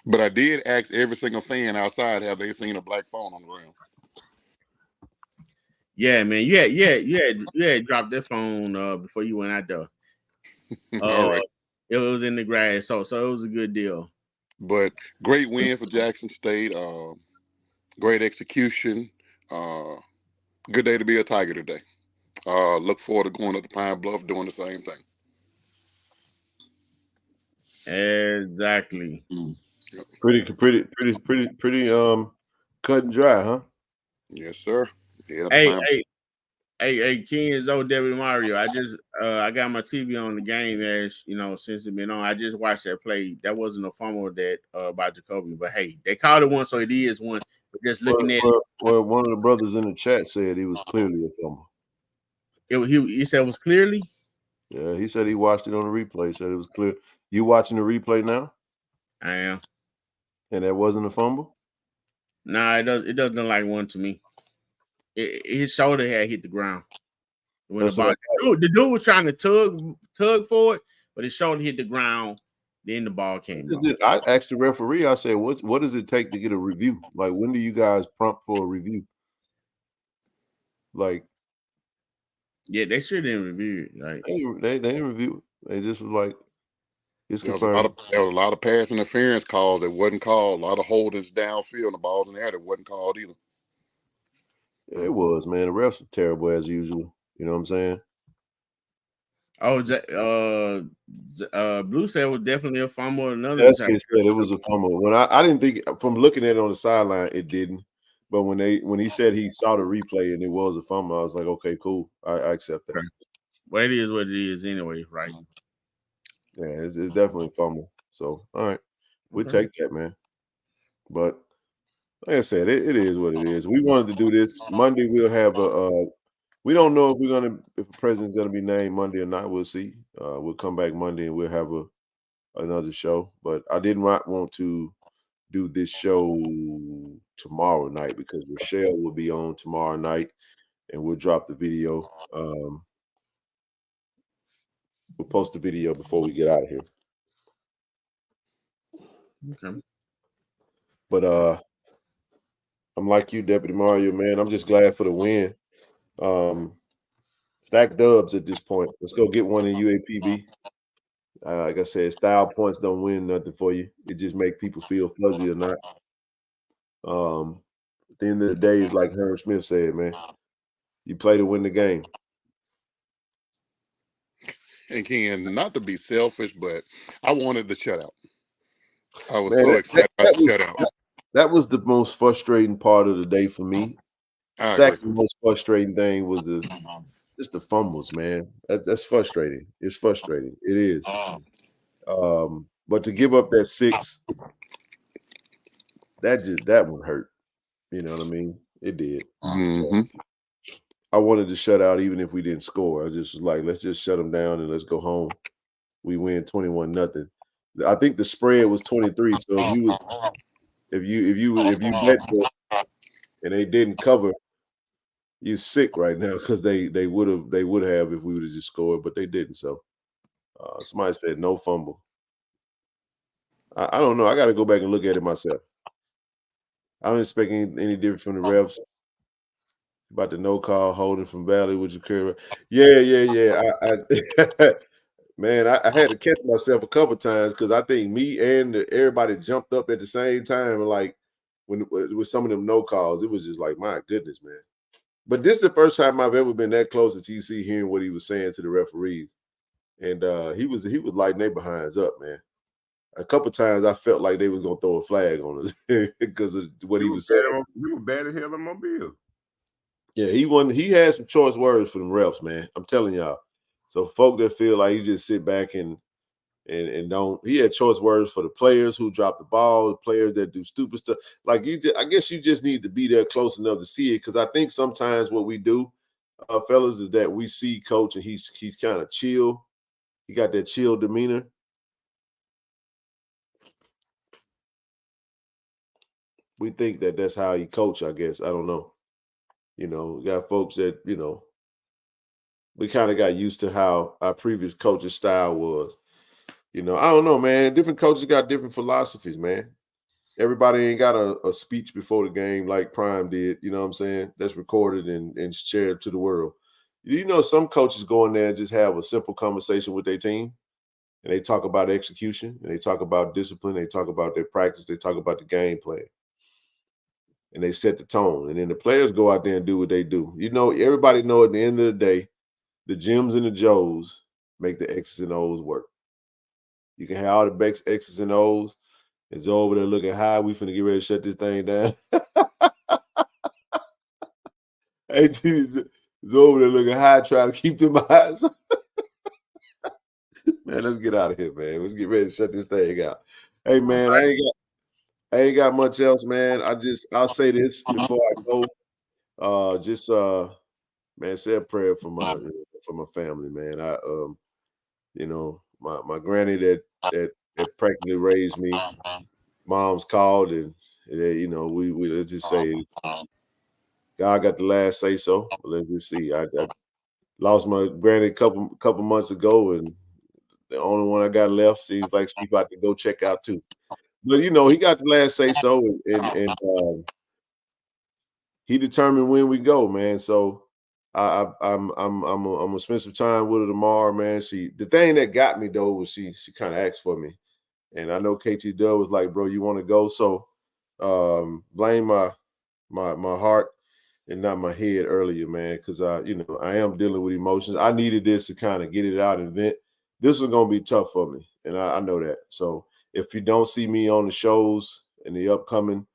But I did ask every single fan outside, have they seen a black phone on the ground? Yeah, man. Yeah. Dropped that phone before you went out there. All right. It was in the grass, so it was a good deal. But great win for Jackson State. Great execution. Good day to be a Tiger today. Look forward to going up to Pine Bluff doing the same thing. Exactly. Pretty cut and dry, huh? Yes, sir. Yeah, Hey, King is old David Mario. I got my TV on the game as since it's been on. I just watched that play. That wasn't a fumble that by Jacoby, but hey, they called it one, so it is one. But just looking at it. Well, one of the brothers in the chat said it was clearly a fumble. He said it was clearly. Yeah, he said he watched it on the replay. Said it was clear. You watching the replay now? I am. And that wasn't a fumble? Nah, it doesn't look like one to me. His shoulder had hit the ground when the dude was trying to tug for it, but his shoulder hit the ground. Then the ball came off. I asked the referee. I said, "What does it take to get a review? Like, when do you guys prompt for a review?" Like, yeah, they sure didn't review it. Like, they didn't review it. They just was like, it's confirmed. There was a lot of pass interference calls that wasn't called. A lot of holdings downfield, and the balls in the air that wasn't called either. Yeah, it was, man. The refs were terrible as usual. You know what I'm saying? Oh, Blue said it was definitely a fumble. That's what he said. It was a fumble. When I didn't think, from looking at it on the sideline, it didn't. But when he said he saw the replay and it was a fumble, I was like, okay, cool. I accept that. Well, it is what it is anyway, right? Yeah, it's definitely a fumble. So, all right. We take that, man. But like I said, it is what it is. We wanted to do this. Monday we'll have we don't know if the president's gonna be named Monday or not. We'll see. We'll come back Monday and we'll have another show. But I did not want to do this show tomorrow night because Rochelle will be on tomorrow night and we'll drop the video. We'll post the video before we get out of here. Okay. But I'm like you, Deputy Mario, man. I'm just glad for the win. Stack dubs at this point. Let's go get one in UAPB. Like I said, style points don't win nothing for you. It just make people feel fuzzy or not. At the end of the day, it's like Herb Smith said, man. You play to win the game. And Ken, not to be selfish, but I wanted the shutout. I was so excited about the shutout. That was the most frustrating part of the day for me. Second most frustrating thing was just the fumbles, man. That's frustrating. It's frustrating. It is. But to give up that 6, that one hurt. You know what I mean? It did. Mm-hmm. So I wanted to shut out even if we didn't score. I just was like, let's just shut them down and let's go home. We win 21-0. I think the spread was 23. So if you bet and they didn't cover, you're sick right now because they would have if we would have just scored, but they didn't. So somebody said no fumble. I don't know. I got to go back and look at it myself. I don't expect any different from the refs. About the no call holding from Valley, which occurred. Yeah. I man, I had to catch myself a couple times because I think me and everybody jumped up at the same time. And like when with some of them no calls, it was just like, my goodness, man. But this is the first time I've ever been that close to TC hearing what he was saying to the referees. And he was lighting their behinds up, man. A couple times I felt like they was gonna throw a flag on us because of what he was saying. He was bad as hell in Mobile. Yeah, he had some choice words for them refs, man. I'm telling y'all. So folk that feel like he just sit back and don't, he had choice words for the players who drop the ball, the players that do stupid stuff. Like I guess you just need to be there close enough to see it. Because I think sometimes what we do, fellas, is that we see coach and he's kind of chill. He got that chill demeanor. We think that that's how he coach, I guess. I don't know. You know, we got folks that, you know, we kind of got used to how our previous coach's style was. You know, I don't know, man. Different coaches got different philosophies, man. Everybody ain't got a speech before the game like Prime did, you know what I'm saying? That's recorded and shared to the world. You know, some coaches go in there and just have a simple conversation with their team, and they talk about execution, and they talk about discipline, they talk about their practice, they talk about the game plan. And they set the tone. And then the players go out there and do what they do. You know, everybody know at the end of the day, the Jims and the Joes make the X's and O's work. You can have all the X's and O's. It's over there looking high. We finna get ready to shut this thing down. Hey, it's over there looking high, trying to keep them eyes. Man, let's get out of here, man. Let's get ready to shut this thing out. Hey, man, I ain't got much else, man. I'll say this before I go. Man, say a prayer for my family, man. You know, my granny that practically raised me. Mom's called and you know, we let's just say God got the last say so. Let's just see. I lost my granny a couple months ago, and the only one I got left seems like she's about to go check out too. But you know, he got the last say so, and he determined when we go, man. So I'm gonna spend some time with her tomorrow, man. The thing that got me though was she kind of asked for me, and I know KT Dub was like, bro, you want to go? So blame my heart and not my head earlier, man, because I am dealing with emotions. I needed this to kind of get it out and vent. This was gonna be tough for me, and I know that. So if you don't see me on the shows in the upcoming,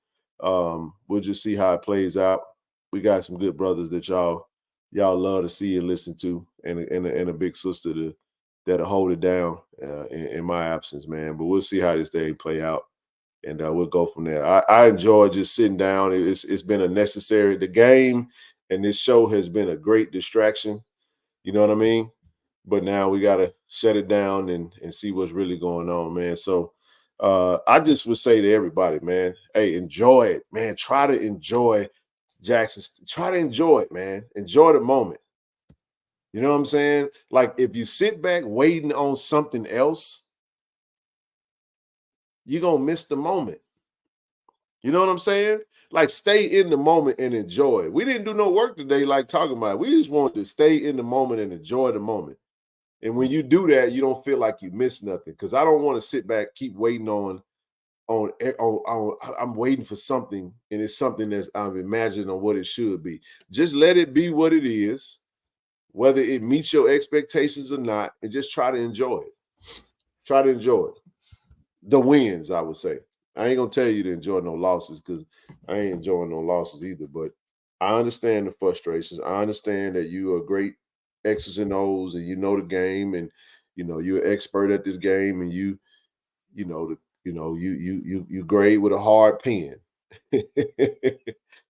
we'll just see how it plays out. We got some good brothers that y'all love to see and listen to, and a big sister that'll hold it down in my absence, man. But we'll see how this thing play out, and we'll go from there. I enjoy just sitting down. It's been the game and this show has been a great distraction. You know what I mean? But now we got to shut it down and see what's really going on, man. So I just would say to everybody, man, hey, enjoy it, man. Try to enjoy Jackson. Try to enjoy it, man. Enjoy the moment. You know what I'm saying? Like if you sit back waiting on something else, you're going to miss the moment. You know what I'm saying? Like stay in the moment and enjoy it. We didn't do no work today like talking about it. We just wanted to stay in the moment and enjoy the moment. And when you do that, you don't feel like you miss nothing. Because I don't want to sit back, keep waiting on I'm waiting for something, and it's something that I'm imagining on what it should be. Just let it be what it is, whether it meets your expectations or not, and just try to enjoy it. Try to enjoy it. The wins, I would say. I ain't gonna tell you to enjoy no losses because I ain't enjoying no losses either. But I understand the frustrations. I understand that you are great X's and O's, and you know the game, and you know you're an expert at this game, and you grade with a hard pen.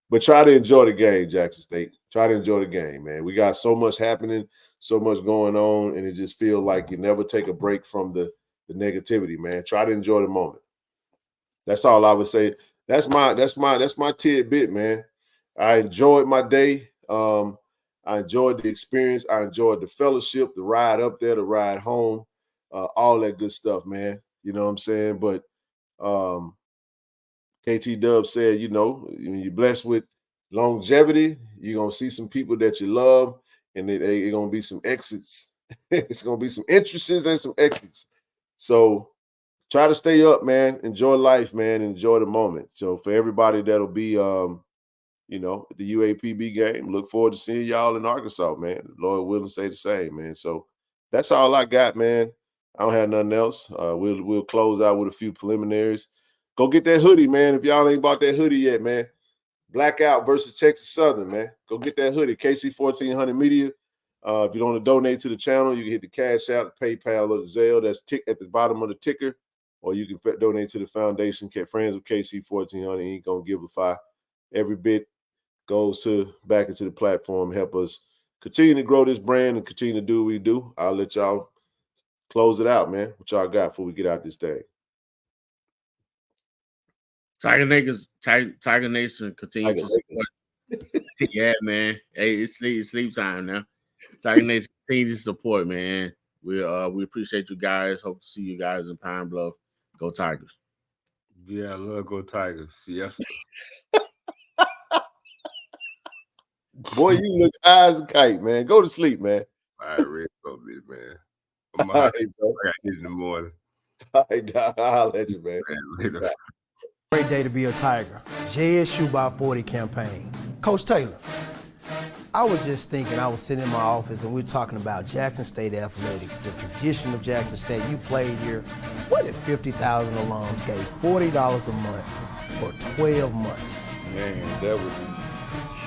But try to enjoy the game, Jackson State. Try to enjoy the game, man. We got so much happening, so much going on, and it just feels like you never take a break from the negativity, man. Try to enjoy the moment. That's all I would say. That's my tidbit, man. I enjoyed my day. I enjoyed the experience. I enjoyed the fellowship, the ride up there, the ride home, all that good stuff, man. You know what I'm saying? But KT Dub said, you know, when you're blessed with longevity, you're going to see some people that you love, and they're going to be some exits. It's going to be some entrances and some exits. So try to stay up, man. Enjoy life, man. Enjoy the moment. So for everybody that'll be, you know, at the UAPB game, look forward to seeing y'all in Arkansas, man. Lord willing, say the same, man. So that's all I got, man. I don't have nothing else. We'll close out with a few preliminaries. Go get that hoodie, man. If y'all ain't bought that hoodie yet, man. Blackout versus Texas Southern, man. Go get that hoodie. KC 1400 Media. If you want to donate to the channel, you can hit the Cash App, the PayPal, or the Zelle. That's at the bottom of the ticker. Or you can donate to the foundation. Friends of KC 1400 ain't gonna give a five. Every bit goes back into the platform, help us continue to grow this brand and continue to do what we do. I'll let y'all close it out, man. What y'all got before we get out this thing? Tiger Nation continue to support. Yeah, man. Hey, it's sleep time now. Tiger Nation continue to support, man. We appreciate you guys. Hope to see you guys in Pine Bluff. Go Tigers. Yeah, I love Go Tigers. Siesta. Boy, you look eyes a kite, man. Go to sleep, man. All right, Red Sox, man. I got to get in the morning. All right, I'll let you, man. Great day to be a Tiger. JSU by 40 campaign. Coach Taylor, I was just thinking, I was sitting in my office and we were talking about Jackson State athletics, the tradition of Jackson State. You played here. What if 50,000 alums gave $40 a month for 12 months? Man, that would be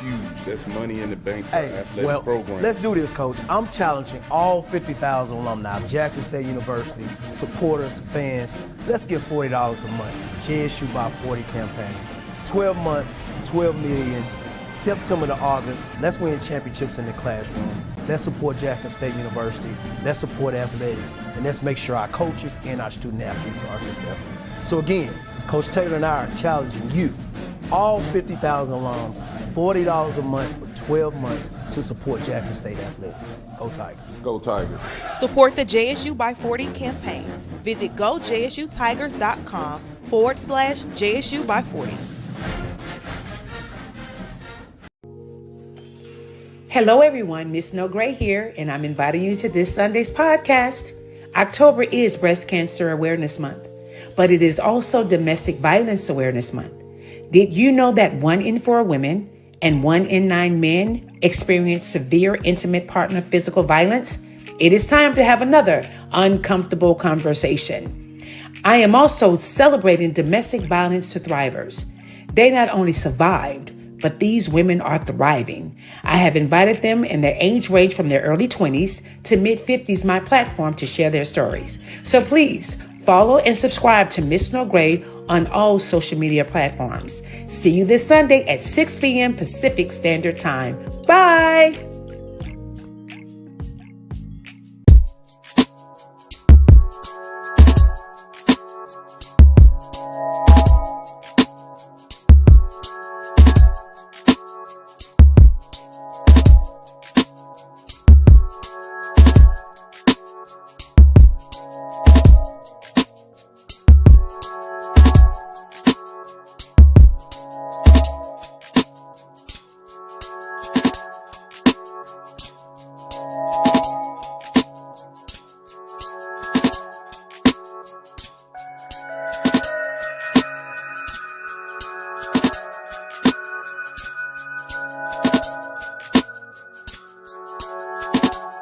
huge. That's money in the bank for athletic program. Let's do this, Coach. I'm challenging all 50,000 alumni of Jackson State University, supporters, fans. Let's give $40 a month to JSU by 40 campaign. 12 months, 12 million. September to August, let's win championships in the classroom. Let's support Jackson State University. Let's support athletics. And let's make sure our coaches and our student athletes are successful. So again, Coach Taylor and I are challenging you, all 50,000 alums, $40 a month for 12 months to support Jackson State athletics. Go Tigers. Go Tigers. Support the JSU by 40 campaign. Visit gojsutigers.com/JSU by 40. Hello everyone, Miss Snow Gray here, and I'm inviting you to this Sunday's podcast. October is Breast Cancer Awareness Month, but it is also Domestic Violence Awareness Month. Did you know that 1 in 4 women and 1 in 9 men experience severe intimate partner physical violence? It is time to have another uncomfortable conversation. I am also celebrating domestic violence to thrivers. They not only survived, but these women are thriving. I have invited them in their age range from their early 20s to mid-50s my platform to share their stories. So please follow and subscribe to Miss Snow Gray on all social media platforms. See you this Sunday at 6 p.m. Pacific Standard Time. Bye.